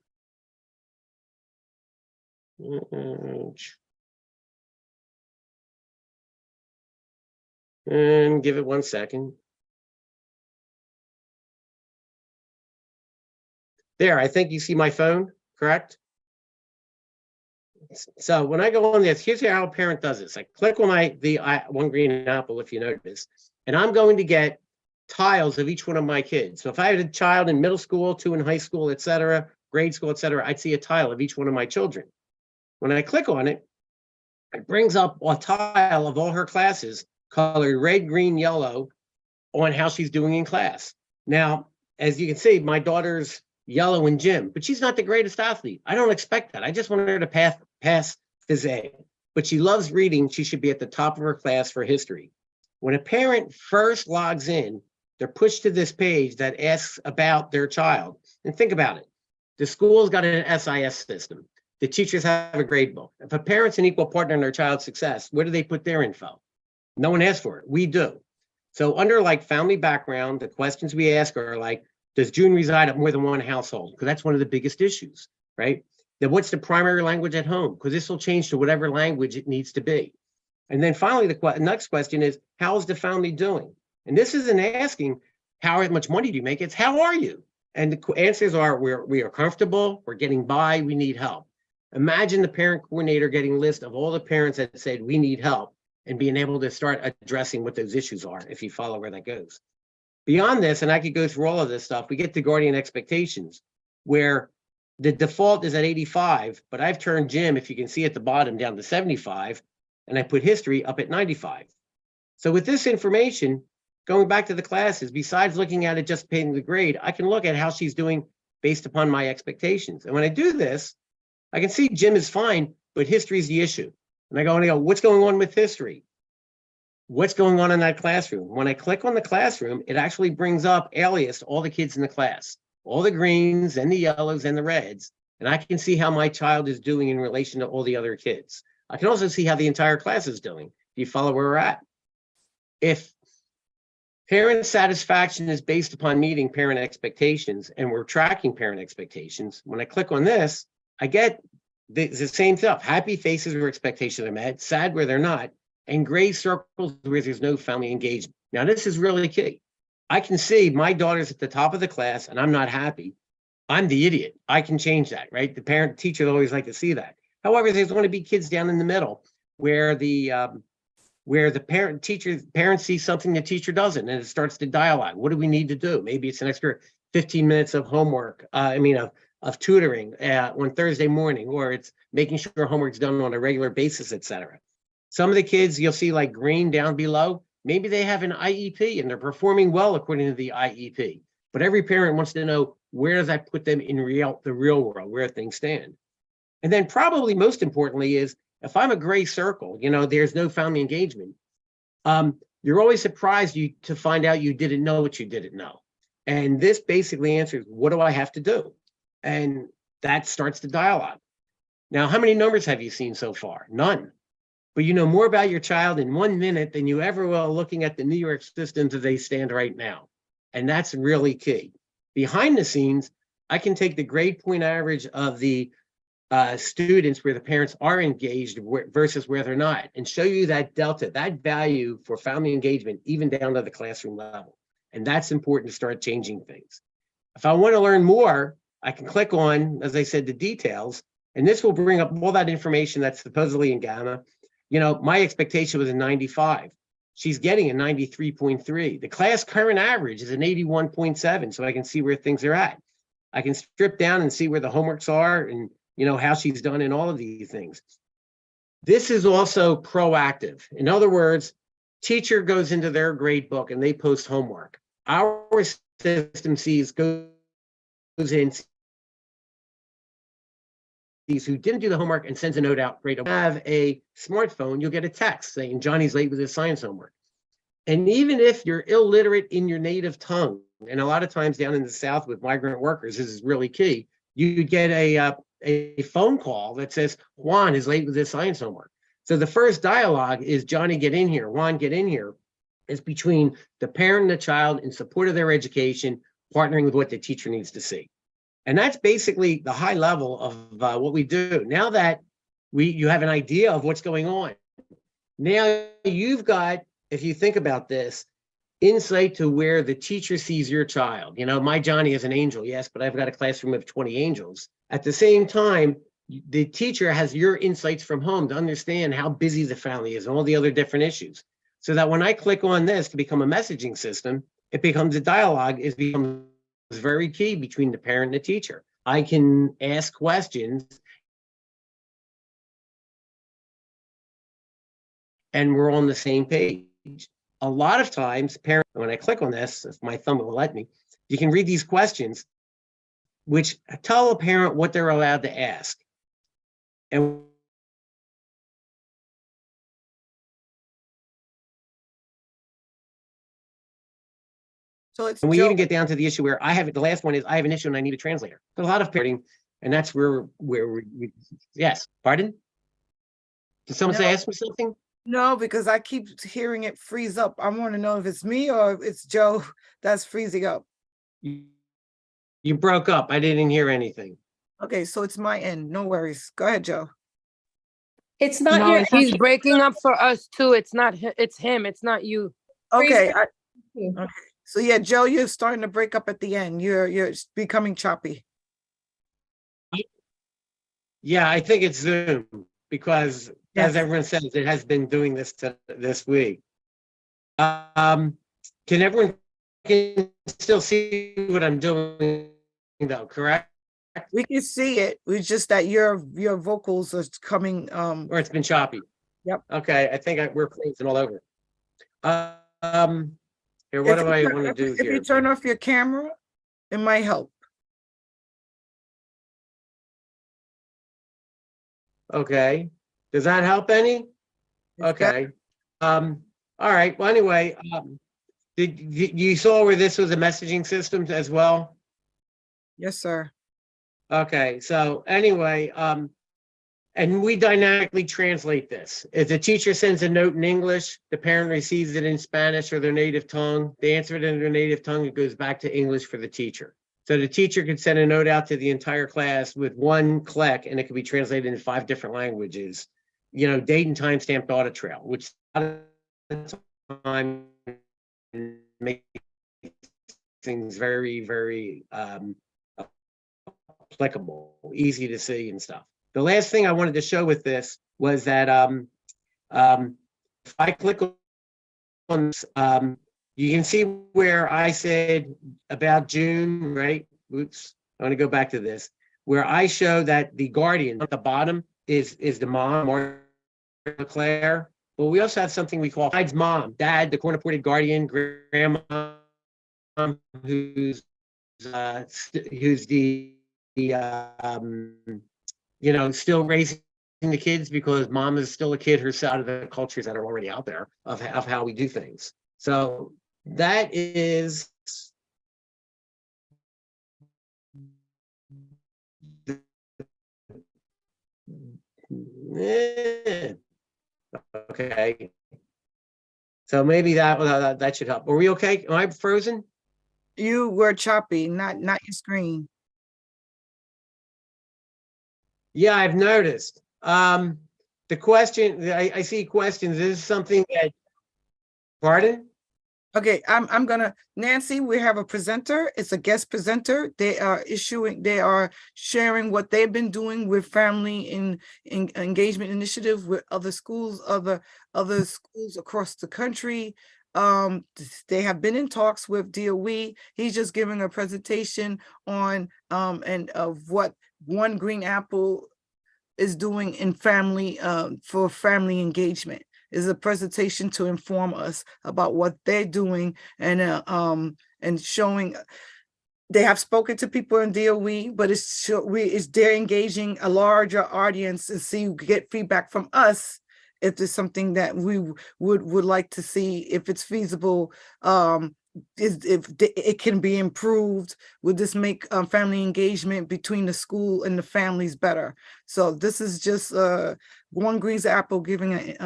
And give it 1 second. There, I think you see my phone, correct? So when I go on this, here's how a parent does this. I click on the one green apple, if you notice, and I'm going to get tiles of each one of my kids. So if I had a child in middle school, 2 in high school, et cetera, grade school, et cetera, I'd see a tile of each one of my children. When I click on it, it brings up a tile of all her classes, colored red, green, yellow, on how she's doing in class. Now, as you can see, my daughter's yellow in gym, but she's not the greatest athlete. I don't expect that. I just want her to pass phys ed, but she loves reading. She should be at the top of her class for history. When a parent first logs in, they're pushed to this page that asks about their child. And think about it. The school's got an SIS system. The teachers have a grade book. If a parent's an equal partner in their child's success, where do they put their info? No one asks for it. We do. So under like family background, the questions we ask are like, does June reside at more than one household? Because that's one of the biggest issues, right? Then what's the primary language at home? Because this will change to whatever language it needs to be. And then finally, the next question is, how is the family doing? And this isn't asking how much money do you make? It's how are you? And the answers are, we are comfortable, we're getting by, we need help. Imagine the parent coordinator getting a list of all the parents that said, we need help, and being able to start addressing what those issues are, if you follow where that goes. Beyond this, and I could go through all of this stuff, we get to guardian expectations, where the default is at 85, but I've turned gym, if you can see at the bottom, down to 75, and I put history up at 95. So with this information, going back to the classes, besides looking at it just paying the grade, I can look at how she's doing based upon my expectations. And when I do this, I can see gym is fine, but history is the issue. And I go, what's going on with history? What's going on in that classroom? When I click on the classroom, it actually brings up alias all the kids in the class, all the greens and the yellows and the reds. And I can see how my child is doing in relation to all the other kids. I can also see how the entire class is doing. Do you follow where we're at? If parent satisfaction is based upon meeting parent expectations and we're tracking parent expectations, when I click on this, I get the same stuff. Happy faces where expectations are met, sad where they're not, and gray circles where there's no family engagement. Now, this is really key. I can see my daughter's at the top of the class and I'm not happy. I'm the idiot. I can change that, right? The parent teachers always like to see that. However, there's going to be kids down in the middle where the parent sees something the teacher doesn't, and it starts the dialogue. What do we need to do? Maybe it's an extra 15 minutes of homework. Of tutoring on Thursday morning, or it's making sure homework's done on a regular basis, etc. Some of the kids you'll see like green down below, maybe they have an IEP and they're performing well according to the IEP. But every parent wants to know, where does that put them in the real world, where things stand? And then probably most importantly is, if I'm a gray circle, there's no family engagement. You're always surprised to find out you didn't know what you didn't know. And this basically answers, what do I have to do? And that starts the dialogue. Now, how many numbers have you seen so far? None. But you know more about your child in 1 minute than you ever will looking at the New York systems as they stand right now. And that's really key. Behind the scenes, I can take the grade point average of the students where the parents are engaged versus where they're not, and show you that delta, that value for family engagement, even down to the classroom level. And that's important to start changing things. If I want to learn more, I can click on, as I said, the details, and this will bring up all that information that's supposedly in Gamma. My expectation was a 95. She's getting a 93.3. The class current average is an 81.7, so I can see where things are at. I can strip down and see where the homeworks are and, how she's done in all of these things. This is also proactive. In other words, teacher goes into their grade book and they post homework. Our system goes in, who didn't do the homework and sends a note out. Great. Have a smartphone, you'll get a text saying Johnny's late with his science homework. And even if you're illiterate in your native tongue, and a lot of times down in the South with migrant workers, this is really key, you get a phone call that says Juan is late with his science homework. So the first dialogue is Johnny, get in here, Juan, get in here. It's between the parent and the child in support of their education, partnering with what the teacher needs to see. And that's basically the high level of what we do. Now that you have an idea of what's going on, now you've got if you think about this, insight to where the teacher sees your child. You know, my Johnny is an angel, yes, but I've got a classroom of 20 angels. At the same time, the teacher has your insights from home to understand how busy the family is and all the other different issues. So that when I click on this to become a messaging system, it becomes a dialogue, it becomes very key between the parent and the teacher. I can ask questions and we're on the same page. A lot of times, parents, when I click on this, if my thumb will let me, you can read these questions, which tell a parent what they're allowed to ask. And So it's we Joe. even get down to the issue where I have, the last one is I have an issue and I need a translator. There's a lot of parenting, and that's where we yes, pardon? Did someone say ask me something? No, because I keep hearing it freeze up. I want to know if it's me or if it's Joe that's freezing up. You broke up. I didn't hear anything. Okay, so it's my end. No worries. Go ahead, Joe. It's not No, your. it's He's breaking up for us too. It's not it's him. It's not you. Okay. Okay. So yeah, Joe, you're starting to break up at the end. You're becoming choppy. Yeah, I think it's Zoom because, as everyone says, it has been doing this this week. Can everyone can still see what I'm doing though, correct? We can see it. It's just that your vocals are coming. Or it's been choppy. Yep. Okay, I think we're freezing all over. Here, what do I want to do If here? you turn off your camera, it might help. Okay. Does that help any? Okay. All right. Well, anyway, did you saw where this was a messaging system as well? Yes, sir. Okay. So anyway, and we dynamically translate this. If the teacher sends a note in English, the parent receives it in Spanish or their native tongue. They answer it in their native tongue. It goes back to English for the teacher. So the teacher could send a note out to the entire class with one click, and it could be translated in 5 different languages. You know, date and time stamped audit trail, which a lot of time makes things very, very applicable, easy to see and stuff. The last thing I wanted to show with this was that if I click on this, you can see where I said about June, right? Oops, I want to go back to this, where I show that the guardian at the bottom is the mom, Martha Claire. But we also have something we call besides mom, dad, the court-appointed guardian, grandma, who's the you know, still raising the kids because mom is still a kid herself out of the cultures that are already out there of how we do things. So that is okay. So maybe that should help. Are we okay? Am I frozen? You were choppy, not your screen. Yeah, I've noticed. The question, I see questions. This is something that, pardon? Okay, I'm gonna, Nancy, we have a presenter. It's a guest presenter. They are sharing what they've been doing with family in engagement initiative with other schools, other schools across the country. They have been in talks with DOE. He's just giving a presentation on and of what One Green Apple is doing in family for family engagement. Is a presentation to inform us about what they're doing and showing. They have spoken to people in DOE, but they're engaging a larger audience and get feedback from us if there's something that we would like to see, if it's feasible, if it can be improved. Would this make family engagement between the school and the families better? So this is just One Green Apple giving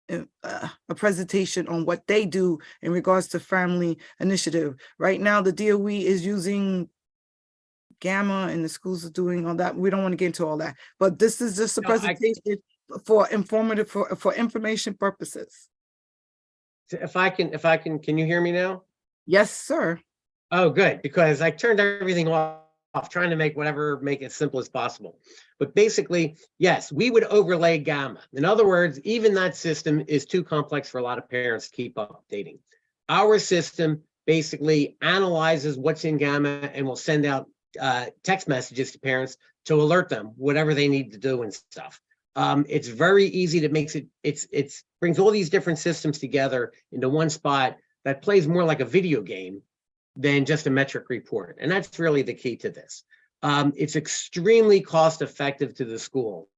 a presentation on what they do in regards to family initiative. Right now, the DOE is using Gamma and the schools are doing all that. We don't want to get into all that, but this is just a presentation for informative, for information purposes. if I can you hear me now? Yes, sir. Oh, good, because I turned everything off, trying to make it as simple as possible. But basically, yes, we would overlay Gamma. In other words, even that system is too complex for a lot of parents to keep updating. Our system basically analyzes what's in Gamma and will send out text messages to parents to alert them, whatever they need to do and stuff. It's very easy to make it brings all these different systems together into one spot that plays more like a video game than just a metric report. And that's really the key to this. It's extremely cost effective to the school.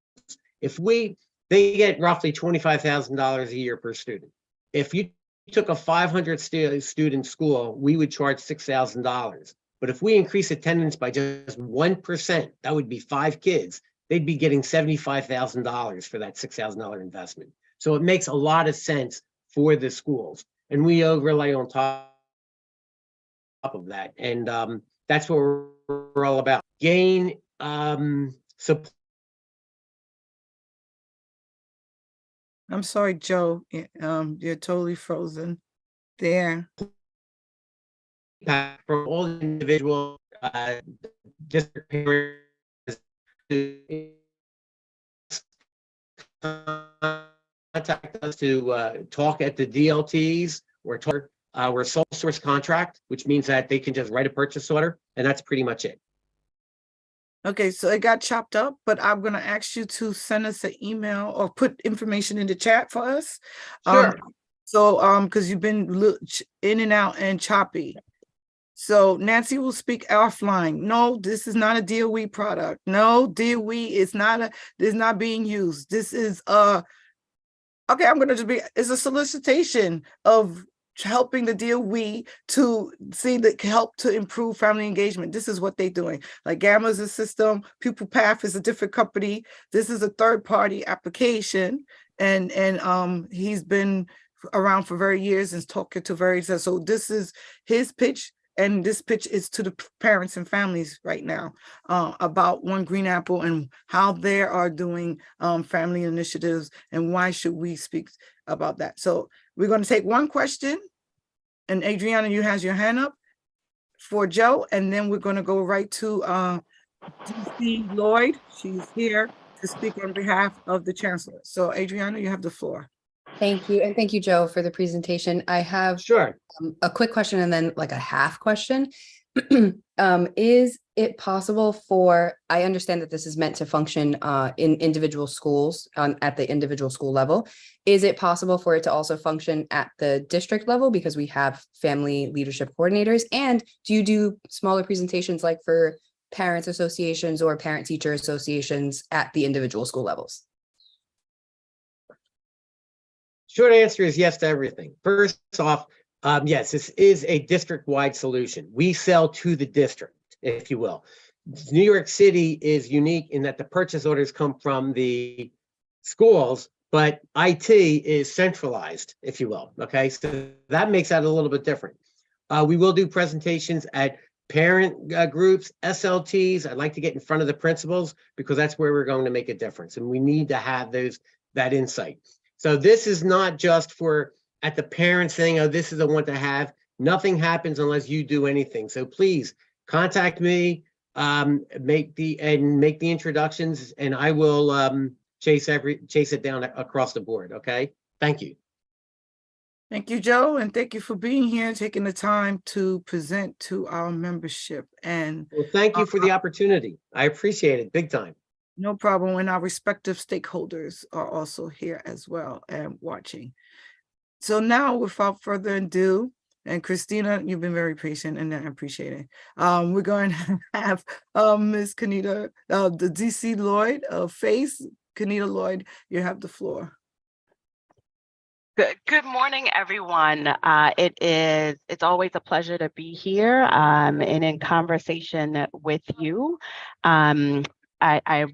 They get roughly $25,000 a year per student. If you took a 500 student school, we would charge $6,000. But if we increase attendance by just 1%, that would be 5 kids, they'd be getting $75,000 for that $6,000 investment. So it makes a lot of sense for the schools. And we overlay on top of that. And that's what we're all about. Gain support. I'm sorry, Joe. You're totally frozen there. From all individual district parents to contact us to talk at the DLTs or talk. We're a sole source contract, which means that they can just write a purchase order, and that's pretty much it. Okay, so it got chopped up, but I'm going to ask you to send us an email or put information in the chat for us. Sure. Because you've been in and out and choppy. So Nancy will speak offline. No, this is not a DOE product. No, DOE is not being used. This is okay, I'm going to it's a solicitation of helping the DOE to see the help to improve family engagement. This is what they're doing. Like Gamma is a system, Pupil Path is a different company. This is a third-party application, and he's been around for very years and talking to various. So this is his pitch, and this pitch is to the parents and families right now about One Green Apple and how they are doing family initiatives and why should we speak about that. So we're going to take one question, and Adriana, you has your hand up for Joe, and then we're going to go right to DC Lloyd. She's here to speak on behalf of the chancellor. So Adriana, you have the floor. Thank you. And thank you, Joe, for the presentation. I have a quick question and then like a half question. Is it possible I understand that this is meant to function in individual schools at the individual school level. Is it possible for it to also function at the district level because we have family leadership coordinators? And do you do smaller presentations like for parents associations or parent teacher associations at the individual school levels? Short answer is yes to everything. First off, yes, this is a district-wide solution. We sell to the district, if you will. New York City is unique in that the purchase orders come from the schools, but IT is centralized, if you will. Okay, so that makes that a little bit different. We will do presentations at parent groups, SLTs. I'd like to get in front of the principals because that's where we're going to make a difference, and we need to have that insight. So this is not just for at the parents thing, oh, this is the one to have. Nothing happens unless you do anything. So please contact me, make the introductions, and I will chase it down across the board. Okay. Thank you. Thank you, Joe, and thank you for being here and taking the time to present to our membership. And well, thank you for the opportunity. I appreciate it big time. No problem. And our respective stakeholders are also here as well and watching. So now, without further ado, and Christina, you've been very patient and I appreciate it. We're going to have Ms. Kenita, the DC Lloyd of FACE. Kenita Lloyd, you have the floor. Good morning, everyone. It's always a pleasure to be here and in conversation with you.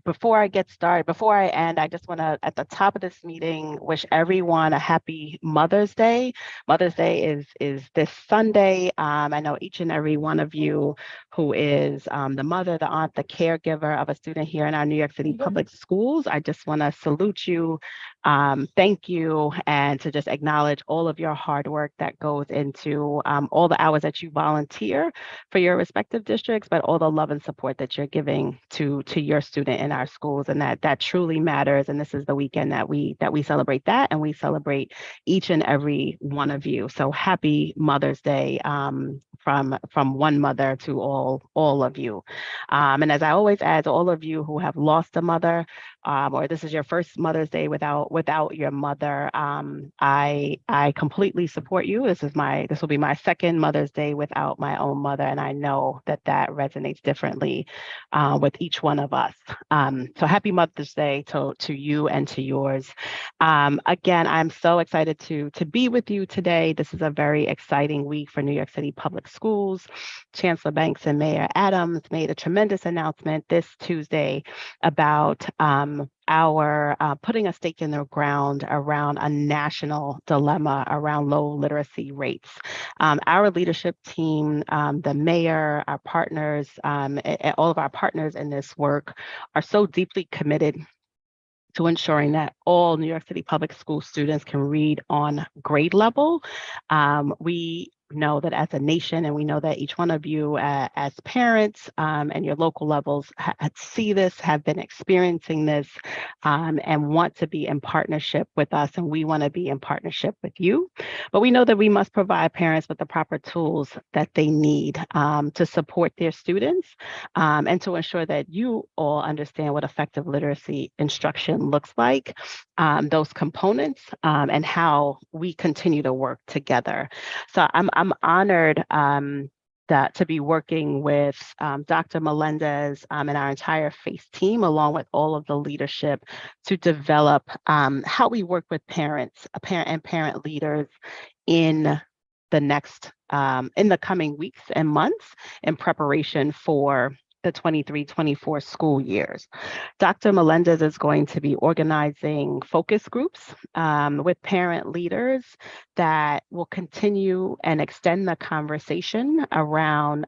Before I get started, before I end, I just want to, at the top of this meeting, wish everyone a happy Mother's Day. Mother's Day is this Sunday. I know each and every one of you who is the mother, the aunt, the caregiver of a student here in our New York City public schools. I just want to salute you, thank you, and to just acknowledge all of your hard work that goes into all the hours that you volunteer for your respective districts, but all the love and support that you're giving to your student in our schools, and that truly matters. And this is the weekend that we celebrate that, and we celebrate each and every one of you. So happy Mother's Day from one mother to all of you. And as I always add, all of you who have lost a mother, or this is your first Mother's Day without your mother, I completely support you. This will be my second Mother's Day without my own mother, and I know that resonates differently with each one of us. So happy Mother's Day to you and to yours. Again, I'm so excited to be with you today. This is a very exciting week for New York City Public Schools. Chancellor Banks and Mayor Adams made a tremendous announcement this Tuesday about our putting a stake in the ground around a national dilemma around low literacy rates. Our leadership team, the mayor, our partners, all of our partners in this work are so deeply committed to ensuring that all New York City public school students can read on grade level. We know that as a nation, and we know that each one of you as parents and your local levels see this, have been experiencing this, and want to be in partnership with us, and we want to be in partnership with you. But we know that we must provide parents with the proper tools that they need to support their students, and to ensure that you all understand what effective literacy instruction looks like, those components, and how we continue to work together. So I'm honored to be working with Dr. Melendez and our entire FACE team, along with all of the leadership, to develop how we work with parents, parent leaders in the coming weeks and months in preparation for the 23-24 school years. Dr. Melendez is going to be organizing focus groups with parent leaders that will continue and extend the conversation around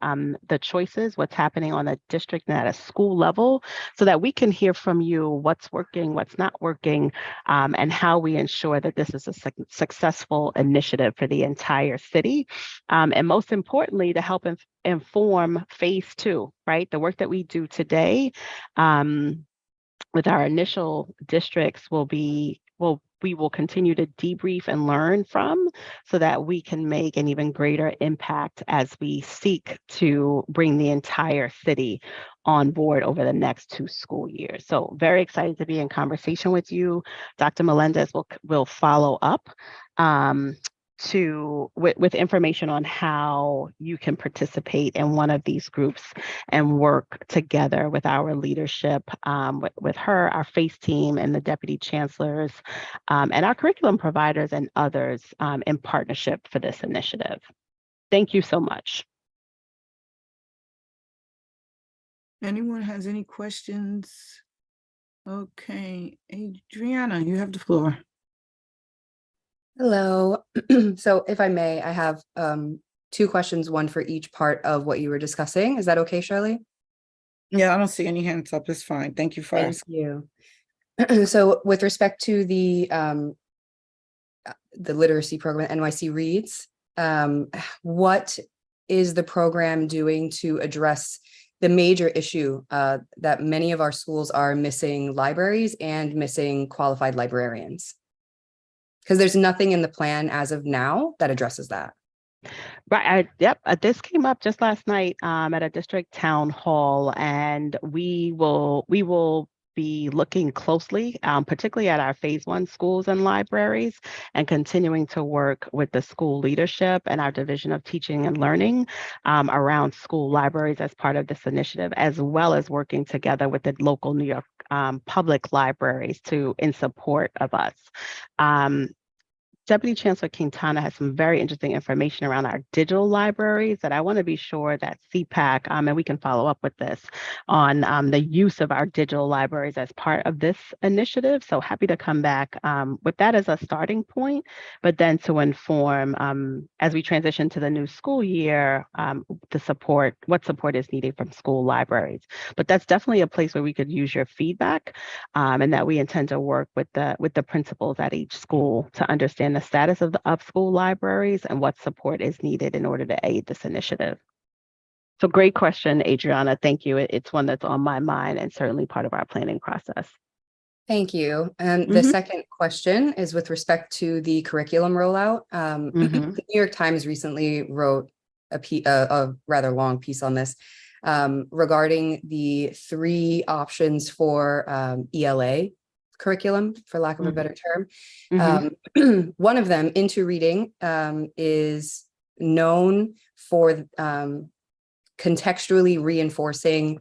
the choices, what's happening on a district and at a school level, so that we can hear from you what's working, what's not working, and how we ensure that this is a successful initiative for the entire city. And most importantly, to help inform phase 2, right? The work that we do today with our initial districts we will continue to debrief and learn from, so that we can make an even greater impact as we seek to bring the entire city on board over the next 2 school years. So very excited to be in conversation with you. Dr. Melendez will follow up with information on how you can participate in one of these groups and work together with our leadership, with her, our FACE team, and the deputy chancellors, and our curriculum providers and others in partnership for this initiative. Thank you so much. Anyone has any questions? Okay, Adriana, you have the floor. Hello. So if I may, I have 2 questions, one for each part of what you were discussing. Is that okay, Shirley? Yeah, I don't see any hands up. It's fine. Thank you for Thank you. So with respect to the literacy program, NYC Reads, what is the program doing to address the major issue that many of our schools are missing libraries and missing qualified librarians? Because there's nothing in the plan as of now that addresses that. Right. This came up just last night at a district town hall, and we will be looking closely, particularly at our phase 1 schools and libraries, and continuing to work with the school leadership and our division of teaching and learning around school libraries as part of this initiative, as well as working together with the local New York public libraries in support of us. Deputy Chancellor Quintana has some very interesting information around our digital libraries that I want to be sure that CPAC, and we can follow up with this on the use of our digital libraries as part of this initiative. So happy to come back with that as a starting point, but then to inform as we transition to the new school year, what support is needed from school libraries. But that's definitely a place where we could use your feedback, and that we intend to work with the principals at each school to understand the status of school libraries and what support is needed in order to aid this initiative. So great question, Adriana. Thank you. It's one that's on my mind and certainly part of our planning process. Thank you. And the second question is with respect to the curriculum rollout. The New York Times recently wrote a rather long piece on this regarding the 3 options for ELA curriculum, for lack of a better term. One of them, Into Reading, is known for contextually reinforcing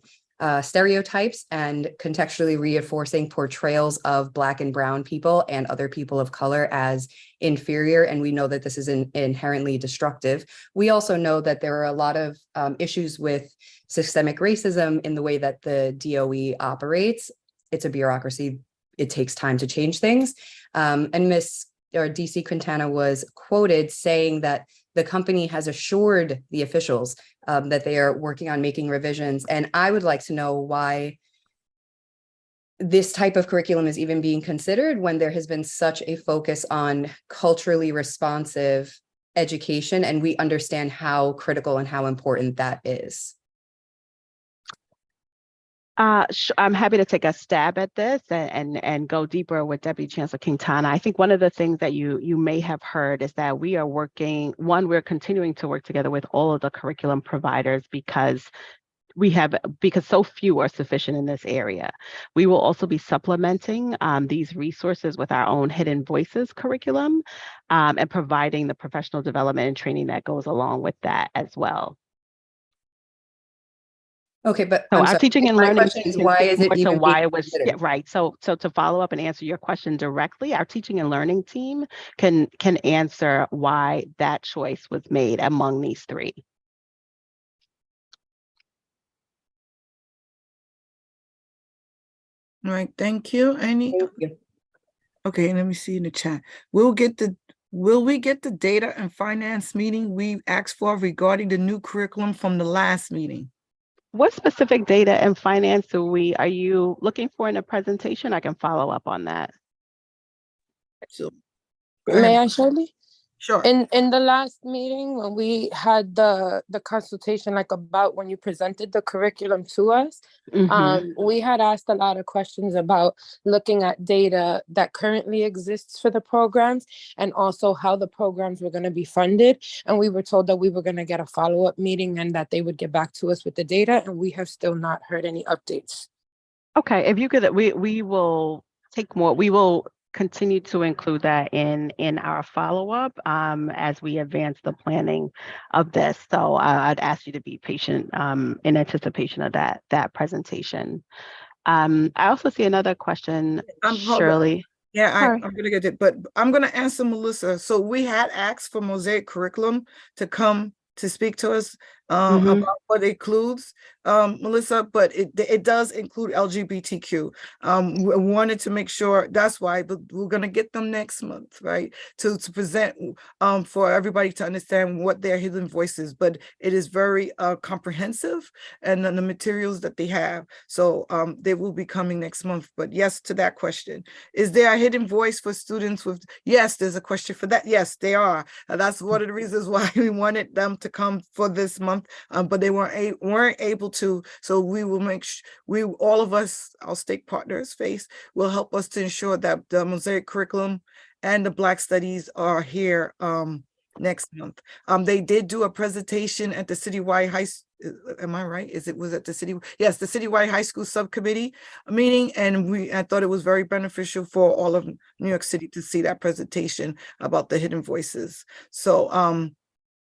stereotypes and contextually reinforcing portrayals of Black and Brown people and other people of color as inferior. And we know that this is inherently destructive. We also know that there are a lot of issues with systemic racism in the way that the DOE operates. It's a bureaucracy. It takes time to change things. And DC Quintana was quoted saying that the company has assured the officials that they are working on making revisions. And I would like to know why this type of curriculum is even being considered when there has been such a focus on culturally responsive education, and we understand how critical and how important that is. I'm happy to take a stab at this and go deeper with Deputy Chancellor Quintana. I think one of the things that you may have heard is that we are we're continuing to work together with all of the curriculum providers because so few are sufficient in this area. We will also be supplementing these resources with our own Hidden Voices curriculum and providing the professional development and training that goes along with that as well. Okay, but so our teaching and learning is why is it even why it was right. So to follow up and answer your question directly, our teaching and learning team can answer why that choice was made among these 3. All right, thank you. Okay, let me see in the chat. Will we get the data and finance meeting we asked for regarding the new curriculum from the last meeting? What specific data and finance are you looking for in a presentation? I can follow up on that. So, May I, Shirley? Sure. In the last meeting, when we had the consultation, like about when you presented the curriculum to us, we had asked a lot of questions about looking at data that currently exists for the programs and also how the programs were going to be funded. And we were told that we were going to get a follow-up meeting and that they would get back to us with the data. And we have still not heard any updates. Okay, if you could, we will take more. We will continue to include that in our follow-up as we advance the planning of this. So I'd ask you to be patient in anticipation of that presentation. I also see another question, Shirley. Yeah, I'm gonna get it, but I'm gonna answer Melissa. So we had asked for Mosaic Curriculum to come to speak to us about what it includes, Melissa, but it does include LGBTQ. We wanted to make sure, that's why, but we're gonna get them next month, right? To present for everybody to understand what their hidden voices, but it is very comprehensive and then the materials that they have. So they will be coming next month, but yes, to that question. Is there a hidden voice for students with, yes, there's a question for that. Yes, they are. That's one of the reasons why we wanted them to come for this month, but they weren't able to. So we will make all of us, our stake partners, FACE, will help us to ensure that the Mosaic Curriculum and the Black Studies are here next month. They did do a presentation at the Citywide High. Am I right? Was it the city? Yes, the Citywide High School Subcommittee meeting, and I thought it was very beneficial for all of New York City to see that presentation about the hidden voices. So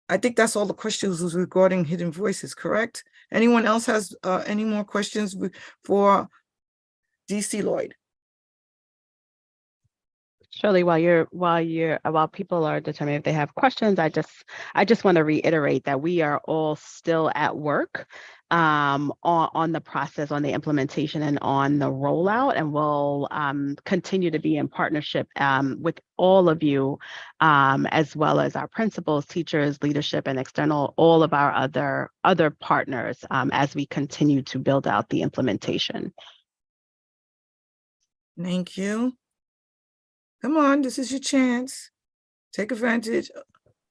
I think that's all the questions was regarding hidden voices, correct? Anyone else has any more questions for DC Lloyd? Shirley, while people are determining if they have questions, I just want to reiterate that we are all still at work on the process, on the implementation, and on the rollout, and we'll continue to be in partnership with all of you, as well as our principals, teachers, leadership, and external, all of our other partners, as we continue to build out the implementation. Thank you. Come on, this is your chance. Take advantage.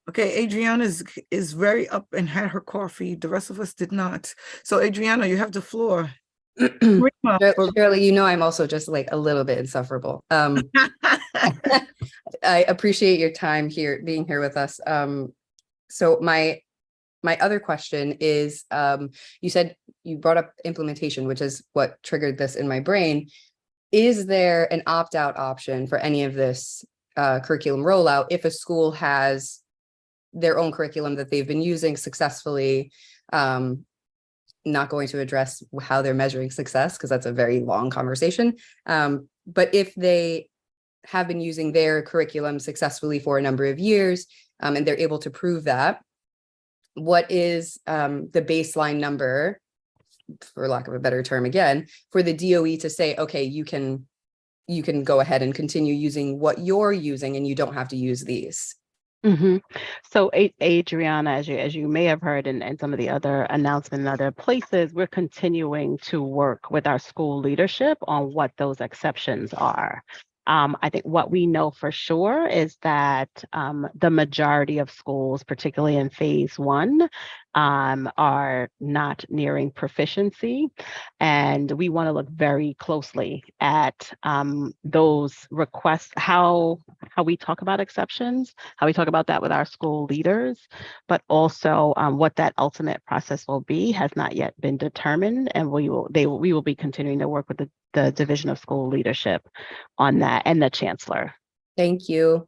Okay, Adriana is very up and had her coffee. The rest of us did not. So Adriana, you have the floor. Shirley, you know I'm also just like a little bit insufferable. I appreciate your time here, being here with us. So my other question is, you said you brought up implementation, which is what triggered this in my brain. Is there an opt-out option for any of this curriculum rollout if a school has their own curriculum that they've been using successfully? Not going to address how they're measuring success, because that's a very long conversation. But if they have been using their curriculum successfully for a number of years, and they're able to prove that, what is the baseline number, for lack of a better term again, for the DOE to say, okay, you can go ahead and continue using what you're using and you don't have to use these? So Adriana, as you may have heard in some of the other announcements in other places, we're continuing to work with our school leadership on what those exceptions are. I think what we know for sure is that the majority of schools, particularly in phase 1, are not nearing proficiency. And we want to look very closely at those requests, how we talk about exceptions, how we talk about that with our school leaders, but also what that ultimate process will be has not yet been determined. And we will be continuing to work with the Division of School Leadership on that, and the Chancellor. Thank you.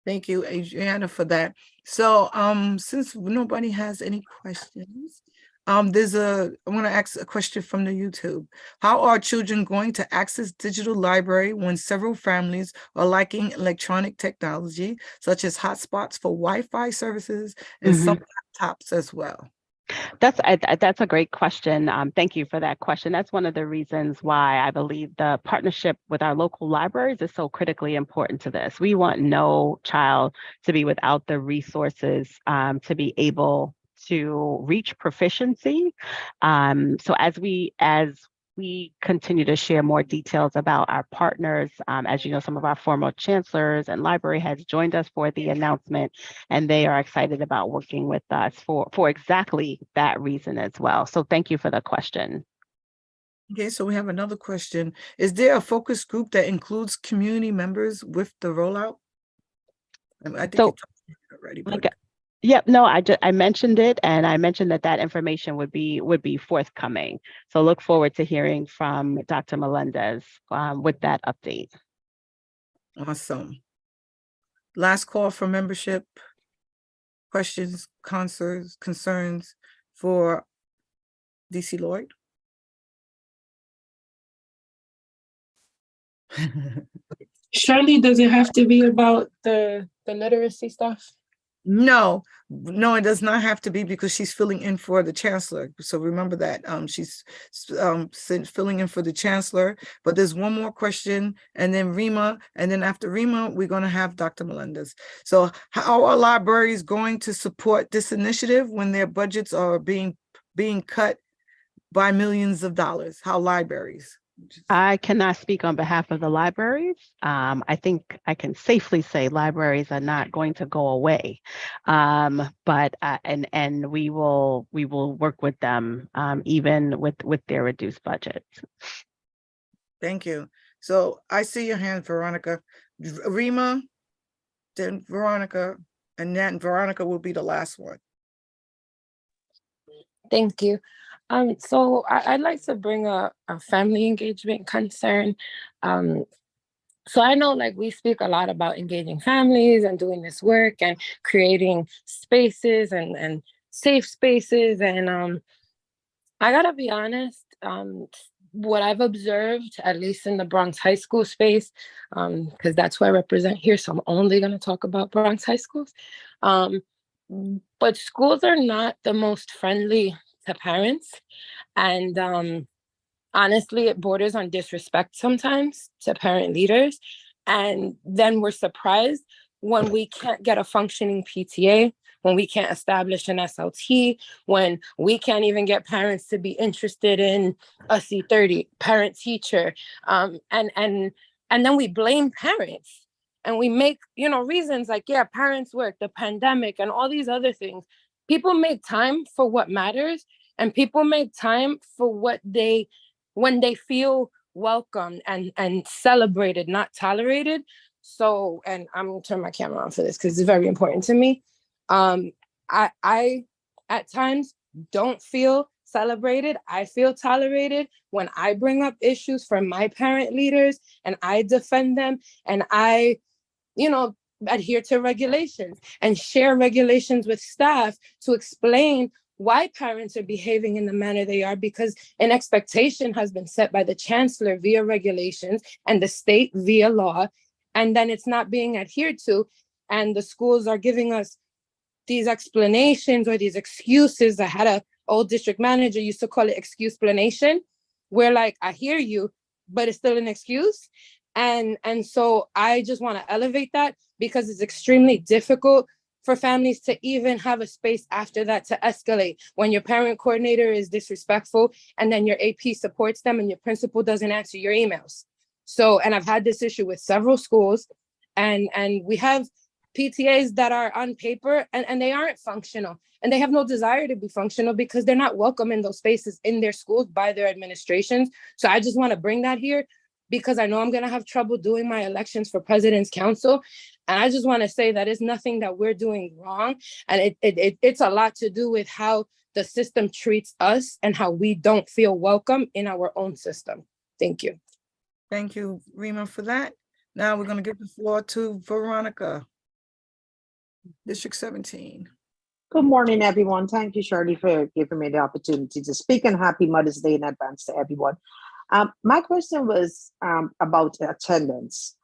Thank you, Adriana, for that. So since nobody has any questions, I want to ask a question from the YouTube. How are children going to access digital library when several families are lacking electronic technology, such as hotspots for Wi-Fi services and some laptops as well? That's a great question. Thank you for that question. That's one of the reasons why I believe the partnership with our local libraries is so critically important to this. We want no child to be without the resources to be able to reach proficiency. So as we continue to share more details about our partners, as you know, some of our former chancellors and library heads joined us for the announcement, and they are excited about working with us for exactly that reason as well. So thank you for the question. Okay, so we have another question. Is there a focus group that includes community members with the rollout? I think you talked about it already, but... Yep, no, I mentioned it, and I mentioned that information would be forthcoming. So look forward to hearing from Dr. Melendez with that update. Awesome. Last call for membership. Questions, concerns for DC Lloyd? Shirley, does it have to be about the literacy stuff? No, it does not have to be, because she's filling in for the chancellor. So remember that she's filling in for the chancellor. But there's one more question, and then Rima, and then after Rima, we're going to have Dr. Melendez. So how are libraries going to support this initiative when their budgets are being cut by millions of dollars? How libraries? I cannot speak on behalf of the libraries. I think I can safely say libraries are not going to go away, but and we will work with them even with their reduced budgets. Thank you. So I see your hand, Veronica. Rima, then Veronica, and then Veronica will be the last one. Thank you. So I'd like to bring a family engagement concern. So I know, like, we speak a lot about engaging families and doing this work and creating spaces and safe spaces. And I gotta be honest, what I've observed, at least in the Bronx high school space, because that's who I represent here, so I'm only going to talk about Bronx high schools. But schools are not the most friendly to parents. And honestly, it borders on disrespect sometimes to parent leaders. And then we're surprised when we can't get a functioning PTA, when we can't establish an SLT, when we can't even get parents to be interested in a C30 parent teacher. And then we blame parents and we make, reasons like, yeah, parents work, the pandemic, and all these other things. People make time for what matters, and people make time for when they feel welcomed and celebrated, not tolerated. So, and I'm gonna turn my camera on for this because it's very important to me. I at times don't feel celebrated. I feel tolerated when I bring up issues from my parent leaders and I defend them, and I, adhere to regulations and share regulations with staff to explain why parents are behaving in the manner they are, because an expectation has been set by the chancellor via regulations and the state via law, and then it's not being adhered to, and the schools are giving us these explanations or these excuses. I had a old district manager used to call it excuse explanation, where like, I hear you, but it's still an excuse. And so I just want to elevate that, because it's extremely difficult for families to even have a space after that to escalate when your parent coordinator is disrespectful, and then your AP supports them and your principal doesn't answer your emails. So, and I've had this issue with several schools, and we have PTAs that are on paper and they aren't functional, and they have no desire to be functional because they're not welcome in those spaces in their schools by their administrations. So I just want to bring that here, because I know I'm going to have trouble doing my elections for President's Council. And I just want to say that it's nothing that we're doing wrong. And it's a lot to do with how the system treats us and how we don't feel welcome in our own system. Thank you. Thank you, Rima, for that. Now we're going to give the floor to Veronica, District 17. Good morning, everyone. Thank you, Shirley, for giving me the opportunity to speak, and happy Mother's Day in advance to everyone. My question was about attendance.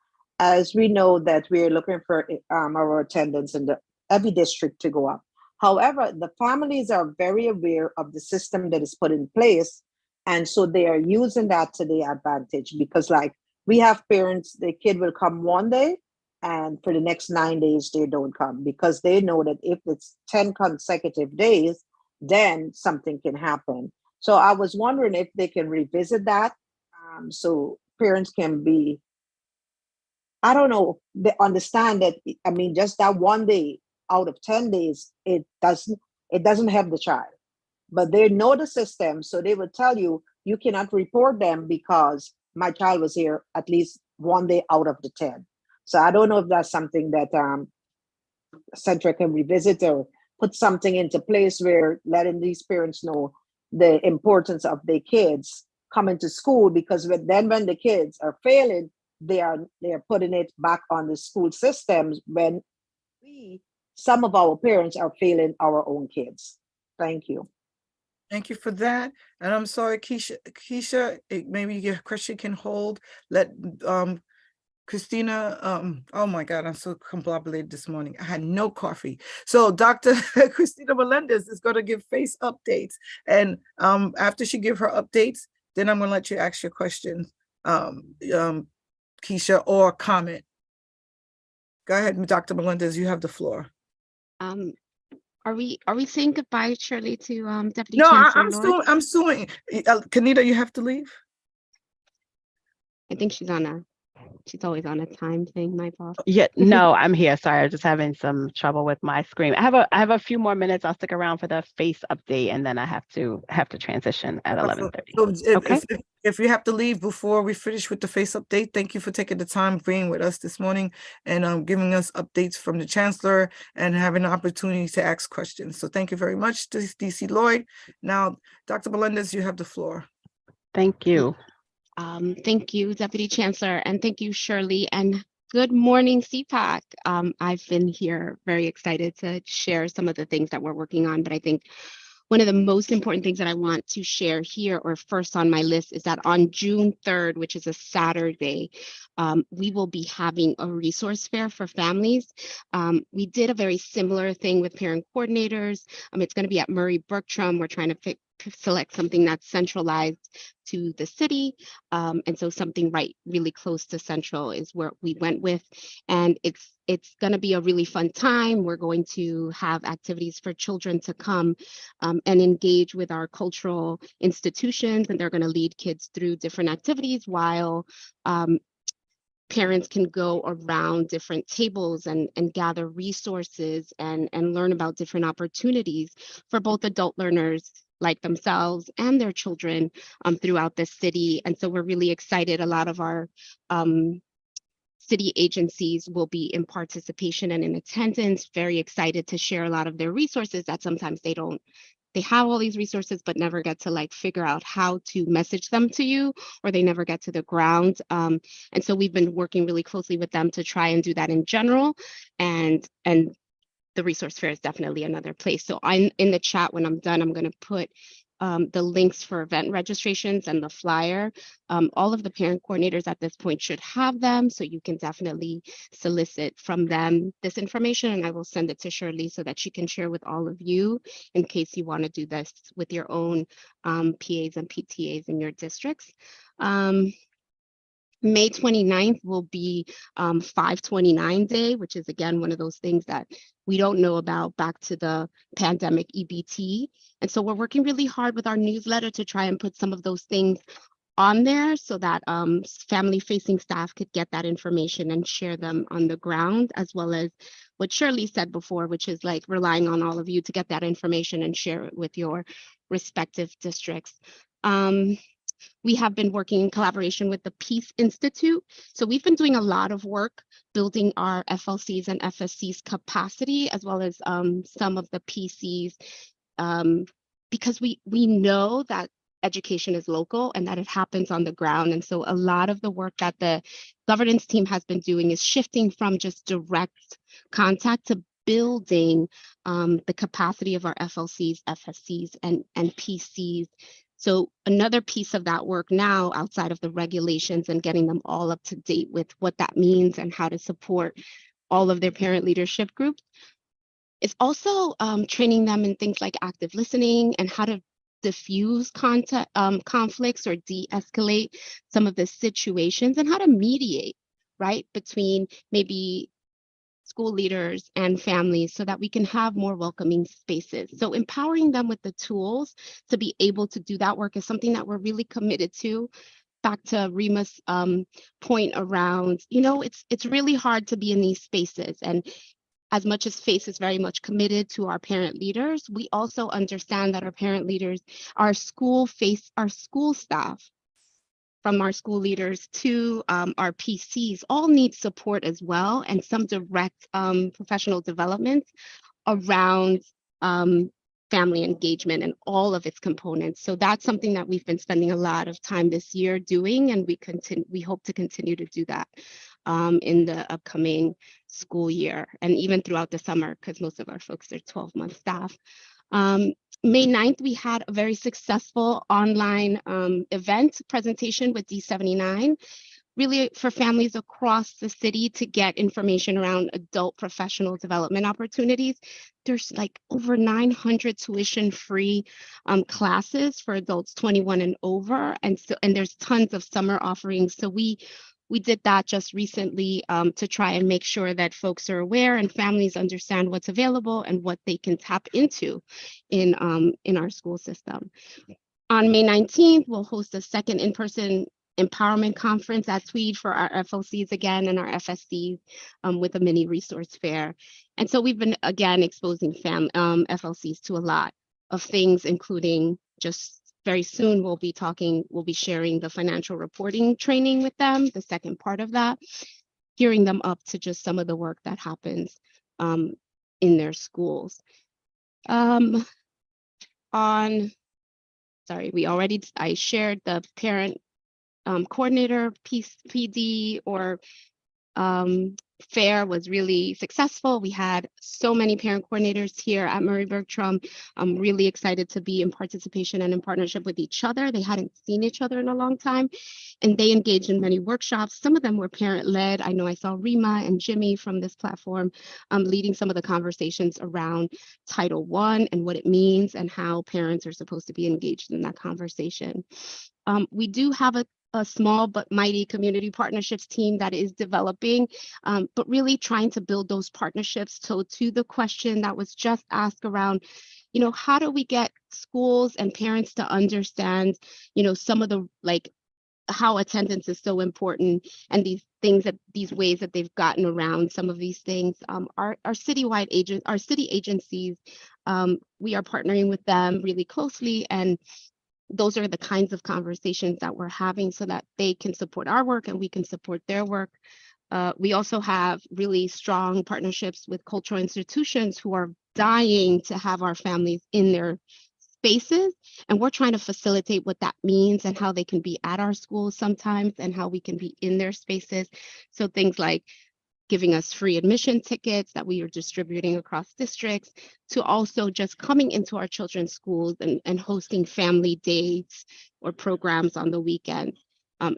As we know that we're looking for our attendance in every district to go up. However, the families are very aware of the system that is put in place. And so they are using that to their advantage, because like we have parents, the kid will come one day and for the next 9 days, they don't come, because they know that if it's 10 consecutive days, then something can happen. So I was wondering if they can revisit that, so parents can be, I don't know, they understand that, I mean, just that one day out of 10 days, it doesn't help the child. But they know the system, so they will tell you, you cannot report them because my child was here at least one day out of the 10. So I don't know if that's something that Centra can revisit or put something into place where letting these parents know the importance of their kids coming to school, because when the kids are failing, they are putting it back on the school systems when some of our parents are failing our own kids. Thank you. Thank you for that. And I'm sorry, Keisha, maybe your question can hold. Let Christina, oh my God, I'm so combobulated this morning. I had no coffee. So Dr. Christina Melendez is going to give face updates. And after she gives her updates, then I'm going to let you ask your questions, Keisha, or comment. Go ahead, Dr. Melendez, you have the floor. Are we saying goodbye, Shirley, to Deputy No, Chancellor Lloyd? I'm suing. Kanita, you have to leave? I think she's always on a time thing, my boss. Yeah, no, I'm here. Sorry, I'm just having some trouble with my screen. I have a few more minutes. I'll stick around for the face update, and then I have to transition at 11:30. So Okay. if you have to leave before we finish with the face update, thank you for taking the time being with us this morning and giving us updates from the Chancellor and having an opportunity to ask questions. So thank you very much, DC Lloyd. Now, Dr. Melendez, you have the floor. Thank you. Thank you, Deputy Chancellor, and thank you, Shirley, and good morning, CPAC. I've been here very excited to share some of the things that we're working on, but I think one of the most important things that I want to share here, or first on my list, is that on June 3rd, which is a Saturday, we will be having a resource fair for families. We did a very similar thing with parent coordinators. It's going to be at Murray Bertram. We're trying to select something that's centralized to the city. And so something really close to Central is where we went with. And it's going to be a really fun time. We're going to have activities for children to come and engage with our cultural institutions, and they're going to lead kids through different activities while parents can go around different tables and gather resources and learn about different opportunities for both adult learners like themselves and their children throughout the city. And so we're really excited. A lot of our city agencies will be in participation and in attendance, very excited to share a lot of their resources that sometimes they have all these resources, but never get to figure out how to message them to you, or they never get to the ground. And so we've been working really closely with them to try and do that in general. And the resource fair is definitely another place. So I'm in the chat when I'm done, I'm going to put the links for event registrations and the flyer. All of the parent coordinators at this point should have them, so you can definitely solicit from them this information, and I will send it to Shirley so that she can share with all of you in case you want to do this with your own PAs and PTAs in your districts. May 29th will be 529 Day, which is again one of those things that we don't know about back to the pandemic EBT. And so we're working really hard with our newsletter to try and put some of those things on there so that family-facing staff could get that information and share them on the ground, as well as what Shirley said before, which is relying on all of you to get that information and share it with your respective districts. We have been working in collaboration with the Peace Institute. So we've been doing a lot of work building our FLCs and FSCs capacity, as well as some of the PCs, because we know that education is local and that it happens on the ground. And so a lot of the work that the governance team has been doing is shifting from just direct contact to building the capacity of our FLCs, FSCs, and PCs. So another piece of that work now, outside of the regulations and getting them all up to date with what that means and how to support all of their parent leadership groups, is also training them in things like active listening and how to diffuse conflicts or de-escalate some of the situations, and how to mediate, right, between maybe school leaders and families so that we can have more welcoming spaces. So empowering them with the tools to be able to do that work is something that we're really committed to. Back to Rima's point around, it's really hard to be in these spaces. And as much as FACE is very much committed to our parent leaders, we also understand that our parent leaders, our school staff, from our school leaders to our PCs, all need support as well, and some direct professional development around family engagement and all of its components. So that's something that we've been spending a lot of time this year doing, and we hope to continue to do that in the upcoming school year and even throughout the summer, because most of our folks are 12-month staff. May 9th, we had a very successful online event presentation with D79, really for families across the city to get information around adult professional development opportunities. There's over 900 tuition-free classes for adults 21 and over, and there's tons of summer offerings. So we did that just recently to try and make sure that folks are aware and families understand what's available and what they can tap into in our school system. On May 19th, we'll host a second in-person empowerment conference at Tweed for our FLCs again and our FSCs with a mini resource fair. And so we've been, again, exposing FLCs to a lot of things, including just very soon we'll be sharing the financial reporting training with them, the second part of that, gearing them up to just some of the work that happens in their schools. I shared the parent coordinator PD or fair was really successful. We had so many parent coordinators here at Murray Bergstrom. I'm really excited to be in participation and in partnership with each other. They hadn't seen each other in a long time, and they engaged in many workshops. Some of them were parent-led. I know I saw Rima and Jimmy from this platform leading some of the conversations around Title I and what it means and how parents are supposed to be engaged in that conversation. We do have a small but mighty community partnerships team that is developing, but really trying to build those partnerships. So to the question that was just asked around, how do we get schools and parents to understand, some of the how attendance is so important and these ways that they've gotten around some of these things. Our citywide agents, our city agencies, we are partnering with them really closely, and those are the kinds of conversations that we're having so that they can support our work and we can support their work. We also have really strong partnerships with cultural institutions who are dying to have our families in their spaces. And we're trying to facilitate what that means and how they can be at our schools sometimes and how we can be in their spaces. So things like giving us free admission tickets that we are distributing across districts, to also just coming into our children's schools and hosting family days or programs on the weekend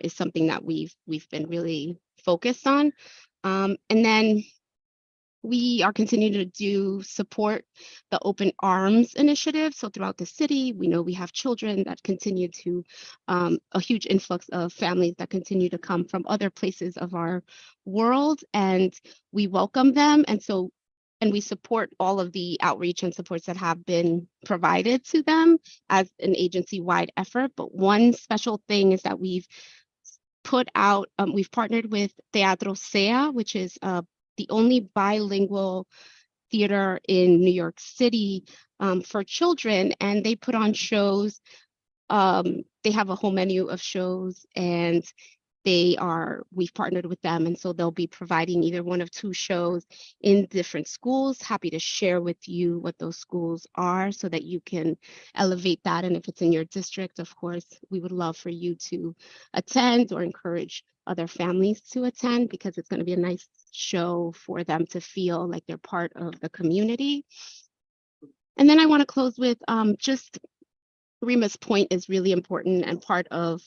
is something that we've been really focused on. And then we are continuing to support the Open Arms initiative. So throughout the city, we know we have children that continue to, a huge influx of families that continue to come from other places of our world, and we welcome them. And we support all of the outreach and supports that have been provided to them as an agency-wide effort. But one special thing is that we've partnered with Teatro Sea, which is the only bilingual theater in New York City for children, and they put on shows. They have a whole menu of shows, and we've partnered with them, and so they'll be providing either one of two shows in different schools. Happy to share with you what those schools are so that you can elevate that. And if it's in your district, of course, we would love for you to attend or encourage other families to attend, because it's going to be a nice show for them to feel like they're part of the community. And then I want to close with just Rima's point is really important, and part of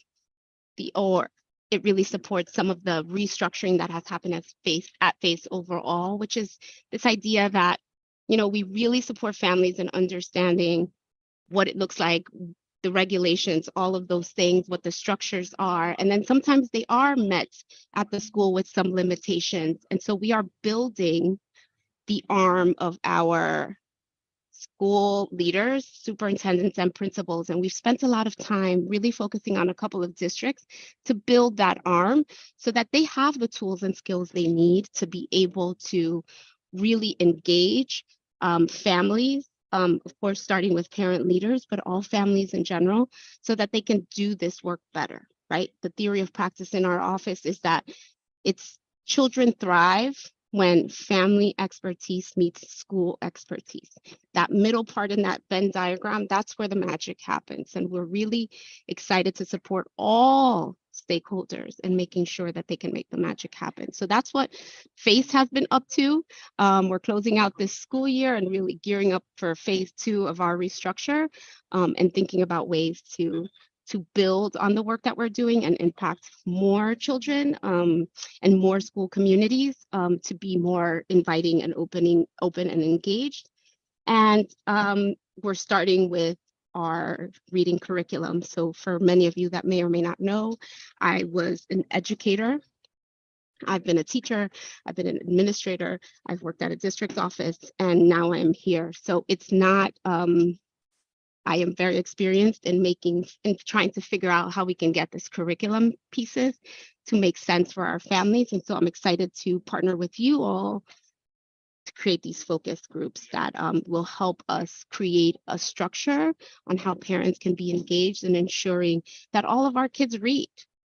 it really supports some of the restructuring that has happened at FACE overall, which is this idea that, we really support families in understanding what it looks like, the regulations, all of those things, what the structures are. And then sometimes they are met at the school with some limitations. And so we are building the arm of our school leaders, superintendents, and principals. And we've spent a lot of time really focusing on a couple of districts to build that arm so that they have the tools and skills they need to be able to really engage families, of course, starting with parent leaders, but all families in general, so that they can do this work better, right? The theory of practice in our office is that children thrive when family expertise meets school expertise. That middle part in that Venn diagram, that's where the magic happens. And we're really excited to support all stakeholders in making sure that they can make the magic happen. So that's what FACE has been up to. We're closing out this school year and really gearing up for phase 2 of our restructure, and thinking about ways to build on the work that we're doing and impact more children and more school communities to be more inviting and open and engaged. And we're starting with our reading curriculum. So for many of you that may or may not know, I was an educator. I've been a teacher, I've been an administrator, I've worked at a district office, and now I'm here. So it's not, I am very experienced in trying to figure out how we can get this curriculum pieces to make sense for our families. And so I'm excited to partner with you all to create these focus groups that will help us create a structure on how parents can be engaged in ensuring that all of our kids read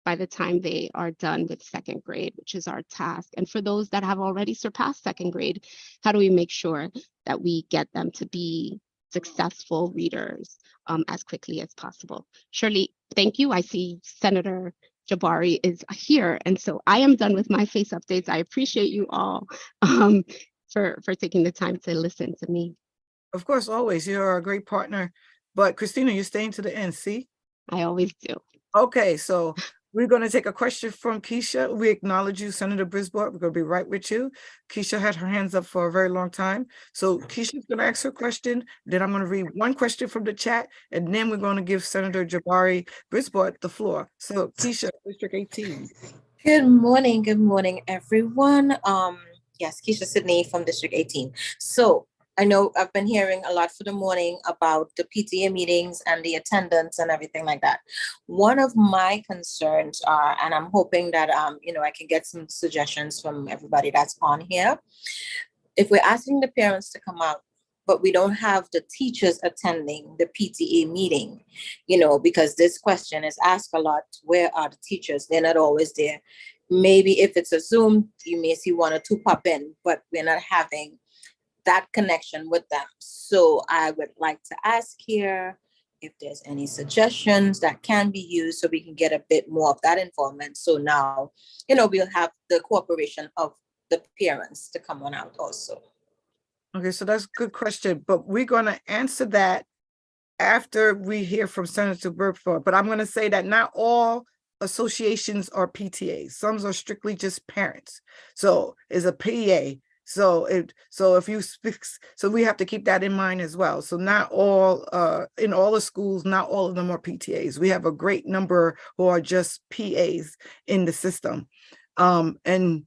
by the time they are done with second grade, which is our task. And for those that have already surpassed second grade, how do we make sure that we get them to be successful readers as quickly as possible? Shirley, thank you. I see Senator Jabari is here. And so I am done with my face updates. I appreciate you all for taking the time to listen to me. Of course, always. You're a great partner. But Christina, you're staying to the end, see? I always do. Okay, so we're going to take a question from Keisha. We acknowledge you, Senator Brisbart. We're going to be right with you. Keisha had her hands up for a very long time. So Keisha's going to ask her question. Then I'm going to read one question from the chat, and then we're going to give Senator Jabari Brisbart the floor. So Keisha, District 18. Good morning, everyone. Yes, Keisha Sidney from District 18. So I know I've been hearing a lot for the morning about the PTA meetings and the attendance and everything like that. One of my concerns are, and I'm hoping that I can get some suggestions from everybody that's on here. If we're asking the parents to come out, but we don't have the teachers attending the PTA meeting, because this question is asked a lot, where are the teachers? They're not always there. Maybe if it's a Zoom, you may see one or two pop in, but we're not having that connection with them. So I would like to ask here if there's any suggestions that can be used so we can get a bit more of that involvement. So now, we'll have the cooperation of the parents to come on out also. Okay, so that's a good question, but we're going to answer that after we hear from Senator Brisbart. But I'm going to say that not all associations are PTAs. Some are strictly just parents. So it's a PA. So if you speak, so we have to keep that in mind as well. So not all in all the schools, not all of them are PTAs. We have a great number who are just PAs in the system. And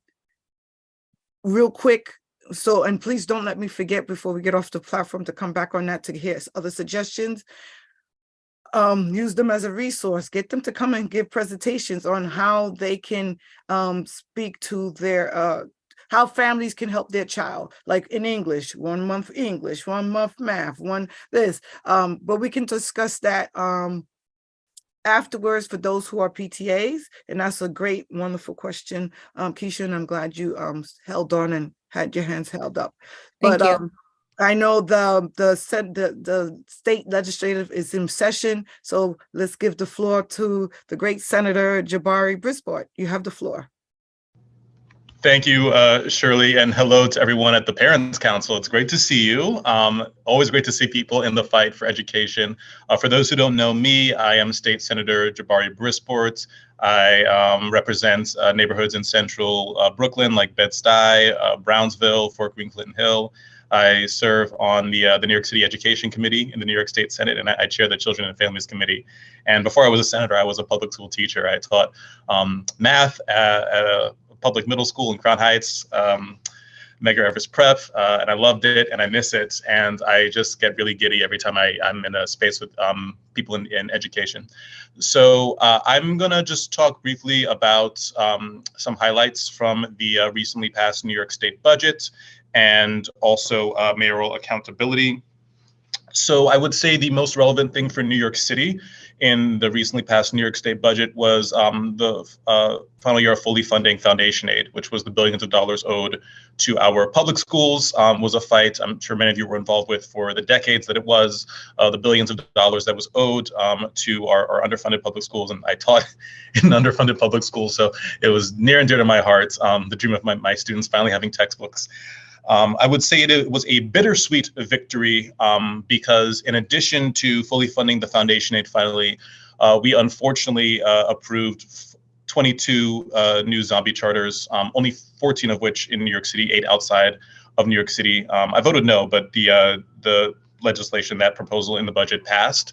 real quick, so, and please don't let me forget before we get off the platform to come back on that to hear other suggestions. Use them as a resource, get them to come and give presentations on how they can speak to their how families can help their child, like in English, 1 month English, 1 month math, but we can discuss that afterwards for those who are PTAs. And that's a great, wonderful question, Keisha, and I'm glad you held on and had your hands held up. Thank But you. I know the state legislative is in session, so let's give the floor to the great Senator Jabari Brisbart. You have the floor. Thank you, Shirley, and hello to everyone at the Parents Council. It's great to see you. Always great to see people in the fight for education. For those who don't know me, I am State Senator Jabari Brisbart. I represent neighborhoods in central Brooklyn like Bed-Stuy, Brownsville, Fort Greene, Clinton Hill. I serve on the New York City Education Committee in the New York State Senate, and I chair the Children and Families Committee. And before I was a senator, I was a public school teacher. I taught math at a public middle school in Crown Heights, Medgar Evers Prep, and I loved it and I miss it. And I just get really giddy every time I'm in a space with people in education. So I'm gonna just talk briefly about some highlights from the recently passed New York State budget and also mayoral accountability. So I would say the most relevant thing for New York City in the recently passed New York State budget was the final year of fully funding foundation aid, which was the billions of dollars owed to our public schools. Was a fight I'm sure many of you were involved with for the decades that it was, the billions of dollars that was owed to our underfunded public schools. And I taught in underfunded public schools, so it was near and dear to my heart, the dream of my students finally having textbooks. I would say it was a bittersweet victory because in addition to fully funding the foundation aid finally, we unfortunately approved 22 new zombie charters, only 14 of which in New York City, 8 outside of New York City. I voted no, but the legislation, that proposal in the budget passed.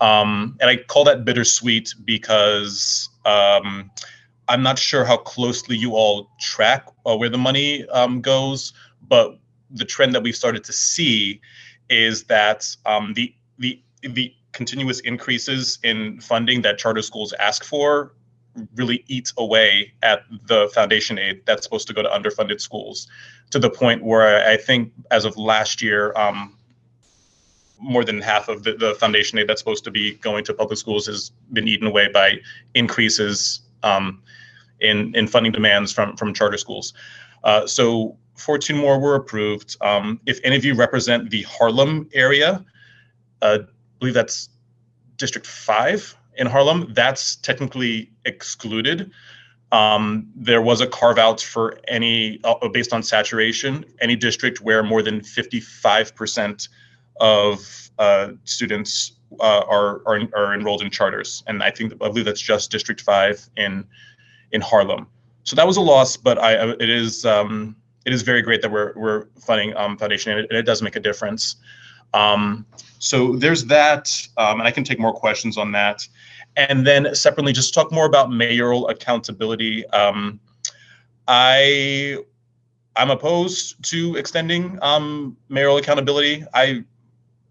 And I call that bittersweet because I'm not sure how closely you all track where the money goes, but the trend that we've started to see is that the continuous increases in funding that charter schools ask for really eats away at the foundation aid that's supposed to go to underfunded schools, to the point where I think as of last year, more than half of the foundation aid that's supposed to be going to public schools has been eaten away by increases in funding demands from charter schools. So 14 more were approved. If any of you represent the Harlem area, I believe that's District 5 in Harlem, that's technically excluded. There was a carve out for any, based on saturation, any district where more than 55% of students are enrolled in charters. And I believe that's just District 5 in Harlem. So that was a loss, but it is very great that we're funding foundation, and it does make a difference. So there's that, and I can take more questions on that. And then separately, just talk more about mayoral accountability. I'm opposed to extending mayoral accountability.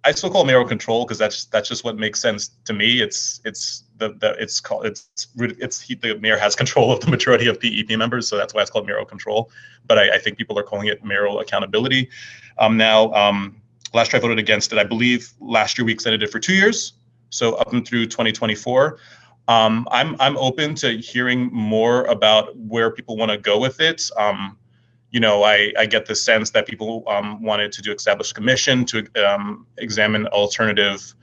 I still call it mayoral control because that's just what makes sense to me. The mayor has control of the majority of PEP members, so that's why it's called mayoral control. But I think people are calling it mayoral accountability now. Last year I voted against it. I believe last year we extended it for 2 years, so up and through 2024. I'm open to hearing more about where people want to go with it. I get the sense that people wanted to establish a commission to examine alternative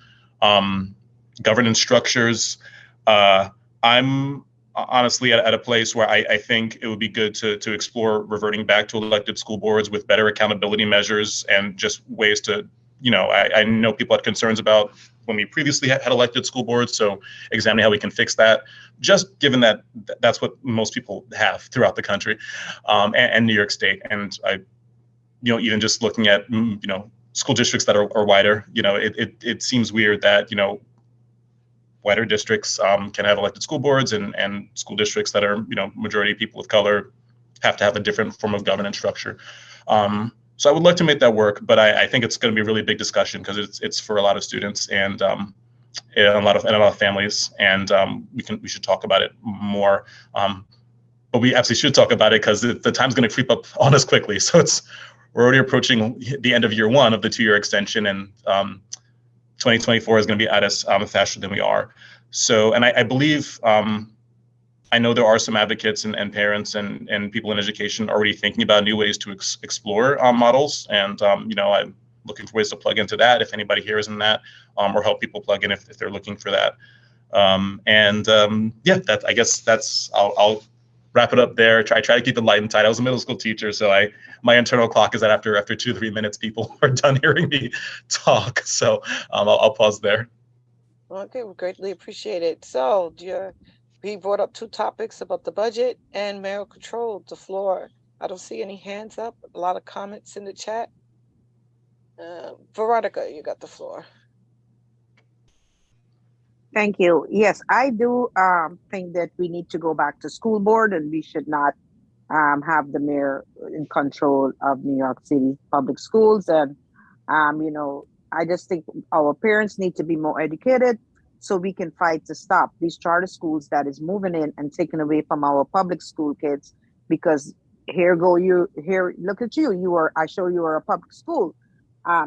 governance structures. I'm honestly at a place where I think it would be good to explore reverting back to elected school boards with better accountability measures and just ways to, I know people had concerns about when we previously had elected school boards, so examining how we can fix that, just given that that's what most people have throughout the country and New York State. And even just looking at, school districts that are wider, it seems weird that, wider districts can have elected school boards and school districts that are, majority people of color have to have a different form of governance structure. So I would like to make that work, but I think it's going to be a really big discussion because it's for a lot of students and a lot of families, and we should talk about it more. But we absolutely should talk about it because the time's going to creep up on us quickly. So we're already approaching the end of year one of the 2-year extension, and 2024 is going to be at us faster than we are. So, and I believe, I know there are some advocates and parents and people in education already thinking about new ways to explore models. And, I'm looking for ways to plug into that if anybody here is in that, or help people plug in if they're looking for that. Yeah, I guess I'll wrap it up there. Try to keep it light and tight. I was a middle school teacher, so my internal clock is that after 2 or 3 minutes, people are done hearing me talk. So I'll pause there. Okay, we greatly appreciate it. So we brought up 2 topics about the budget and mayoral control. The floor, I don't see any hands up. A lot of comments in the chat. Veronica, you got the floor. Thank you. Yes, I do think that we need to go back to school board, and we should not have the mayor in control of New York City public schools. And, I just think our parents need to be more educated so we can fight to stop these charter schools that is moving in and taking away from our public school kids. Because look at you. I show you are a public school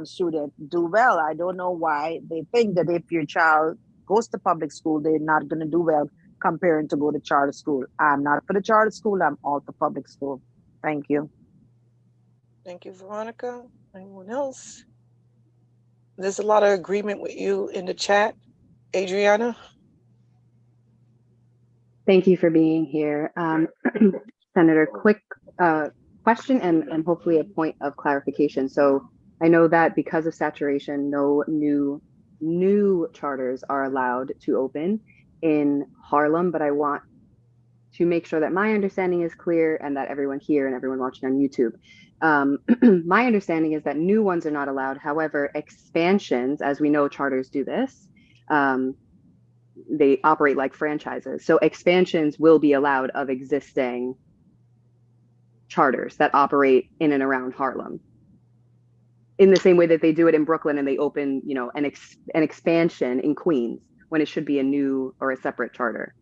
student, do well. I don't know why they think that if your child goes to public school, they're not going to do well comparing to go to charter school. I'm not for the charter school. I'm all for public school. Thank you. Thank you, Veronica. Anyone else? There's a lot of agreement with you in the chat. Adriana? Thank you for being here. Senator, quick question and hopefully a point of clarification. So I know that because of saturation, no new charters are allowed to open in Harlem, but I want to make sure that my understanding is clear and that everyone here and everyone watching on YouTube. My understanding is that new ones are not allowed. However, expansions, as we know, charters do this. They operate like franchises. So expansions will be allowed of existing charters that operate in and around Harlem, in the same way that they do it in Brooklyn and they open, an expansion in Queens when it should be a new or a separate charter.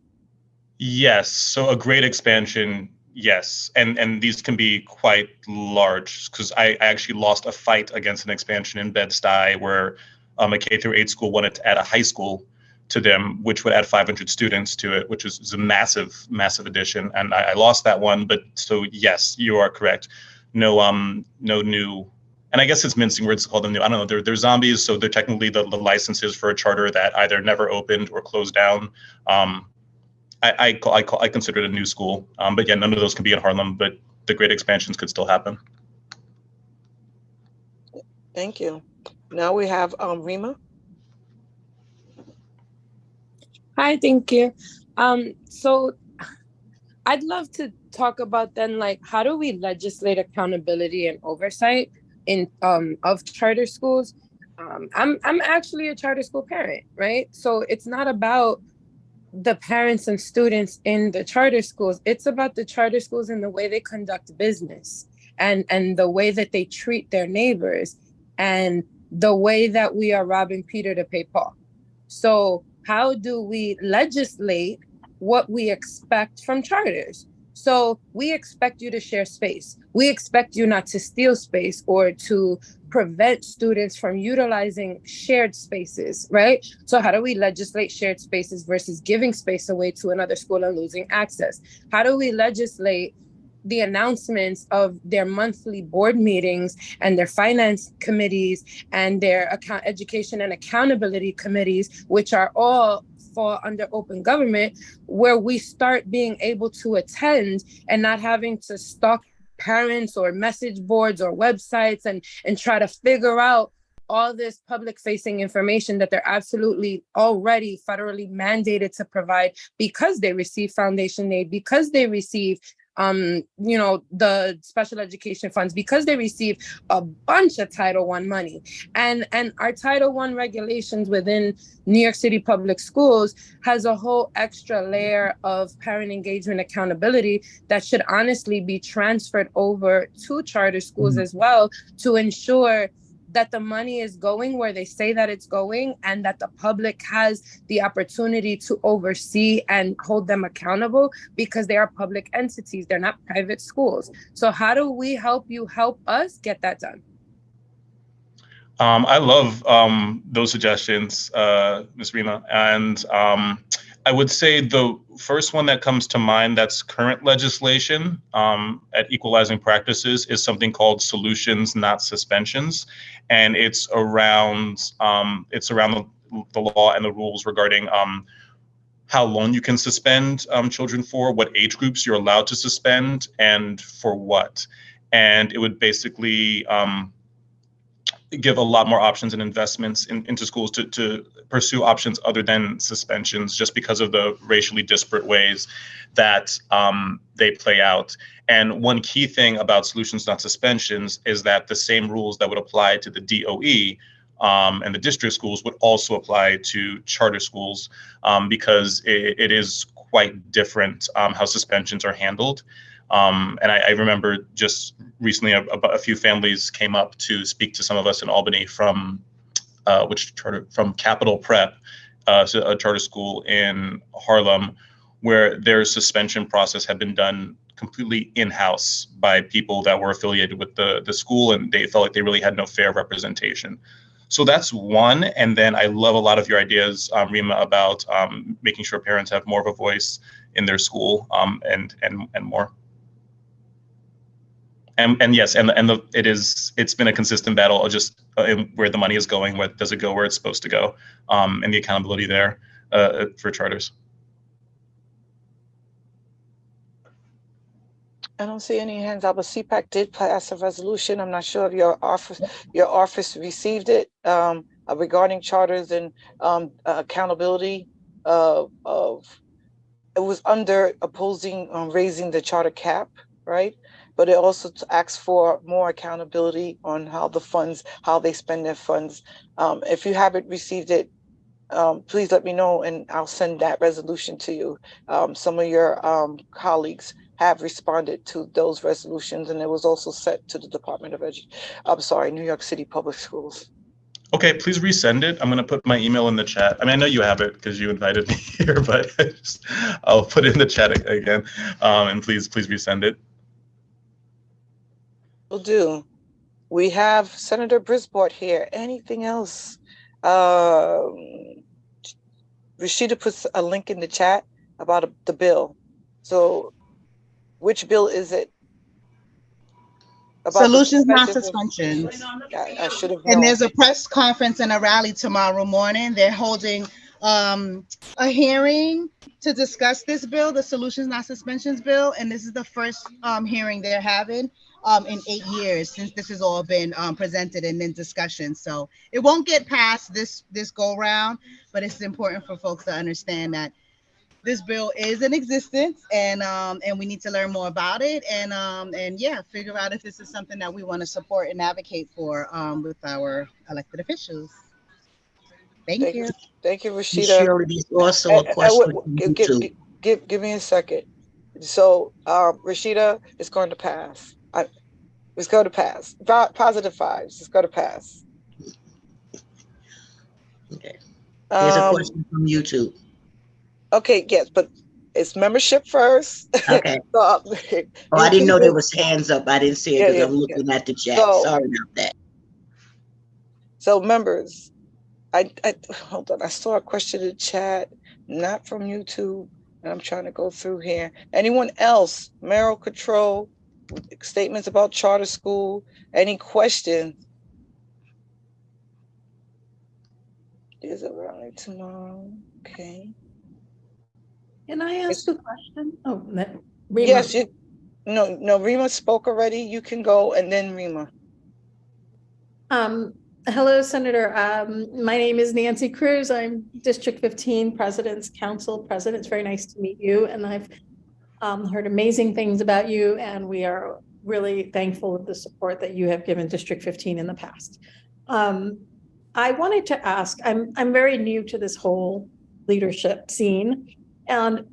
Yes, so a great expansion, yes, and these can be quite large because I actually lost a fight against an expansion in Bed-Stuy where a K-8 school wanted to add a high school to them, which would add 500 students to it, which is a massive addition, and I lost that one. But so yes, you are correct. No new. and I guess it's mincing words to call them new. I don't know. They're zombies, so they're technically the licenses for a charter that either never opened or closed down. I consider it a new school, but yeah, none of those can be in Harlem, but the great expansions could still happen. Thank you. Now we have Rima. Hi, thank you. So I'd love to talk about then, like, how do we legislate accountability and oversight in of charter schools? I'm actually a charter school parent, right? So it's not about the parents and students in the charter schools. It's about the charter schools and the way they conduct business and the way that they treat their neighbors and the way that we are robbing Peter to pay Paul. So how do we legislate what we expect from charters? So we expect you to share space. We expect you not to steal space or to prevent students from utilizing shared spaces, right? So how do we legislate shared spaces versus giving space away to another school and losing access? How do we legislate the announcements of their monthly board meetings and their finance committees and their education and accountability committees, which are all fall under open government, where we start being able to attend and not having to stalk parents or message boards or websites and try to figure out all this public facing information that they're absolutely already federally mandated to provide because they receive foundation aid, because they receive the special education funds, because they receive a bunch of Title I money. And our Title I regulations within New York City public schools has a whole extra layer of parent engagement accountability that should honestly be transferred over to charter schools as well, to ensure that the money is going where they say that it's going and that the public has the opportunity to oversee and hold them accountable because they are public entities. They're not private schools. So how do we help you help us get that done? I love those suggestions, Ms. Rima. And I would say the first one that comes to mind that's current legislation at Equalizing Practices is something called Solutions, Not Suspensions. And it's around the law and the rules regarding how long you can suspend children for, what age groups you're allowed to suspend, and for what. And it would basically give a lot more options and investments into schools to pursue options other than suspensions, just because of the racially disparate ways that they play out. And one key thing about Solutions Not Suspensions is that the same rules that would apply to the DOE and the district schools would also apply to charter schools, because it is quite different how suspensions are handled. And I remember just recently a few families came up to speak to some of us in Albany from from Capital Prep, so a charter school in Harlem, where their suspension process had been done completely in-house by people that were affiliated with the school, and they felt like they really had no fair representation. So that's one. And then I love a lot of your ideas, Rima, about making sure parents have more of a voice in their school, and more. And yes, it's been a consistent battle of just where the money is going. What does it go where it's supposed to go, and the accountability there for charters. I don't see any hands up, but CPAC did pass a resolution. I'm not sure if your office received it regarding charters and accountability of it was under opposing raising the charter cap, right? But it also asks for more accountability on how they spend their funds. If you haven't received it, please let me know and I'll send that resolution to you. Some of your colleagues have responded to those resolutions, and it was also sent to the Department of New York City Public Schools. Okay, please resend it. I'm going to put my email in the chat. I mean, I know you have it because you invited me here, but I'll put it in the chat again. And please resend it. Will do. We have Senator Brisbort here. Anything else? Rashida puts a link in the chat about the bill. So which bill is it? About the Solutions, not suspension. suspensions. I should have And known. there's a press conference and a rally tomorrow morning. They're holding a hearing to discuss this bill, the Solutions Not Suspensions bill. And this is the first hearing they're having in 8 years since this has all been presented and in discussion. So it won't get past this go round, but it's important for folks to understand that this bill is in existence, and we need to learn more about it, and yeah, figure out if this is something that we want to support and advocate for with our elected officials. Thank you. Thank you, Rashida. Shirley, there's also a question from YouTube. Give me a second. So, Rashida, it's going to pass. It's going to pass. Positive 5s. It's going to pass. Okay. There's a question from YouTube. Okay, yes, but it's membership first. Okay. So, Oh, I didn't know there was hands up. I didn't see it because I'm looking at the chat. So- Sorry about that. So members, I hold on. I saw a question in the chat, not from YouTube, and I'm trying to go through here. Anyone else? Mayoral control, statements about charter school. Any questions? There's a rally tomorrow. Okay. Can I ask a question? Oh, Rima. Yes, no, Rima spoke already. You can go, and then Rima. Hello, Senator. My name is Nancy Cruz. I'm District 15 President's Council President. It's very nice to meet you, and I've heard amazing things about you, and we are really thankful of the support that you have given District 15 in the past. I wanted to ask, I'm very new to this whole leadership scene, and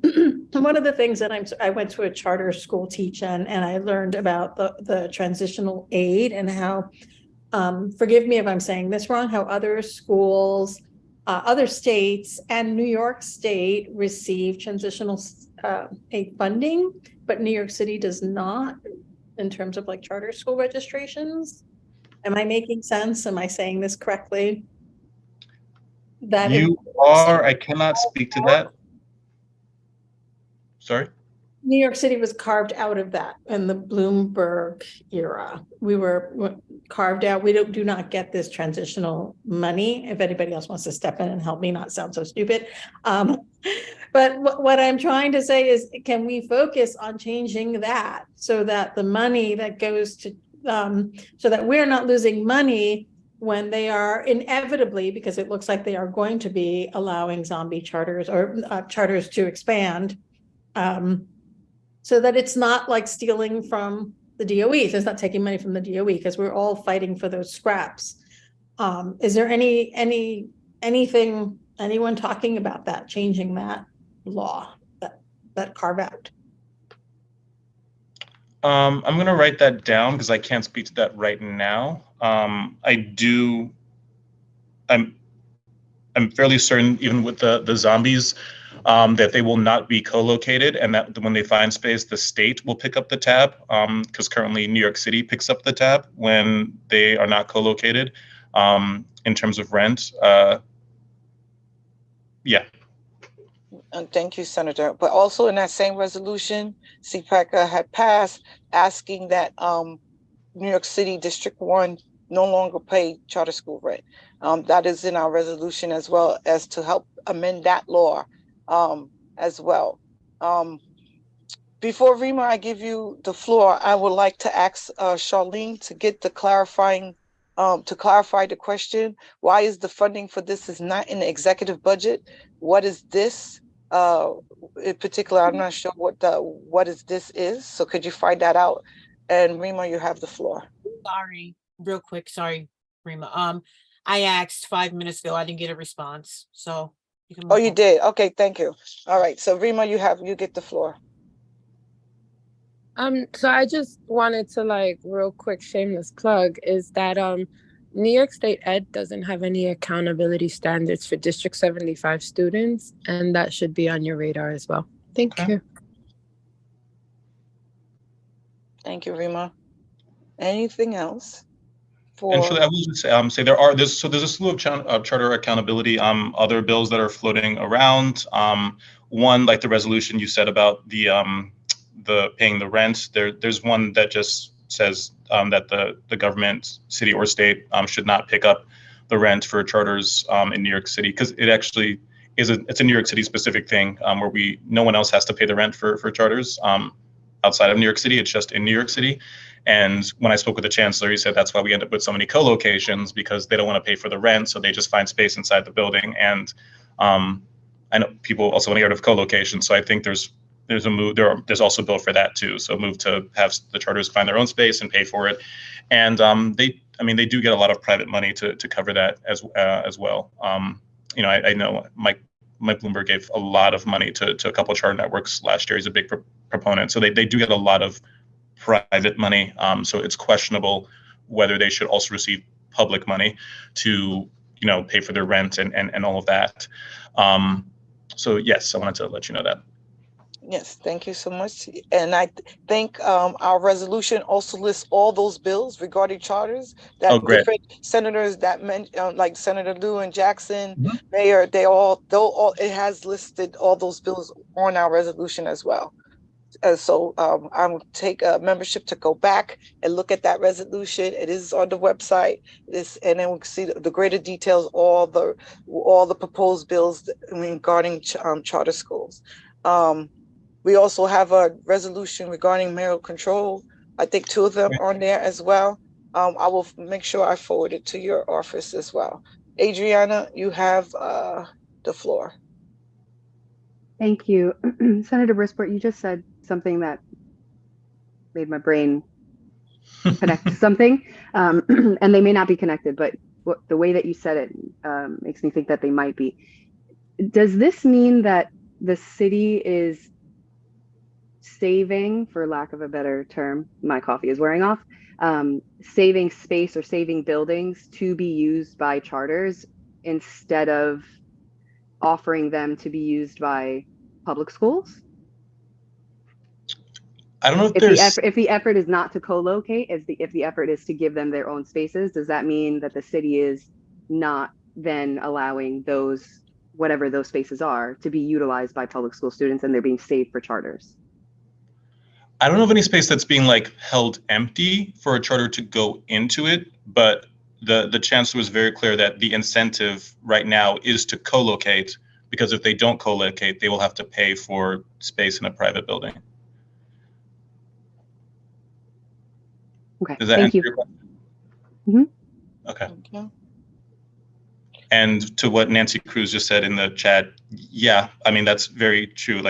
one of the things that I went to a charter school teach-in, and I learned about the transitional aid and how, forgive me if I'm saying this wrong, how other schools, other states and New York State receive transitional aid funding, but New York City does not in terms of like charter school registrations. Am I making sense? Am I saying this correctly? That You are, I cannot speak to that. Sorry? New York City was carved out of that in the Bloomberg era. We were carved out. We do not get this transitional money. If anybody else wants to step in and help me not sound so stupid. But what I'm trying to say is, can we focus on changing that so that the money that goes to, so that we're not losing money when they are inevitably, because it looks like they are going to be allowing zombie charters or charters to expand, so that it's not like stealing from the DOE. So it's not taking money from the DOE, because we're all fighting for those scraps. Is there anything, anyone talking about that, changing that law, that carve out? I'm going to write that down because I can't speak to that right now. I'm fairly certain, even with the zombies, that they will not be co-located, and that when they find space, the state will pick up the tab, because currently New York City picks up the tab when they are not co-located in terms of rent. Yeah. Thank you, Senator. But also in that same resolution, CPAC had passed asking that New York City District 1 no longer pay charter school rent. That is in our resolution, as well as to help amend that law as well. Before Rima, I give you the floor, I would like to ask Charlene to get the clarifying, to clarify the question. Why is the funding for this is not in the executive budget? What is this? In particular, I'm not sure what is this is. So could you find that out? And Rima, you have the floor. Sorry, real quick. Sorry, Rima. I asked 5 minutes ago. I didn't get a response. So you can. Oh, you did. Okay, thank you. All right. So Rima, you get the floor. So I just wanted to real quick shameless plug is that New York State Ed doesn't have any accountability standards for District 75 students, and that should be on your radar as well. Thank you. Thank you, Rima. Anything else? And Shirley, I will just say there's a slew of charter accountability other bills that are floating around. One, like the resolution you said about the paying the rent. There's one that just says that the government, city or state, should not pick up the rent for charters in New York City, because it actually it's a New York City specific thing, where no one else has to pay the rent for charters outside of New York City. It's just in New York City. And when I spoke with the chancellor, he said that's why we end up with so many co-locations, because they don't want to pay for the rent, so they just find space inside the building. And I know people also want to get rid of co-location, so I think there's a move. There's also a bill for that too. So a move to have the charters find their own space and pay for it. And they do get a lot of private money to cover that as well. I know Mike Bloomberg gave a lot of money to a couple of charter networks last year. He's a big proponent. So they do get a lot of private money. So it's questionable whether they should also receive public money to, pay for their rent and all of that. So yes, I wanted to let you know that. Yes, thank you so much. And I think our resolution also lists all those bills regarding charters that different senators that like Senator Liu and Jackson, Mayor, it has listed all those bills on our resolution as well. So I will take a membership to go back and look at that resolution. It is on the website. And then we can see the greater details, all the proposed bills regarding charter schools. We also have a resolution regarding marital control. I think 2 of them are on there as well. I will make sure I forward it to your office as well. Adriana, you have the floor. Thank you. Senator Brisport, you just said something that made my brain connect to something. And they may not be connected, but the way that you said it makes me think that they might be. Does this mean that the city is saving, for lack of a better term, my coffee is wearing off, saving space or saving buildings to be used by charters instead of offering them to be used by public schools? I don't know if the effort is not to co-locate, if the effort is to give them their own spaces, does that mean that the city is not then allowing those, whatever those spaces are, to be utilized by public school students and they're being saved for charters? I don't know of any space that's being held empty for a charter to go into it, but the chancellor was very clear that the incentive right now is to co-locate, because if they don't co-locate, they will have to pay for space in a private building. Okay, does that answer your question? Mm-hmm. Okay. And to what Nancy Cruz just said in the chat, yeah, that's very true.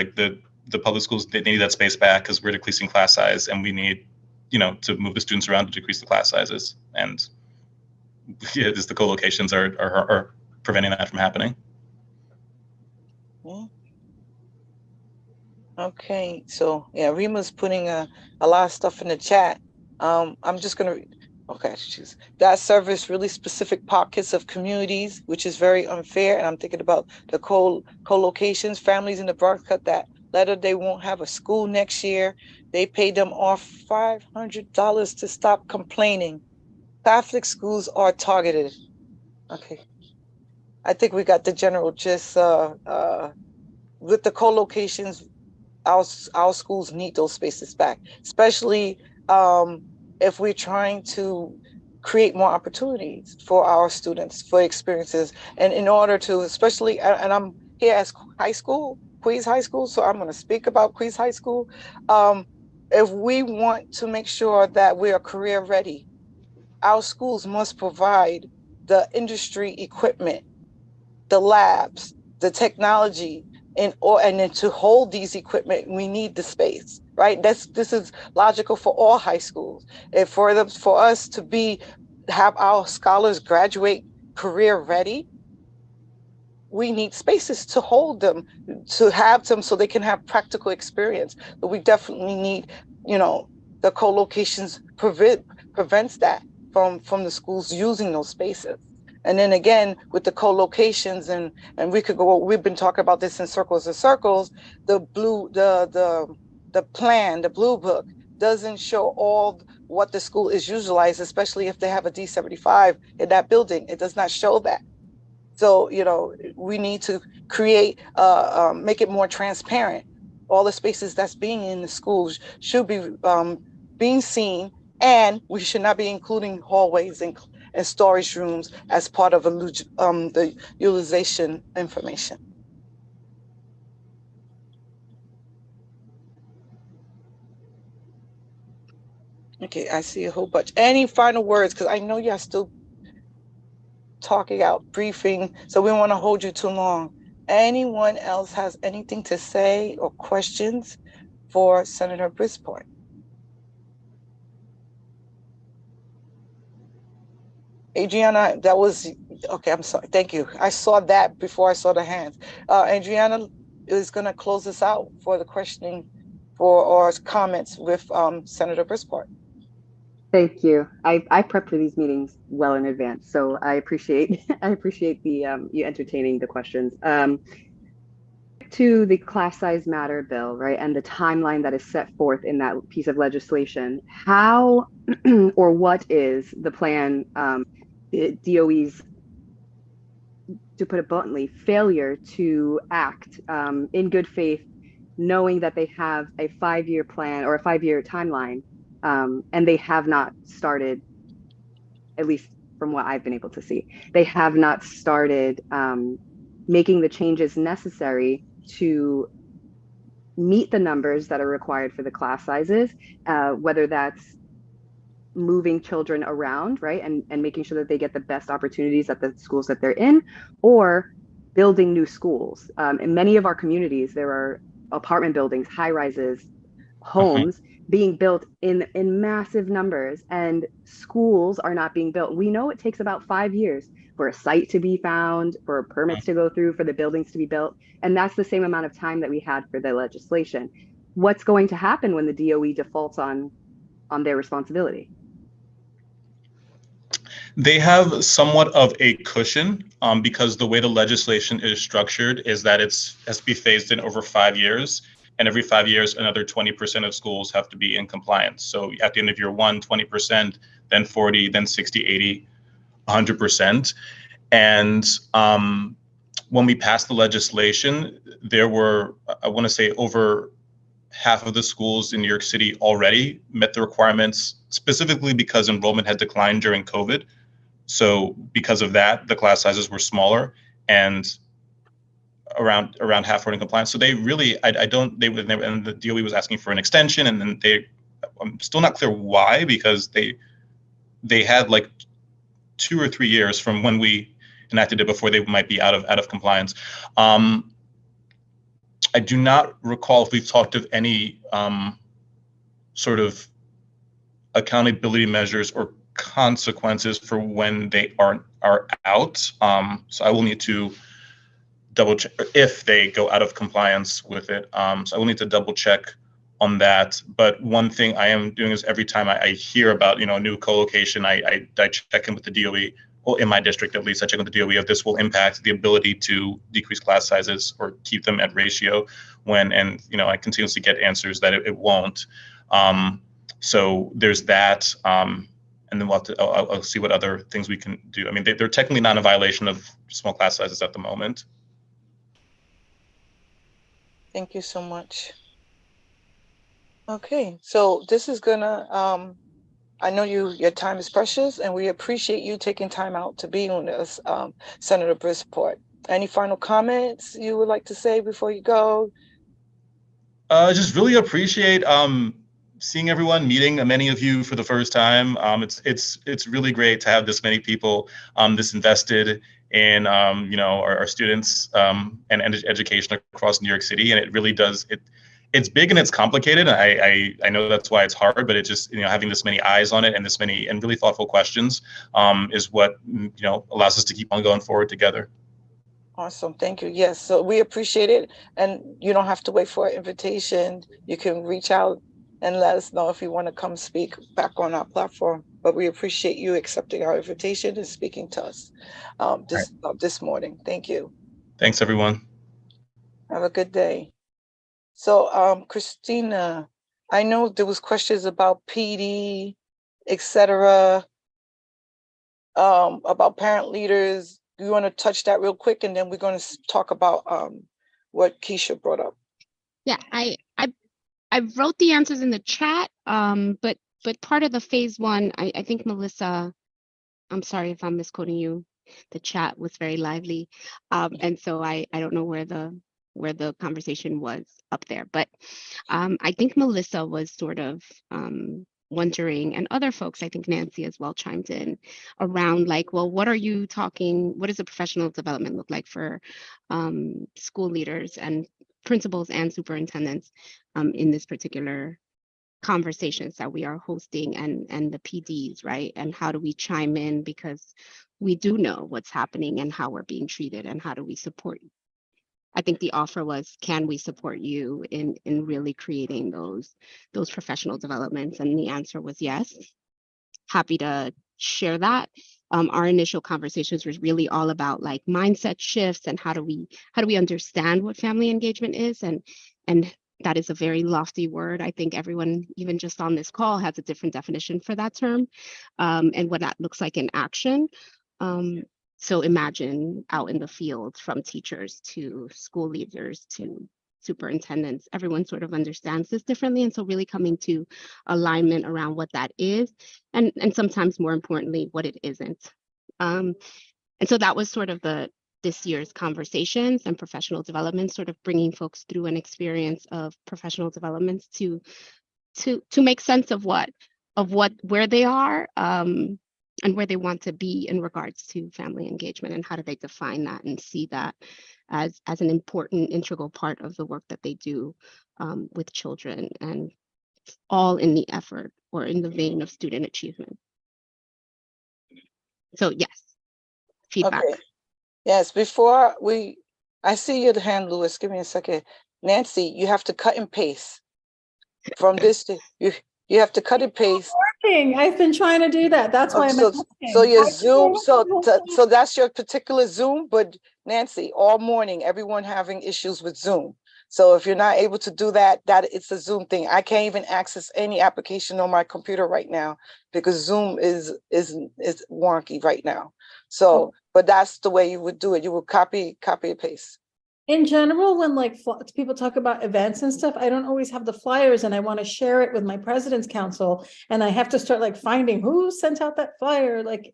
The public schools, they need that space back because we're decreasing class size, and we need, to move the students around to decrease the class sizes. And yeah, just the co-locations are preventing that from happening. Yeah. Okay, so yeah, Rima's putting a lot of stuff in the chat. I'm just gonna, okay, that service really specific pockets of communities, which is very unfair. And I'm thinking about the co-locations, families in the Bronx cut that letter. They won't have a school next year. They paid them off $500 to stop complaining. Catholic schools are targeted. Okay. I think we got the general gist. With the co-locations, our schools need those spaces back, especially if we're trying to create more opportunities for our students, for experiences. And in order to, especially, and I'm here as Queens High School, so I'm going to speak about Queens High School. If we want to make sure that we are career ready, our schools must provide the industry equipment, the labs, the technology, and then to hold these equipment, we need the space, right? This is logical for all high schools. And for us to have our scholars graduate career ready, we need spaces to hold them, to have them so they can have practical experience. But we definitely need, the co-locations prevents that from the schools using those spaces. And then again, with the co-locations, and we could go, we've been talking about this in circles and circles, the plan, the blue book doesn't show all what the school is utilized, especially if they have a D75 in that building. It does not show that. So, we need to create, make it more transparent. All the spaces that's being in the schools should be being seen And we should not be including hallways and storage rooms as part of the utilization information. Okay, I see a whole bunch. Any final words? Because I know y'all still talking out, briefing, so we don't want to hold you too long. Anyone else has anything to say or questions for Senator Brisbois? Adriana, that was, okay, I'm sorry, thank you. I saw that before I saw the hands. Adriana is gonna close us out for the questioning or comments with Senator Brisbois. Thank you. I prep for these meetings well in advance, so I appreciate the you entertaining the questions. To the class size matter bill, right, and the timeline that is set forth in that piece of legislation, how or what is the plan? DOE's, to put it bluntly, failure to act in good faith, knowing that they have a 5-year plan or a 5-year timeline, and they have not started, at least from what I've been able to see, they have not started making the changes necessary to meet the numbers that are required for the class sizes, whether that's moving children around, right, and making sure that they get the best opportunities at the schools that they're in, or building new schools. In many of our communities, there are apartment buildings, high rises, homes being built in massive numbers, and schools are not being built. We know it takes about 5 years for a site to be found, for permits to go through, for the buildings to be built, and that's the same amount of time that we had for the legislation. What's going to happen when the DOE defaults on their responsibility? They have somewhat of a cushion because the way the legislation is structured is that it has to be phased in over 5 years. And every 5 years, another 20% of schools have to be in compliance. So at the end of year one, 20%, then 40, then 60, 80, 100%. And when we passed the legislation, there were, I want to say, over half of the schools in New York City already met the requirements, specifically because enrollment had declined during COVID. So because of that, the class sizes were smaller, and around half were in compliance. So they really, they would never, and the DOE was asking for an extension, and then I'm still not clear why, because they had like 2 or 3 years from when we enacted it before they might be out of compliance. I do not recall if we've talked of any sort of accountability measures or consequences for when they are out. So I will need to double check if they go out of compliance with it. So I will need to double check on that. But one thing I am doing is every time I hear about a new co-location, I check in with the DOE. Well, in my district at least, I check with the DOE if this will impact the ability to decrease class sizes or keep them at ratio. And I continuously get answers that it won't. So there's that. And then I'll see what other things we can do. I mean, they're technically not in a violation of small class sizes at the moment. Thank you so much. Okay, so this is gonna, I know your time is precious, and we appreciate you taking time out to be on this, Senator Brisbois. Any final comments you would like to say before you go? Just really appreciate seeing everyone, meeting many of you for the first time. It's really great to have this many people this invested in our students and education across New York City, and it really does it's big and it's complicated. I know that's why it's hard, but it just having this many eyes on it and this many and really thoughtful questions is what allows us to keep on going forward together. Awesome, thank you. Yes, so we appreciate it, and you don't have to wait for an invitation. You can reach out and let us know if you want to come speak back on our platform. But we appreciate you accepting our invitation and speaking to us this morning. Thank you. Thanks, everyone. Have a good day. So, Christina, I know there was questions about PD, etc., about parent leaders. You want to touch that real quick, and then we're going to talk about what Keisha brought up. Yeah, I wrote the answers in the chat, but but part of the phase one, I think Melissa, I'm sorry if I'm misquoting you. The chat was very lively. And so I don't know where the conversation was up there, but I think Melissa was sort of wondering, and other folks, I think Nancy as well chimed in around like, well, what does a professional development look like for school leaders and principals and superintendents in this particular conversations that we are hosting and the PDs, right? And how do we chime in, because we do know what's happening and how we're being treated, and how do we support you? I think the offer was, can we support you in really creating those professional developments? And the answer was yes. Happy to share that. Our initial conversations was really all about like mindset shifts and how do we understand what family engagement is, and that is a very lofty word. I think everyone, even just on this call, has a different definition for that term, and what that looks like in action. So imagine out in the field, from teachers to school leaders to superintendents, everyone sort of understands this differently. And so really coming to alignment around what that is, and sometimes more importantly, what it isn't. And so that was sort of this year's conversations and professional development, sort of bringing folks through an experience of professional developments to make sense of where they are, and where they want to be in regards to family engagement, and how do they define that and see that as an important integral part of the work that they do with children, and all in the effort or in the vein of student achievement. So yes, feedback. Okay. Yes, before I see your hand, Louis. Give me a second. Nancy, you have to cut and paste from this to you have to cut and paste. Working. I've been trying to do that. That's why I'm So your Zoom, so that's your particular Zoom, but Nancy, all morning, everyone having issues with Zoom. So if you're not able to do that, it's a Zoom thing. I can't even access any application on my computer right now because Zoom is wonky right now. So, but that's the way you would do it. You would copy and paste. In general, when like people talk about events and stuff, I don't always have the flyers, and I want to share it with my president's council, and I have to start like finding who sent out that flyer. Like,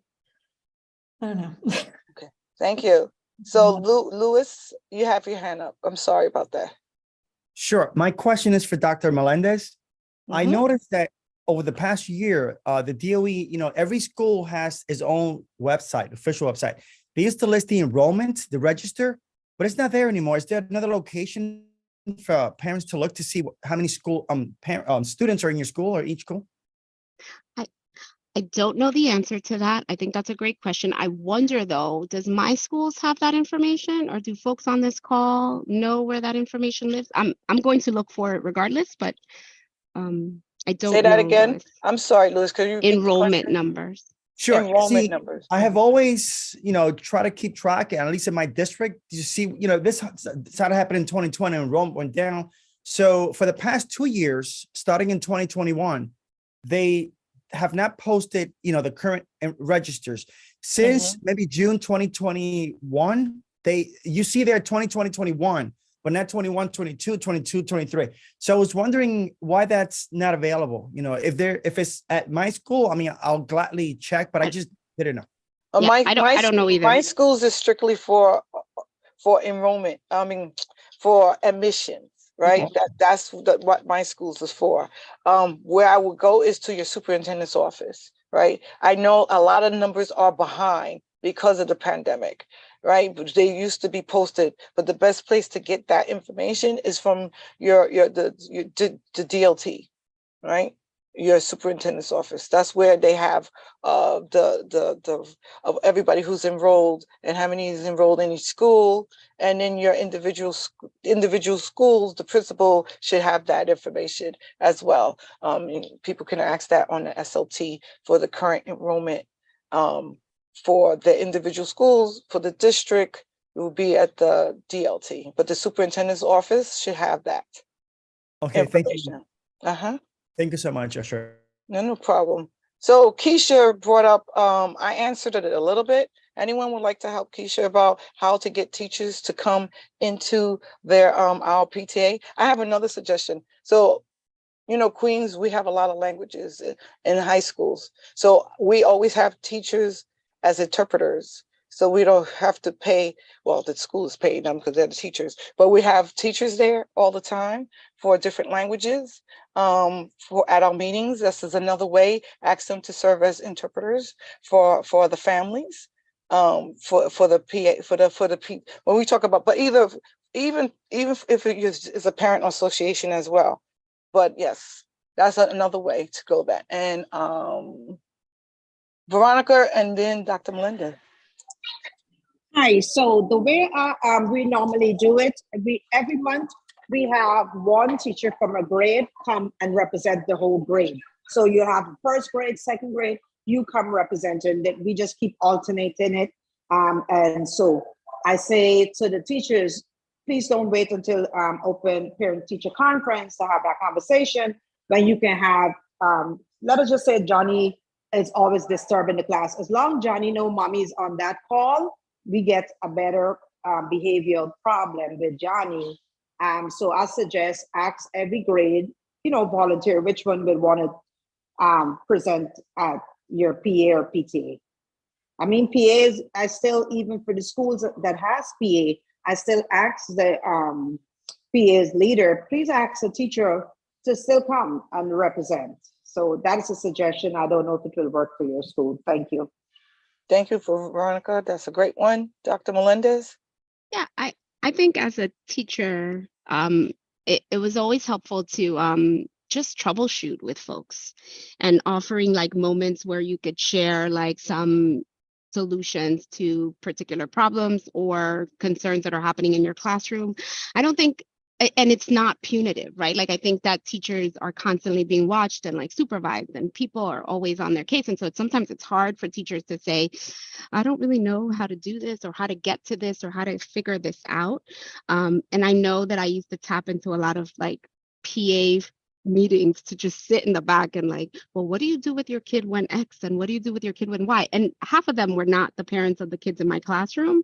I don't know. Okay, thank you. So Louis, you have your hand up. I'm sorry about that. Sure. My question is for Dr. Melendez. I noticed that over the past year, the DOE, every school has its own website, official website. They used to list the enrollment, the register, but it's not there anymore. Is there another location for parents to look to see how many school students are in your school or each school? I don't know the answer to that. I think that's a great question. I wonder though, does my schools have that information, or do folks on this call know where that information lives? I'm going to look for it regardless, but I don't know. Say that again. I'm sorry, Louis, could you repeat enrollment numbers? Sure. Enrollment numbers. I have always, try to keep track, and at least in my district, you see, this started happening in 2020, enrollment went down. So for the past 2 years, starting in 2021, they have not posted, the current registers since maybe June 2021. You see there 2020, 21, but not 21, 22, 22, 23. So I was wondering why that's not available. If it's at my school, I mean, I'll gladly check, but I just didn't know. I don't know either. My schools is strictly for enrollment. I mean, for admissions, right? That's what my schools is for. Where I would go is to your superintendent's office, right? I know a lot of numbers are behind because of the pandemic, right? But they used to be posted, but the best place to get that information is from the DLT, right? Your superintendent's office. That's where they have the of everybody who's enrolled and how many is enrolled in each school, and then your individual schools. The principal should have that information as well. People can ask that on the SLT for the current enrollment. For the individual schools, for the district, it will be at the DLT, but the superintendent's office should have that. Okay, thank you. Thank you so much, Asher. No problem. So Keisha brought up, I answered it a little bit. Anyone would like to help Keisha about how to get teachers to come into their our PTA? I have another suggestion. So you know, Queens, we have a lot of languages in high schools. So we always have teachers as interpreters. So we don't have to pay, well, the school is paying them because they're the teachers, but we have teachers there all the time for different languages for at our meetings. This is another way, ask them to serve as interpreters for the families, for the PA, for the P, when we talk about, but even if it is a parent association as well. But yes, that's another way to go that. And Veronica and then Dr. Melinda. Hi, so the way we normally do it, every month we have one teacher from a grade come and represent the whole grade. So you have first grade, second grade, you come representing that. We just keep alternating it. And so I say to the teachers, please don't wait until open parent teacher conference to have that conversation when you can have, let us just say Johnny is always disturbing the class. As long as Johnny know mommy's on that call, we get a better behavioral problem with Johnny. So I suggest ask every grade, you know, volunteer which one will want to present at your PA or PTA. I mean, PAs, I still, even for the schools that has PA, I still ask the PA's leader, please ask the teacher to still come and represent. So that is a suggestion. I don't know if it will work for your school. Thank you. Thank you for Veronica. That's a great one. Dr. Melendez? Yeah, I think as a teacher, it was always helpful to just troubleshoot with folks and offering like moments where you could share like some solutions to particular problems or concerns that are happening in your classroom. I don't think, and it's not punitive, right? Like I think that teachers are constantly being watched and like supervised and people are always on their case. And so sometimes it's hard for teachers to say, I don't really know how to do this or how to get to this or how to figure this out. And I know that I used to tap into a lot of like PA meetings to just sit in the back and like, well, what do you do with your kid when X and what do you do with your kid when Y? And half of them were not the parents of the kids in my classroom,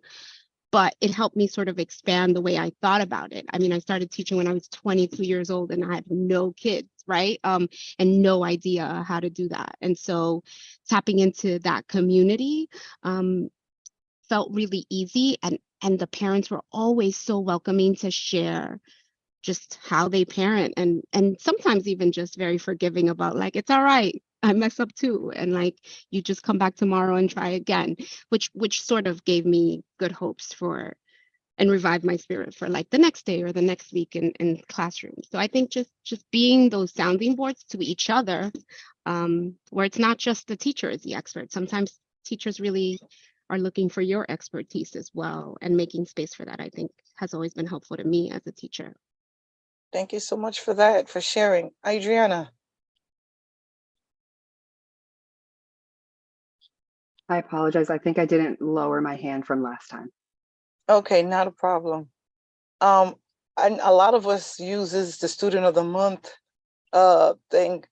but it helped me sort of expand the way I thought about it. I mean, I started teaching when I was 22 years old and I had no kids, right? And no idea how to do that. And so tapping into that community felt really easy. And the parents were always so welcoming to share just how they parent and sometimes even just very forgiving about like, it's all right, I mess up too. And like, you just come back tomorrow and try again, which sort of gave me good hopes for and revived my spirit for like the next day or the next week in classrooms. So I think just being those sounding boards to each other, where it's not just the teacher is the expert. Sometimes teachers really are looking for your expertise as well, and making space for that, I think, has always been helpful to me as a teacher. Thank you so much for that, for sharing. Adriana? I apologize. I think I didn't lower my hand from last time. Okay, not a problem. And a lot of us uses the student of the month thing,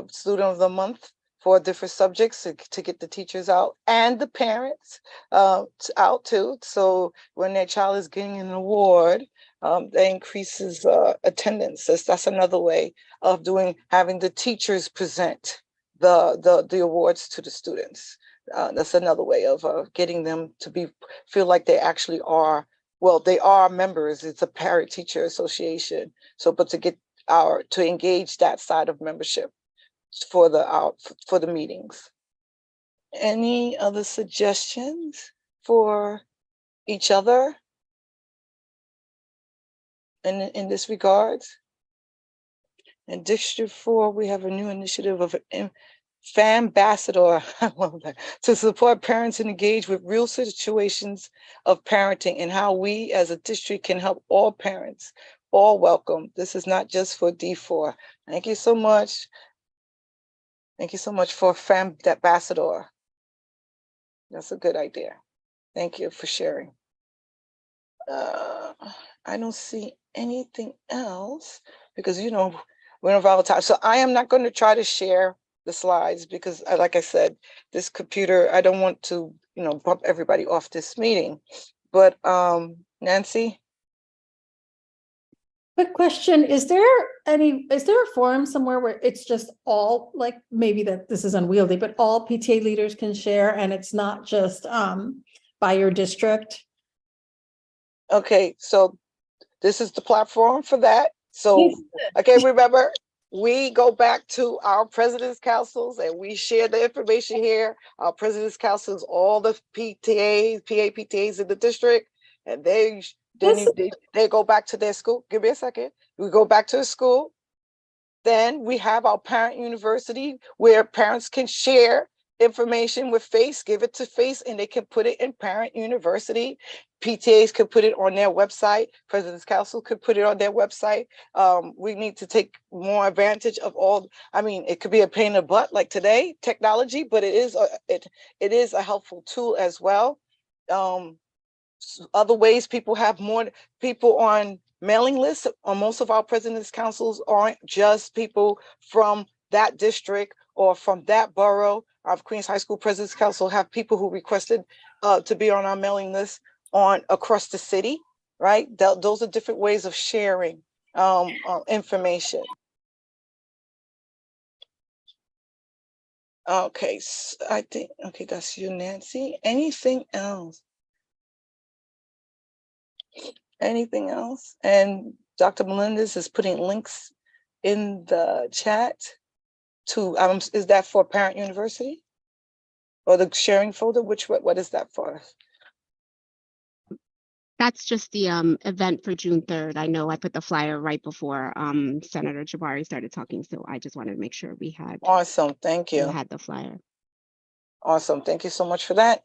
student of the month for different subjects to get the teachers out and the parents out too. So when their child is getting an award, that increases attendance. That's another way of having the teachers present the awards to the students. That's another way of getting them to feel like they actually are, well, they are members. It's a parent teacher association. So, but to engage that side of membership for the meetings. Any other suggestions for each other in this regard? In District 4, we have a new initiative of FAMbassador, I love that, to support parents and engage with real situations of parenting and how we as a district can help all parents, all welcome. This is not just for D4. Thank you so much. Thank you so much for FAMbassador. That's a good idea. Thank you for sharing. I don't see anything else because, you know, we're in volatile. So I am not going to try to share the slides because, like I said, this computer, I don't want to, you know, bump everybody off this meeting. But Nancy? Quick question, is there a forum somewhere where it's just all, like, maybe that this is unwieldy, but all PTA leaders can share and it's not just by your district? Okay, so this is the platform for that. So, okay, remember, we go back to our president's councils and we share the information here. Our president's councils, all the PTAs, PAPTAs in the district, and they go back to their school. Give me a second. We go back to the school. Then we have our parent university where parents can share information with FACE, give it to FACE, and they can put it in parent university. PTAs could put it on their website. President's Council could put it on their website. We need to take more advantage of all. I mean, it could be a pain in the butt like today, technology, but it is a helpful tool as well. Other ways people have more people on mailing lists. On most of our president's councils aren't just people from that district or from that borough. Our Queens High School President's Council have people who requested to be on our mailing list on across the city, right? Those are different ways of sharing information. Okay, so I think, okay, that's you, Nancy. Anything else? Anything else? And Dr. Melendez is putting links in the chat to, is that for Parent University? Or the sharing folder? What is that for? That's just the event for June 3rd. I know I put the flyer right before Senator Jabari started talking, so I just wanted to make sure we had. Awesome, thank you. We had the flyer. Awesome, thank you so much for that.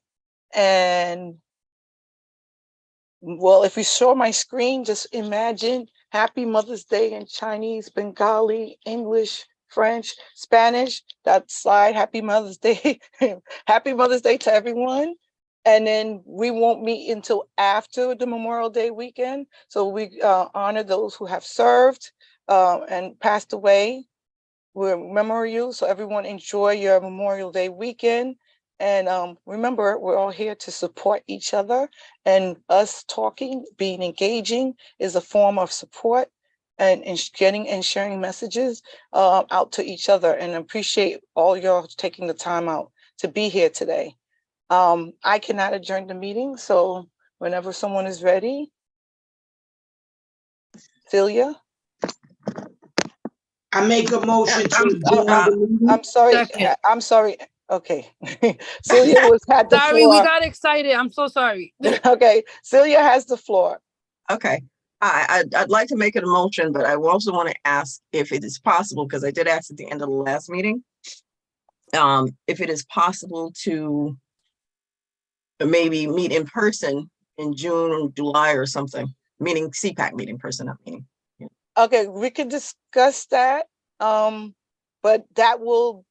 And well, if you saw my screen, just imagine Happy Mother's Day in Chinese, Bengali, English, French, Spanish. That slide, Happy Mother's Day. Happy Mother's Day to everyone. And then we won't meet until after the Memorial Day weekend. So we honor those who have served and passed away. We remember you. So everyone enjoy your Memorial Day weekend. And remember, we're all here to support each other, and us talking, being engaging is a form of support and getting and sharing messages out to each other, and appreciate all y'all taking the time out to be here today. I cannot adjourn the meeting, so whenever someone is ready. Celia? I make a motion to adjourn the meeting. I'm sorry. I'm sorry. Okay. Celia had the Sorry, floor. we got excited. I'm so sorry. Okay, Celia has the floor. Okay. I'd like to make it a motion, but I also want to ask if it is possible, because I did ask at the end of the last meeting, if it is possible to maybe meet in person in June or July or something, meaning CPAC meeting, person, not meeting. Okay, we could discuss that, but that will,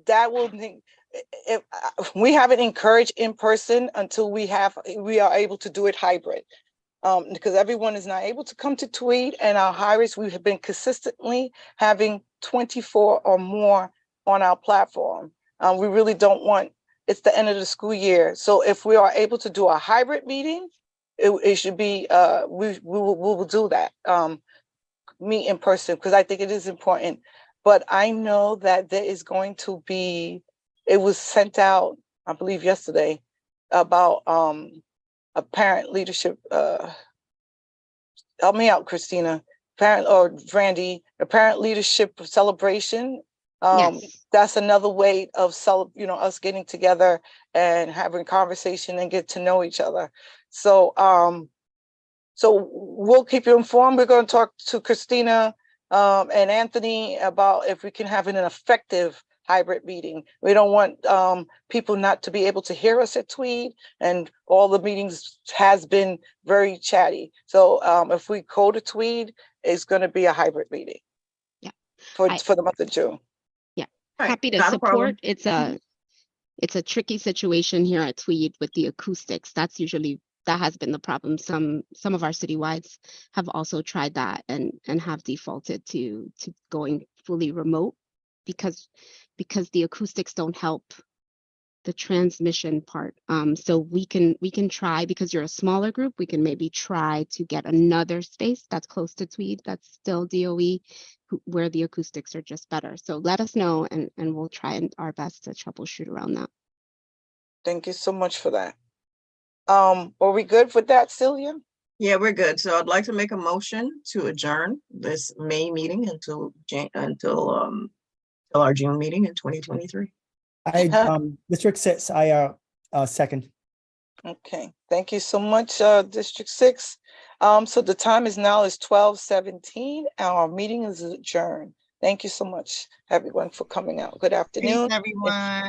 if we haven't encouraged in person until we are able to do it hybrid. Because everyone is not able to come to Tweed, and our hybrids, we have been consistently having 24 or more on our platform. We really don't want, it's the end of the school year. So if we are able to do a hybrid meeting, it should be, we will do that. Meet in person, because I think it is important. But I know that there is going to be, it was sent out, I believe yesterday, about a parent leadership, help me out, Christina, parent or Brandy, a parent leadership celebration. Yes. That's another way of us getting together and having conversation and get to know each other. So so we'll keep you informed. We're going to talk to Christina and Anthony about if we can have an effective hybrid meeting. We don't want people not to be able to hear us at Tweed, and all the meetings has been very chatty. So if we go to Tweed, it's going to be a hybrid meeting. Yeah. For the month of June. Yeah. Right, Happy to not a problem. support. It's a tricky situation here at Tweed with the acoustics. That has been the problem. Some of our citywides have also tried that and have defaulted to going fully remote because the acoustics don't help the transmission part. So we can try, because you're a smaller group, we can maybe try to get another space that's close to Tweed, that's still DOE, where the acoustics are just better. So let us know, and we'll try our best to troubleshoot around that. Thank you so much for that. Are we good with that, Celia? Yeah, we're good. So I'd like to make a motion to adjourn this May meeting until our June meeting in 2023. District 6, I second. Okay, thank you so much, District 6. So the time is now 12:17. Our meeting is adjourned. Thank you so much, everyone, for coming out. Good afternoon. Peace, everyone.